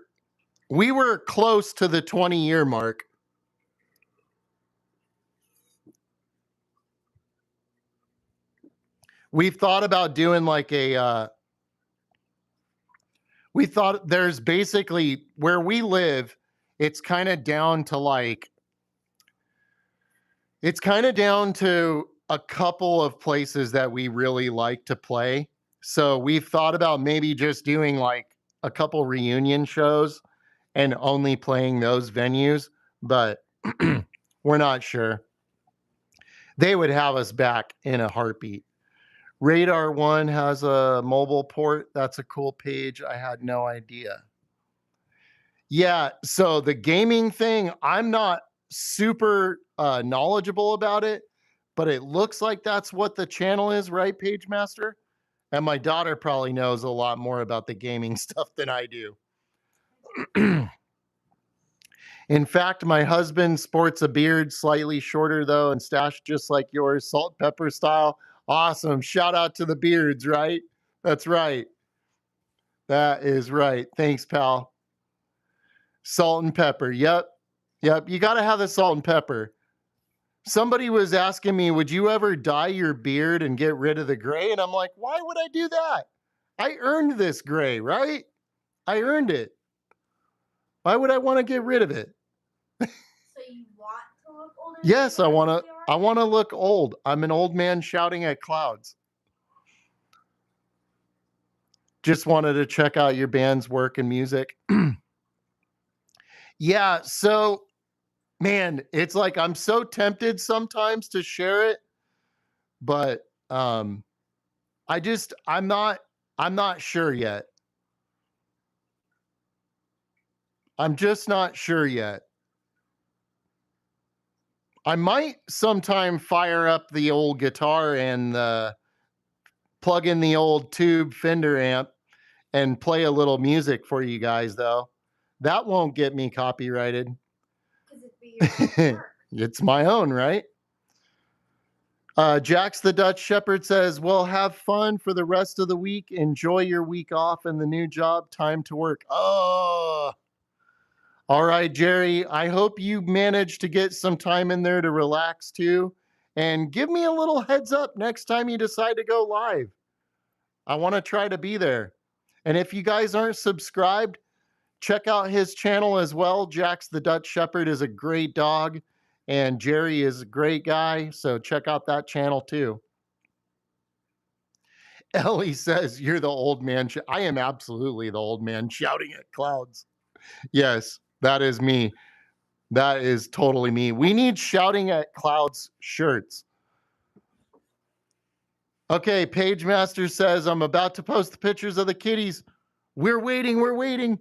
close to the 20-year mark. We've thought about doing like we thought there's basically where we live, it's kind of down to a couple of places that we really like to play. So we've thought about maybe just doing like a couple reunion shows and only playing those venues, but we're not sure. They would have us back in a heartbeat. Radar One has a mobile port. That's a cool page. I had no idea. Yeah, so the gaming thing, I'm not super knowledgeable about it, but it looks like that's what the channel is, right, Page Master? And my daughter probably knows a lot more about the gaming stuff than I do. In fact, my husband sports a beard slightly shorter though and stashed just like yours, salt and pepper style. Awesome. Shout out to the beards, right? That's right. That is right. Thanks, pal. Salt and pepper. Yep. Yep. You got to have the salt and pepper. Somebody was asking me, would you ever dye your beard and get rid of the gray? And I'm like, why would I do that? I earned this gray, right? I earned it. Why would I want to get rid of it? So you want to look older? Yes, I want to look old. I'm an old man shouting at clouds. Just wanted to check out your band's work and music. Yeah, so man, it's like I'm so tempted sometimes to share it, but I'm not sure yet. I'm just not sure yet. I might sometime fire up the old guitar and plug in the old tube Fender amp and play a little music for you guys, though. That won't get me copyrighted. Because it'd be your own work. It's my own, right? Jax the Dutch Shepherd says, well, have fun for the rest of the week. Enjoy your week off and the new job. Time to work. Oh, all right, Jerry. I hope you manage to get some time in there to relax too. And give me a little heads up next time you decide to go live. I want to try to be there. And if you guys aren't subscribed, check out his channel as well. Jax the Dutch Shepherd is a great dog, and Jerry is a great guy. So check out that channel too. Ellie says, you're the old man. I am absolutely the old man shouting at clouds. Yes, that is me. That is totally me. We need shouting at clouds shirts. Okay, Page Master says, I'm about to post the pictures of the kitties. We're waiting. We're waiting.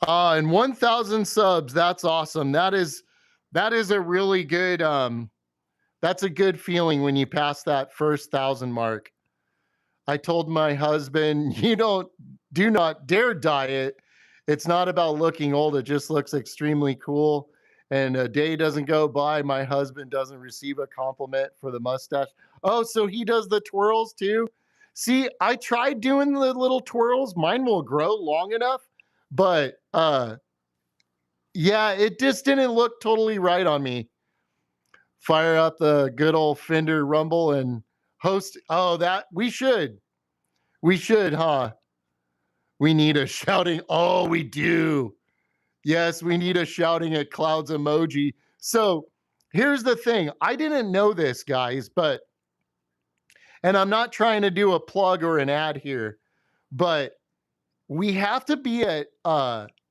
And 1,000 subs. That's awesome. That is a really good, that's a good feeling when you pass that first 1,000 mark. I told my husband, do not dare dye it. It's not about looking old. It just looks extremely cool. And a day doesn't go by, my husband doesn't receive a compliment for the mustache. Oh, so he does the twirls too? See, I tried doing the little twirls. Mine will grow long enough, but yeah, it just didn't look totally right on me. Fire up the good old Fender Rumble and host. Oh, that we should, huh? We need a shouting. Oh, we do. Yes, we need a shouting at clouds emoji. So here's the thing. I didn't know this, guys, and I'm not trying to do a plug or an ad here, but we have to be at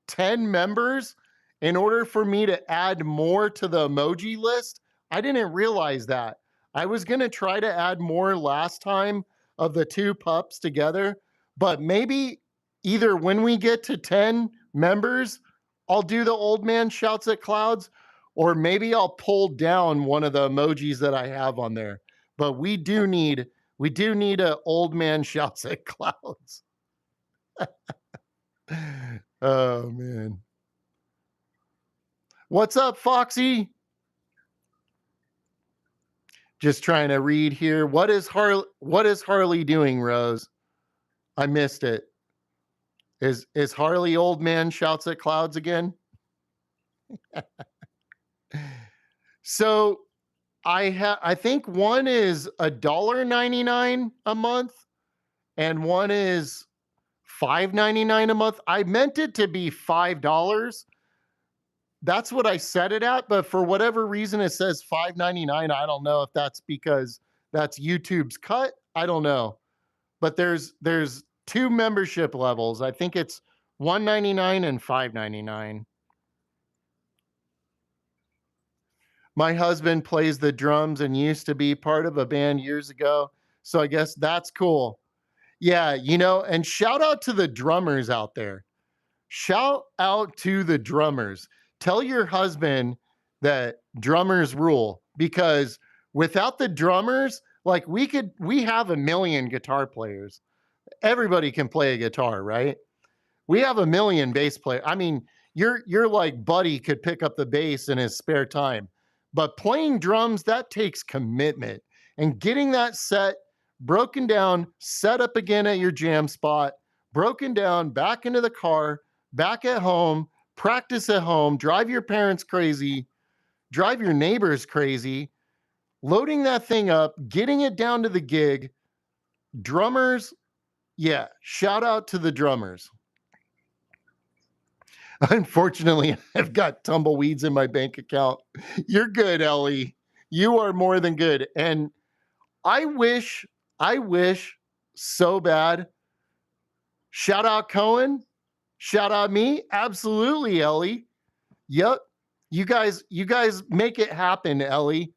10 members in order for me to add more to the emoji list. I didn't realize that. I was going to try to add more last time of the two pups together. But maybe either when we get to 10 members, I'll do the old man shouts at clouds, or maybe I'll pull down one of the emojis that I have on there. But we do need a old man shouts at clouds. Oh man. What's up, Foxy? Just trying to read here. What is Harley doing, Rose? I missed it. Is Harley old man shouts at clouds again? So I think one is $1.99 a month and one is $5.99 a month. I meant it to be $5. That's what I set it at, but for whatever reason it says $5.99. I don't know if that's because that's YouTube's cut. I don't know. But there's two membership levels. I think it's $1.99 and $5.99. My husband plays the drums and used to be part of a band years ago. So I guess that's cool. Yeah, and shout out to the drummers out there. Shout out to the drummers. Tell your husband that drummers rule, because without the drummers, like we have a million guitar players. Everybody can play a guitar, right? We have a million bass players. I mean, your like buddy could pick up the bass in his spare time. But playing drums, that takes commitment. And getting that set broken down, set up again at your jam spot, broken down, back into the car, back at home, practice at home, drive your parents crazy, drive your neighbors crazy, loading that thing up, getting it down to the gig. Drummers, yeah, shout out to the drummers. Unfortunately, I've got tumbleweeds in my bank account. You're good, Ellie. You are more than good. And I wish so bad. Shout out Cohen. Shout out me. Absolutely, Ellie. Yep. You guys make it happen, Ellie.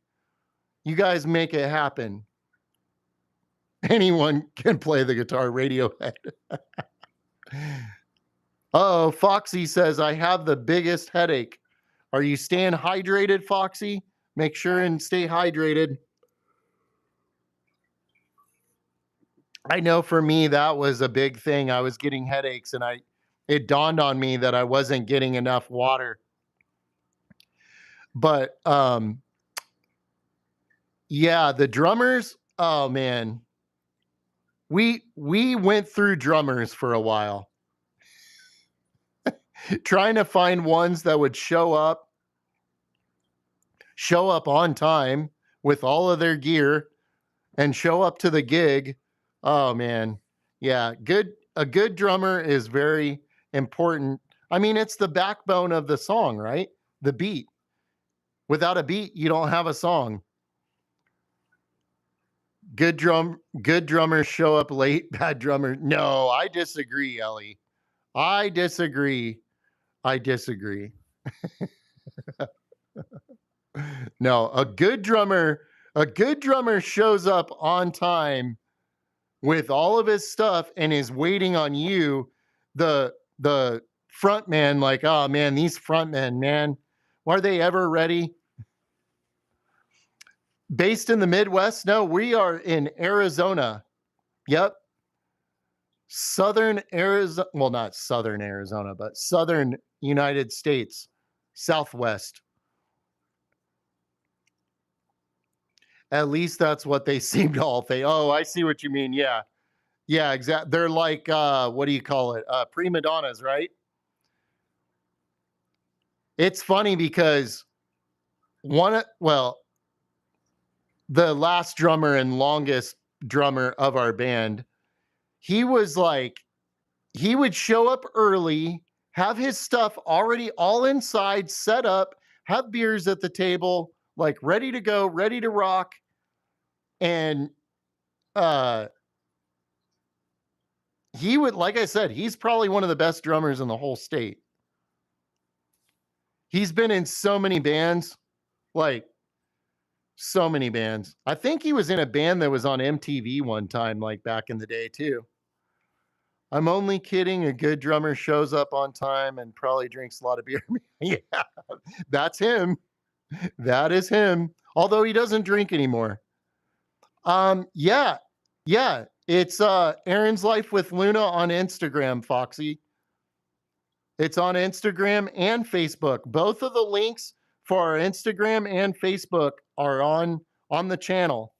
You guys make it happen. Anyone can play the guitar, Radiohead. Oh, Foxy says, I have the biggest headache. Are you staying hydrated, Foxy? Make sure and stay hydrated. I know for me, that was a big thing. I was getting headaches and it dawned on me that I wasn't getting enough water. But yeah, the drummers, oh man. We went through drummers for a while. Trying to find ones that would show up on time with all of their gear and show up to the gig. Oh man. Yeah, a good drummer is very important. I mean, it's the backbone of the song, right? The beat. Without a beat, you don't have a song. Good drummers show up late, bad drummers. No, I disagree, Ellie. I disagree. No, a good drummer shows up on time with all of his stuff and is waiting on you, the front man, like, oh man, these front men, man, are they ever ready? Based in the Midwest? No, we are in Arizona. Yep. Southern Arizona, well, not Southern Arizona, but Southern United States, Southwest. At least that's what they seem to all think. Oh, I see what you mean. Yeah. Yeah, exactly. They're like, what do you call it? Prima donnas, right? It's funny because the last drummer and longest drummer of our band, he was like, he would show up early, have his stuff already all inside, set up, have beers at the table, like ready to go, ready to rock. And he would, like I said, he's probably one of the best drummers in the whole state. He's been in so many bands. Like, So many bands. I think he was in a band that was on MTV one time, like back in the day too. I'm only kidding. A good drummer shows up on time and probably drinks a lot of beer. Yeah, that's him. That is him. Although he doesn't drink anymore. Yeah. Yeah. It's Aaron's Life with Luna on Instagram, Foxy. It's on Instagram and Facebook. Both of the links for our Instagram and Facebook are on the channel.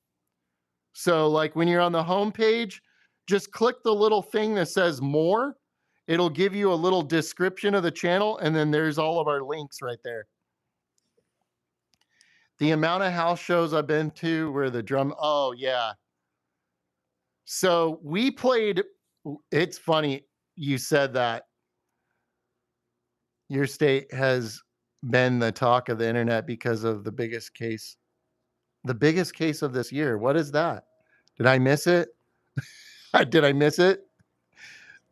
So like when you're on the home page, just click the little thing that says more. It'll give you a little description of the channel, and then there's all of our links right there. The amount of house shows I've been to where the drum, oh yeah. So we played, it's funny you said that. Your state has been the talk of the internet because of the biggest case of this year. What is that? Did I miss it? Did I miss it?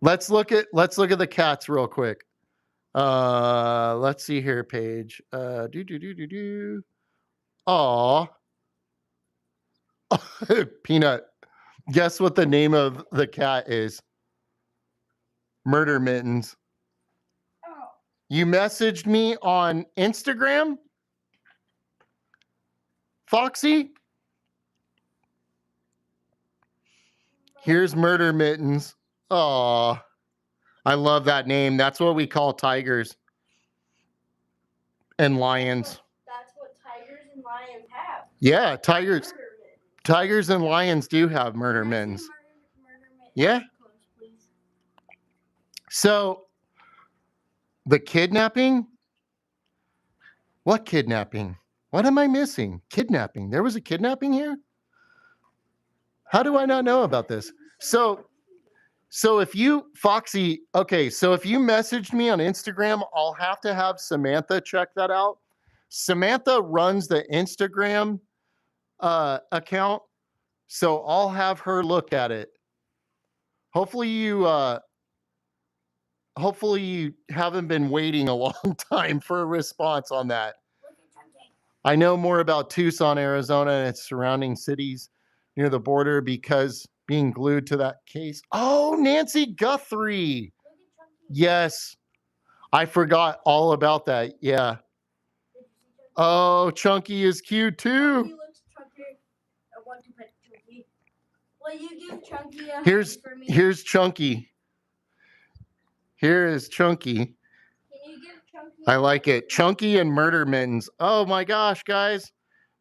Let's look at the cats real quick. Let's see here, Paige. Aw. Peanut. Guess what the name of the cat is? Murder Mittens. Oh. You messaged me on Instagram? Foxy? Here's Murder Mittens. Aw. I love that name. That's what we call tigers and lions. That's what tigers and lions have. Yeah, tigers. Murder mittens. Tigers and lions do have murder Can I see mittens. murder mittens Yeah. close, please? So, the kidnapping? What kidnapping? What am I missing? Kidnapping. There was a kidnapping here? How do I not know about this? So if you, Foxy, okay, so if you messaged me on Instagram, I'll have to have Samantha check that out. Samantha runs the Instagram account, so I'll have her look at it. Hopefully you haven't been waiting a long time for a response on that. I know more about Tucson, Arizona, and its surrounding cities near the border because being glued to that case. Oh, Nancy Guthrie. Yes. I forgot all about that. Yeah. Oh, Chunky is cute too. He looks chunky. I want to pet Chunky. Will you give Chunky a Here's hug for me? here's Chunky. Here is Chunky. Can you give Chunky I like it. Chunky and Murder Mittens. Oh my gosh, guys.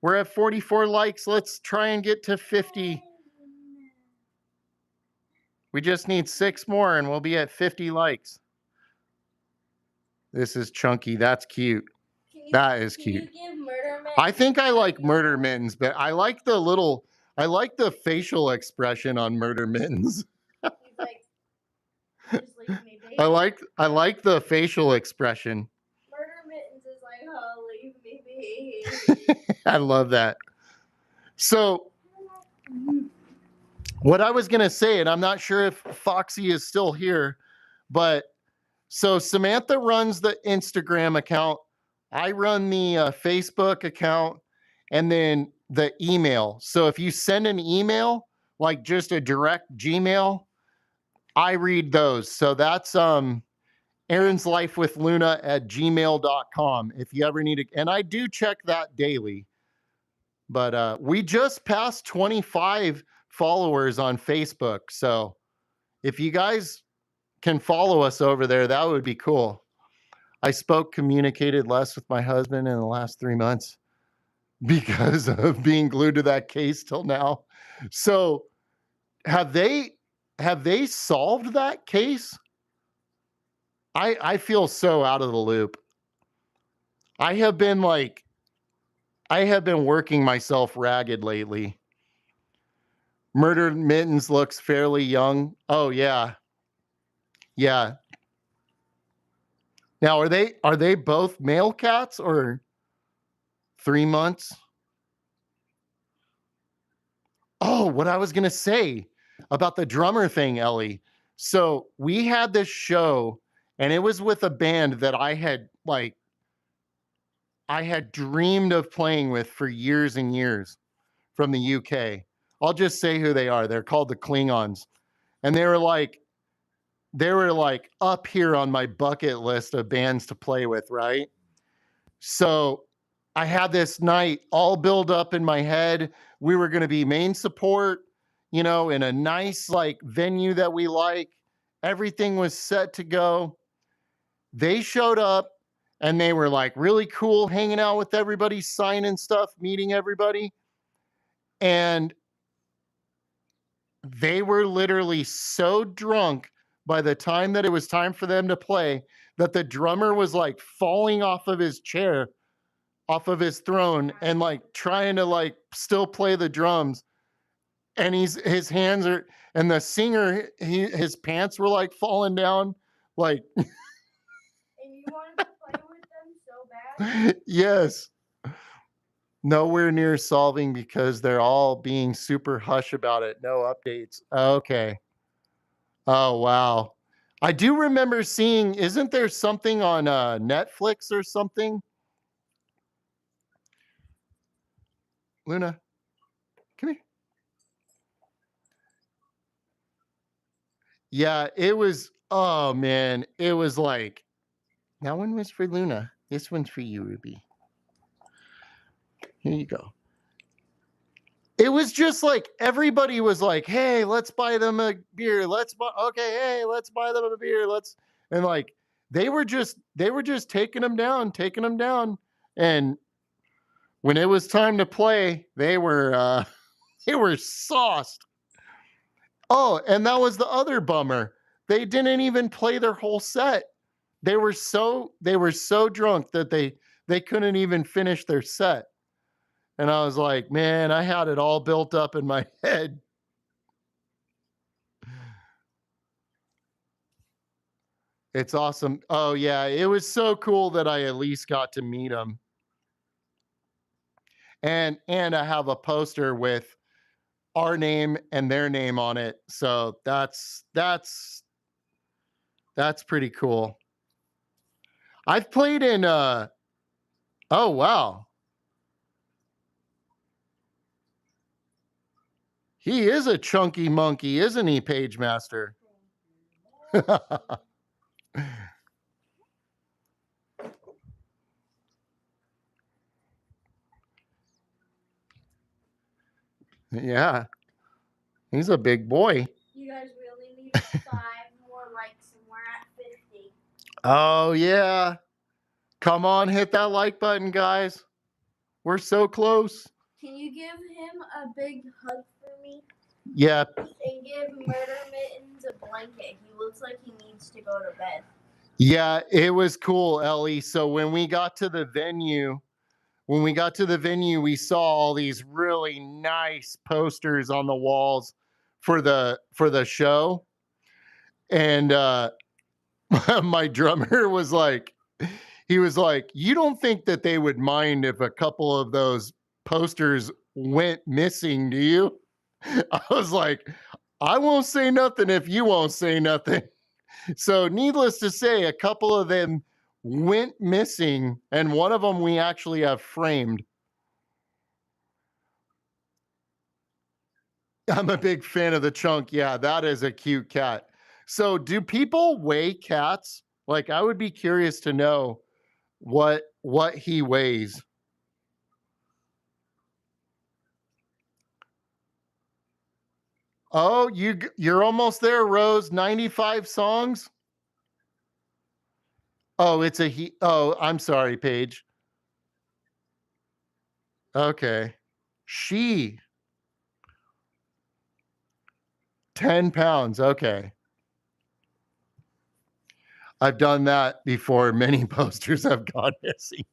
We're at 44 likes. Let's try and get to 50. We just need 6 more and we'll be at 50 likes. This is Chunky. That's cute. That is cute. Can you give Murder Mittens? I think I like Murder Mittens, but I like the facial expression on Murder Mittens. He's like, just leave me be. I like the facial expression. Murder Mittens is like, oh, leave me be. I love that. So what I was going to say, and I'm not sure if Foxy is still here, but so Samantha runs the Instagram account. I run the Facebook account and then the email. So if you send an email, like just a direct Gmail, I read those. So that's Aaron's Life with Luna at gmail.com. If you ever need it. And I do check that daily. But we just passed 25 followers on Facebook. So if you guys can follow us over there, that would be cool. I communicated less with my husband in the last 3 months because of being glued to that case till now. So have they solved that case? I feel so out of the loop. I have been working myself ragged lately. Murder Mittens looks fairly young. Oh yeah. Yeah. Now, are they both male cats or 3 months? Oh, what I was going to say about the drummer thing, Ellie. So we had this show and it was with a band that I had I had dreamed of playing with for years and years from the UK. I'll just say who they are. They're called the Klingons. And they were like up here on my bucket list of bands to play with, right? So I had this night all built up in my head. We were going to be main support, in a nice like venue that we like. Everything was set to go. They showed up and they were like really cool, hanging out with everybody, signing stuff, meeting everybody. And they were literally so drunk by the time that it was time for them to play that the drummer was like falling off of his chair, off of his throne, and like trying to like still play the drums. And his hands are, and the singer, his pants were like falling down, like. And you wanted to play with them so bad? Yes. Nowhere near solving because they're all being super hush about it. No updates. Okay. Oh, wow. I do remember seeing, isn't there something on Netflix or something? Luna, come here. Yeah, it was, oh man, it was like, that one was for Luna. This one's for you, Ruby. Here you go. It was just like everybody was like, "Hey, let's buy them a beer. Hey, let's buy them a beer. And like they were just taking them down. And when it was time to play, they were they were sauced. Oh, and that was the other bummer. They didn't even play their whole set. They were so drunk that they couldn't even finish their set. And I was like, man, I had it all built up in my head. It's awesome. Oh yeah, it was so cool that I at least got to meet them. And I have a poster with our name and their name on it. So that's pretty cool. I've played in oh wow. He is a chunky monkey, isn't he, Page Master? Yeah. He's a big boy. You guys really need 5 more likes and we're at 50. Oh yeah. Come on, hit that like button, guys. We're so close. Can you give him a big hug for me? Yeah. And give Murder Mittens a blanket. He looks like he needs to go to bed. Yeah, it was cool, Ellie. So when we got to the venue, we saw all these really nice posters on the walls for the show. And my drummer was like, you don't think that they would mind if a couple of those posters went missing, do you? I was like, I won't say nothing if you won't say nothing. So needless to say, a couple of them went missing, and one of them we actually have framed. I'm a big fan of the Chunk. Yeah, that is a cute cat. So do people weigh cats? Like, I would be curious to know what he weighs. Oh, you're almost there, Rose. 95 songs? Oh, it's a he. Oh, I'm sorry, Paige. Okay. She 10 pounds. Okay. I've done that before. Many posters have gone missing.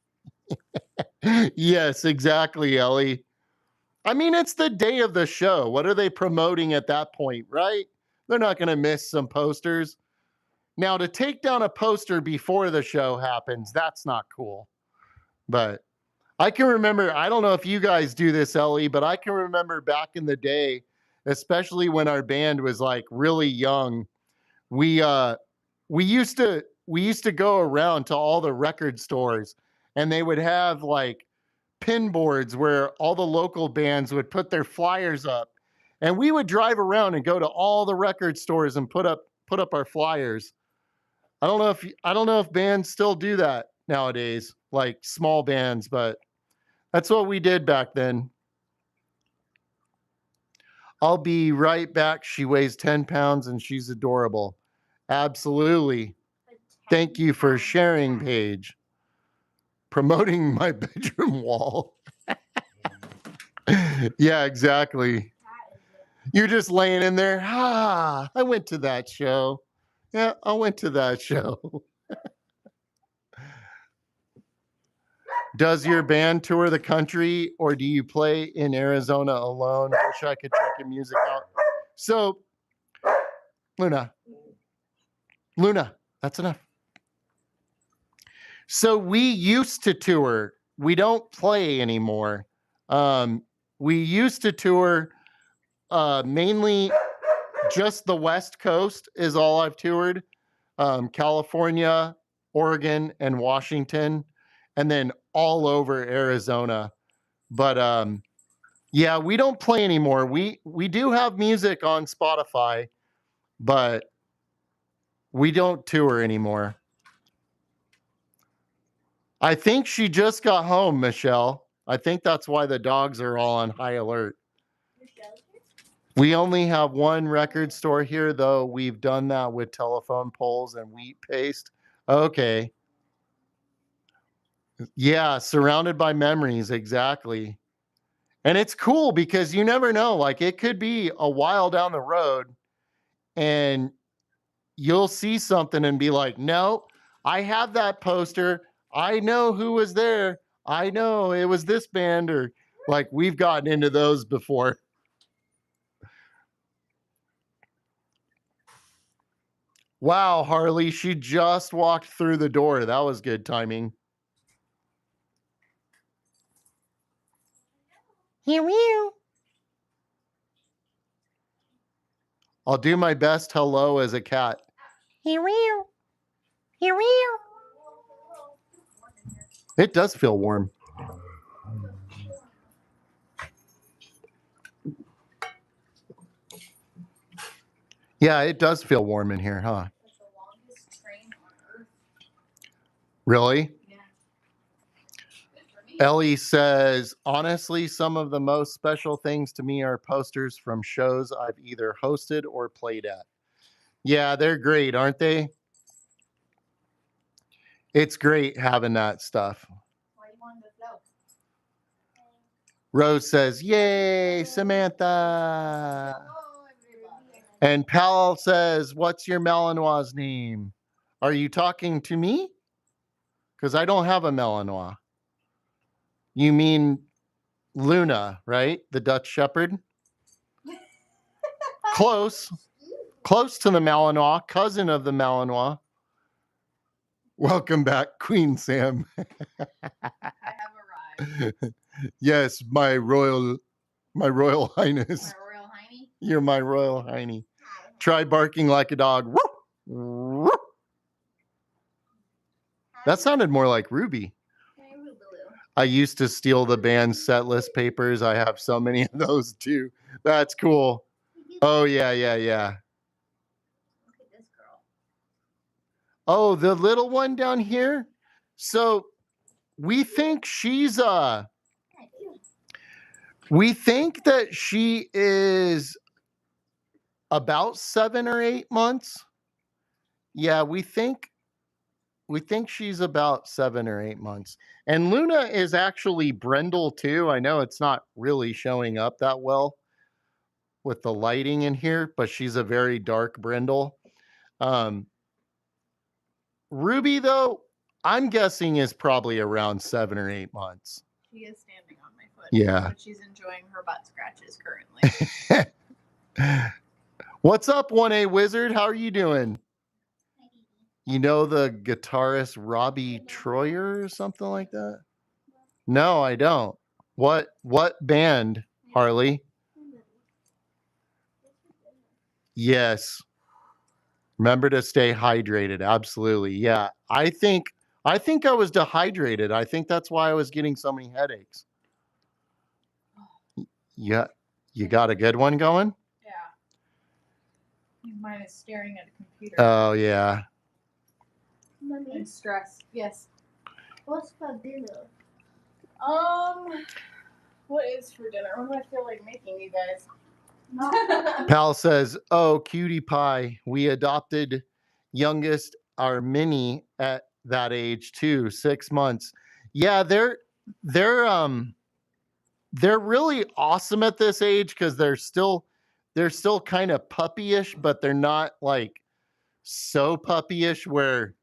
Yes, exactly, Ellie. I mean, it's the day of the show. What are they promoting at that point, right? They're not going to miss some posters. Now, to take down a poster before the show happens, that's not cool. But I can remember, I don't know if you guys do this, Ellie, but I can remember back in the day, especially when our band was like really young, we used to go around to all the record stores and they would have like pin boards where all the local bands would put their flyers up, and we would drive around and go to all the record stores and put up our flyers. I don't know if bands still do that nowadays, like small bands, but that's what we did back then. I'll be right back. She weighs 10 pounds and she's adorable. Absolutely. Thank you for sharing, Paige. Promoting my bedroom wall. Yeah, exactly. You're just laying in there. Ah, I went to that show. Yeah, I went to that show. Does your band tour the country or do you play in Arizona alone? Wish I could check your music out. So, Luna, that's enough. So we used to tour. We don't play anymore. We used to tour mainly just the West Coast is all I've toured. California, Oregon, and Washington, and then all over Arizona. But yeah, we don't play anymore. We do have music on Spotify, but we don't tour anymore. I think she just got home, Michelle. I think that's why the dogs are all on high alert. We only have one record store here, though. We've done that with telephone poles and wheat paste. Okay. Yeah, surrounded by memories, exactly. And it's cool because you never know. Like it could be a while down the road and you'll see something and be like, no, I have that poster. I know who was there. I know it was this band, or like we've gotten into those before. Wow, Harley, she just walked through the door. That was good timing. Here you. I'll do my best hello as a cat. Here you. Here you. It does feel warm. Yeah, it does feel warm in here, huh? It's the longest train on Earth. Really? Yeah. Good for me. Ellie says, honestly, some of the most special things to me are posters from shows I've either hosted or played at. Yeah, they're great, aren't they? It's great having that stuff. Why you wanted to flow? Rose says, yay, Samantha. Hello, everybody. And Pal says, what's your Malinois' name? Are you talking to me? Because I don't have a Malinois. You mean Luna, right? The Dutch Shepherd? Close. Close to the Malinois, cousin of the Malinois. Welcome back, Queen Sam. I have arrived. Yes, my royal highness. My royal hiney. You're my royal hiney. Try barking like a dog. That sounded more like Ruby. Hey, Rubaloo. I used to steal the band's set list papers. I have so many of those too. That's cool. Oh, yeah. Look at this girl. Oh, the little one down here. So we think she's we think that she is about 7 or 8 months. Yeah, we think she's about 7 or 8 months. And Luna is actually brindle too. I know it's not really showing up that well with the lighting in here, but she's a very dark brindle. Ruby, though, I'm guessing is probably around 7 or 8 months. She is standing on my foot. Yeah. But she's enjoying her butt scratches currently. What's up, 1A Wizard? How are you doing? You know the guitarist Robbie Troyer or something like that? No, I don't. What band, Harley? Yes. Remember to stay hydrated. Absolutely. Yeah. I think I think I was dehydrated. I think that's why I was getting so many headaches. Yeah, you got a good one going? Yeah. Mine is staring at a computer. Oh yeah. Mommy, And stress. Yes. what's for dinner? What is for dinner? What do I feel like making, you guys? Pal says, "Oh, cutie pie. We adopted youngest our mini at that age too, 6 months. Yeah, they're really awesome at this age because they're still kind of puppyish, but they're not like so puppyish where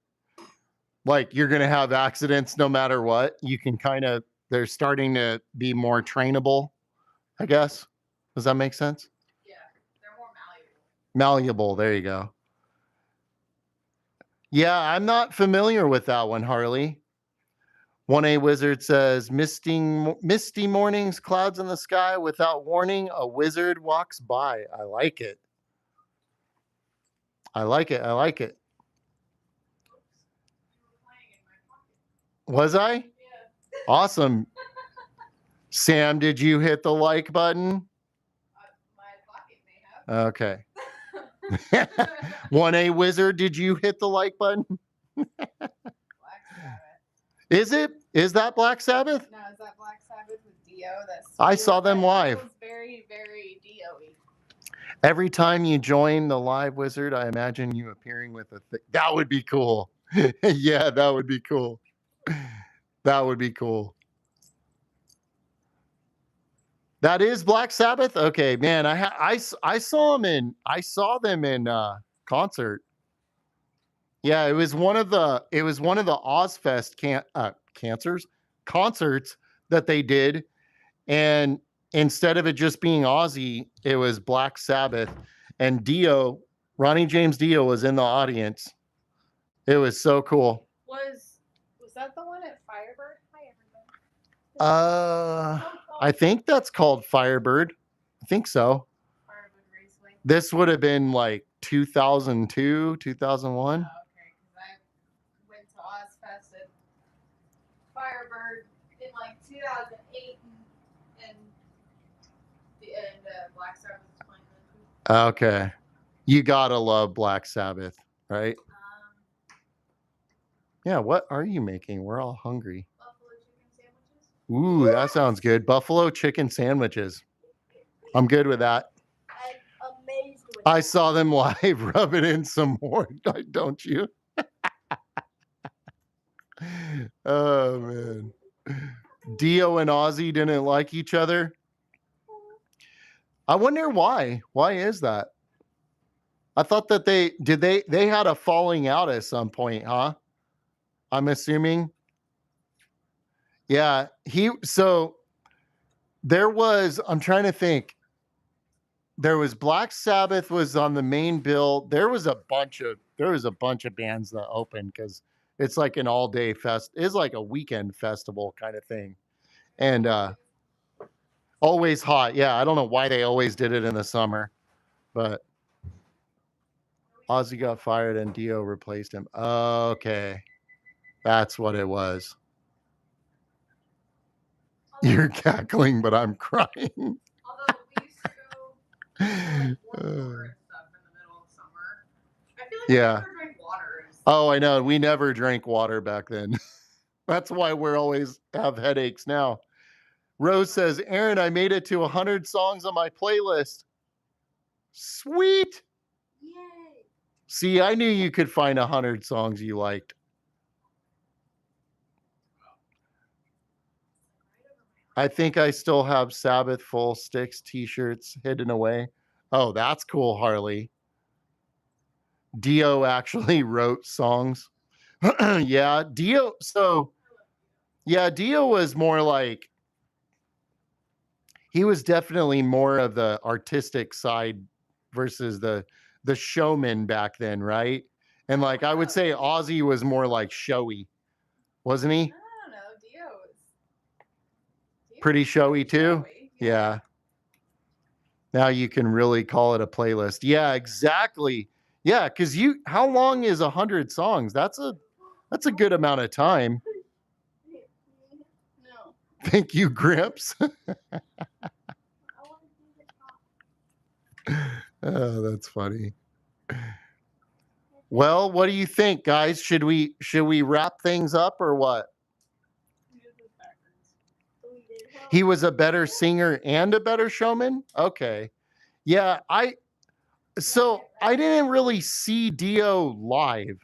like you're gonna have accidents no matter what. You can kind of they're starting to be more trainable, I guess. Does that make sense? Yeah, they're more malleable. Malleable. There you go. Yeah, I'm not familiar with that one, Harley. 1A Wizard says, misty mornings, clouds in the sky. Without warning, a wizard walks by. I like it. I like it. I like it. You were playing in my pocket. Was I? Yeah. Awesome. Sam, did you hit the like button? My pocket may have. Okay. 1A Wizard, did you hit the like button? Black Sabbath. Is that Black Sabbath? No, is that Black Sabbath with Dio? I saw them live. It was very, very Dio-y. Every time you join the live wizard, I imagine you appearing with a that would be cool. Yeah, that would be cool. That would be cool. That is Black Sabbath. Okay, man. I saw them in concert. Yeah, it was one of the Ozfest concerts that they did, and instead of it just being Ozzy, it was Black Sabbath, and Ronnie James Dio was in the audience. It was so cool. Was that the one at Firebird? Hi, everybody. I think that's called Firebird. I think so. Firebird Raceway. This would have been like 2002, 2001. Okay, because I went to Ozfest at Firebird in like 2008, and Black Sabbath was playing then too. Okay. You gotta love Black Sabbath, right? Yeah, what are you making? We're all hungry. Buffalo chicken sandwiches. Ooh, that sounds good. Buffalo chicken sandwiches. I'm good with that. I'm amazed with I that. saw them live. Rub it in some more, don't you? Oh, man. Dio and Ozzy didn't like each other. I wonder why. Why is that? I thought that they had a falling out at some point, huh? I'm assuming. Yeah, I'm trying to think. There was Black Sabbath was on the main bill. There was a bunch of bands that opened because it's like an all-day it's like a weekend festival kind of thing. And always hot. Yeah, I don't know why they always did it in the summer, but Ozzy got fired and Dio replaced him. Okay. That's what it was. You're cackling, but I'm crying. Although we used to go to like Fort and stuff in the middle of summer. I feel like we never drank water. Oh, I know. We never drank water back then. That's why we're always have headaches now. Rose says, Aaron, I made it to 100 songs on my playlist. Sweet. Yay. See, I knew you could find 100 songs you liked. I think I still have Sabbath Full Sticks t-shirts hidden away. Oh, that's cool, Harley. Dio actually wrote songs. Yeah, Dio. So, yeah, Dio was more like, he was definitely more of the artistic side versus the showman back then, right? And like I would say Ozzy was more like showy, wasn't he? I don't know. Dio was Pretty showy too. showy. Yeah. Now you can really call it a playlist. Yeah, exactly. Yeah, because how long is 100 songs? That's That's a good amount of time. No. Thank you, Grimps. I want to do the top. Oh, that's funny. Well, what do you think, guys? Should we wrap things up or what? We did this backwards. We did help. He was a better singer and a better showman? Okay. Yeah, I didn't really see Dio live.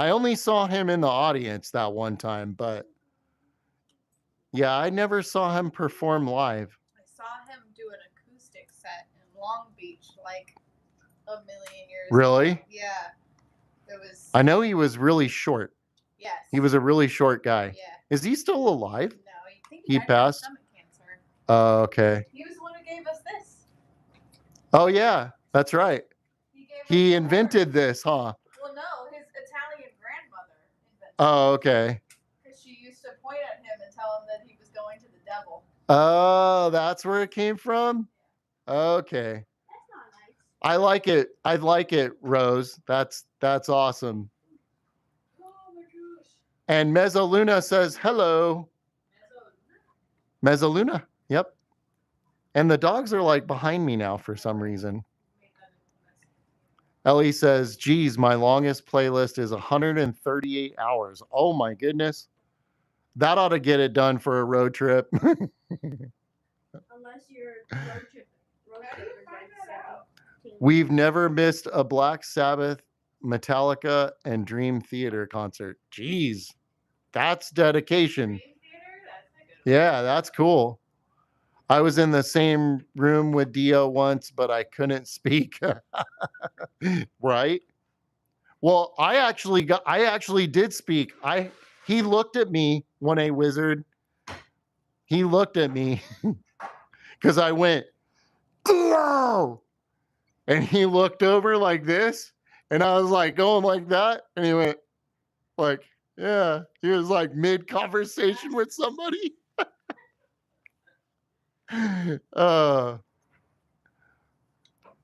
I only saw him in the audience that one time, but yeah, I never saw him perform live. I saw him do an acoustic set in Long Beach like a million years Really? ago. Yeah. It was. I know he was really short. Yes. He was a really short guy. Yeah. Is he still alive? No, I think He died from passed? stomach cancer. Oh, okay. He was the one who gave us this. Oh, yeah, that's right. He gave us He the invented horn. this, huh? Well, no, his Italian grandmother invented Oh, it. okay. Because she used to point at him and tell him that he was going to the devil. Oh, that's where it came from? Okay. That's not nice. I like it. I like it, Rose. That's awesome. Oh my gosh. And Mezzaluna says hello. Mezzaluna. Yep. And the dogs are like behind me now for some reason. Ellie says, geez, my longest playlist is 138 hours. Oh my goodness. That ought to get it done for a road trip. Unless you're road trip. Road How do you trippers find at that out? 17. We've never missed a Black Sabbath, Metallica, and Dream Theater concert. Jeez, that's dedication. Dream Theater? That's a good one. Yeah, that's cool. I was in the same room with Dio once, but I couldn't speak. Right? Well, I actually did speak. He looked at me, 1A Wizard. He looked at me because I went, Dio! And he looked over like this, and I was like going like that, and he went like, yeah. He was like mid conversation with somebody.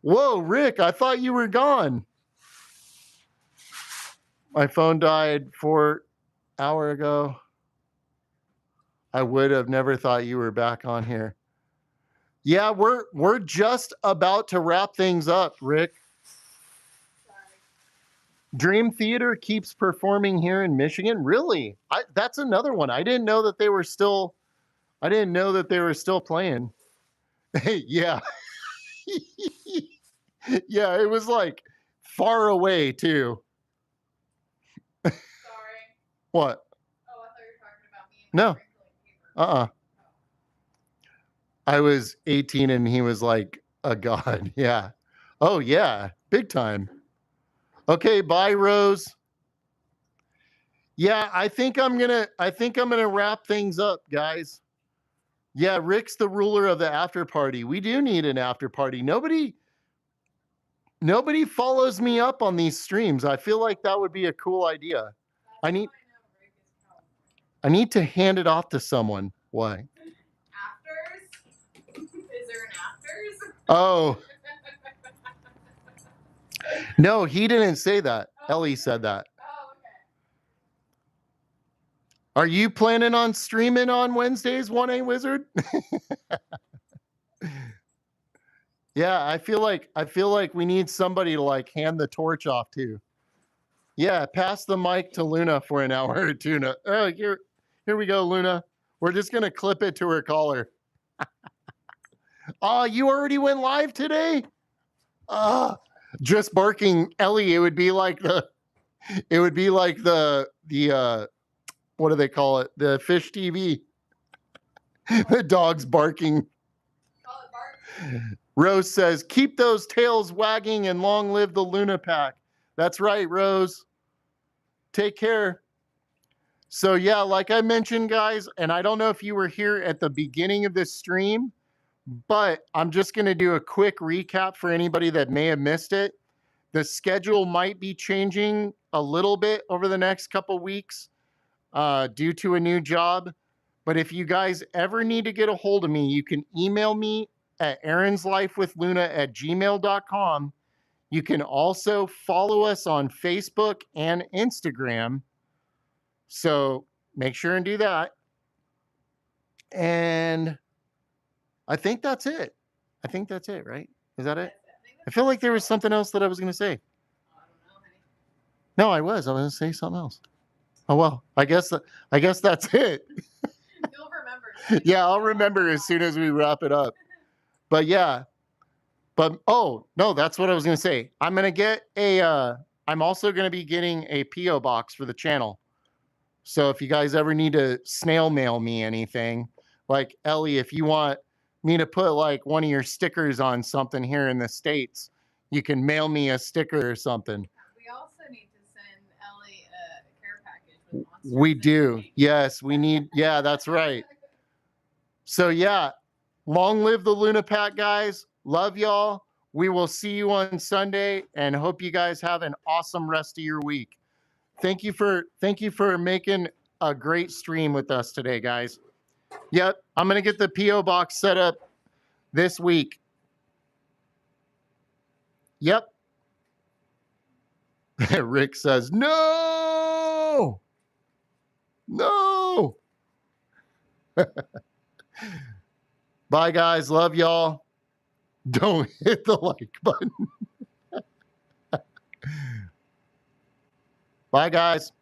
Whoa, Rick, I thought you were gone. My phone died 4 hour ago. I would have never thought you were back on here. Yeah, we're just about to wrap things up, Rick. Sorry. Dream Theater keeps performing here in Michigan. Really? That's another one. I didn't know that they were still playing. Yeah. Yeah, it was like far away too. Sorry. What? Oh, I thought you were talking about me and my No. wrinkling paper. I was 18 and he was like a god. Yeah. Oh yeah, big time. Okay, bye, Rose. Yeah, I think I'm gonna wrap things up, guys. Yeah, Rick's the ruler of the after party. We do need an after party. Nobody follows me up on these streams. I feel like that would be a cool idea. I need to hand it off to someone. Why? Afters? Is there an afters? Oh. No, he didn't say that. Ellie said that. Oh, okay. Are you planning on streaming on Wednesdays, 1A Wizard? Yeah, I feel like we need somebody to like hand the torch off to. Yeah, pass the mic to Luna for an hour or two. Oh, here we go, Luna. We're just gonna clip it to her collar. Oh, you already went live today? Just barking, Ellie. It would be like the what do they call it? The fish TV. The dog's barking. Call it bark. Rose says, keep those tails wagging and long live the Luna Pack. That's right, Rose. Take care. So yeah, like I mentioned, guys, and I don't know if you were here at the beginning of this stream, but I'm just going to do a quick recap for anybody that may have missed it. The schedule might be changing a little bit over the next couple weeks due to a new job. But if you guys ever need to get a hold of me, you can email me at aaronslifewithluna@gmail.com. You can also follow us on Facebook and Instagram. So make sure and do that. And I think that's it. I think that's it, right? Is that it? I feel like there was something else that I was going to say. I don't know, honey. No, I was going to say something else. Oh, well, I guess that's it. You'll remember. Yeah, I'll remember as soon as we wrap it up. But yeah, oh, no, that's what I was going to say. I'm going to get I'm also going to be getting a P.O. box for the channel. So if you guys ever need to snail mail me anything, like Ellie, if you want me to put like one of your stickers on something here in the States, you can mail me a sticker or something. We also need to send Ellie a care package with monsters. We do. Yes, we need. Yeah, that's right. So yeah, long live the Luna Pack, guys. Love y'all. We will see you on Sunday and hope you guys have an awesome rest of your week. Thank you for making a great stream with us today, guys. Yep, I'm going to get the P.O. box set up this week. Yep. Rick says, no. No. Bye, guys. Love y'all. Don't hit the like button. Bye, guys.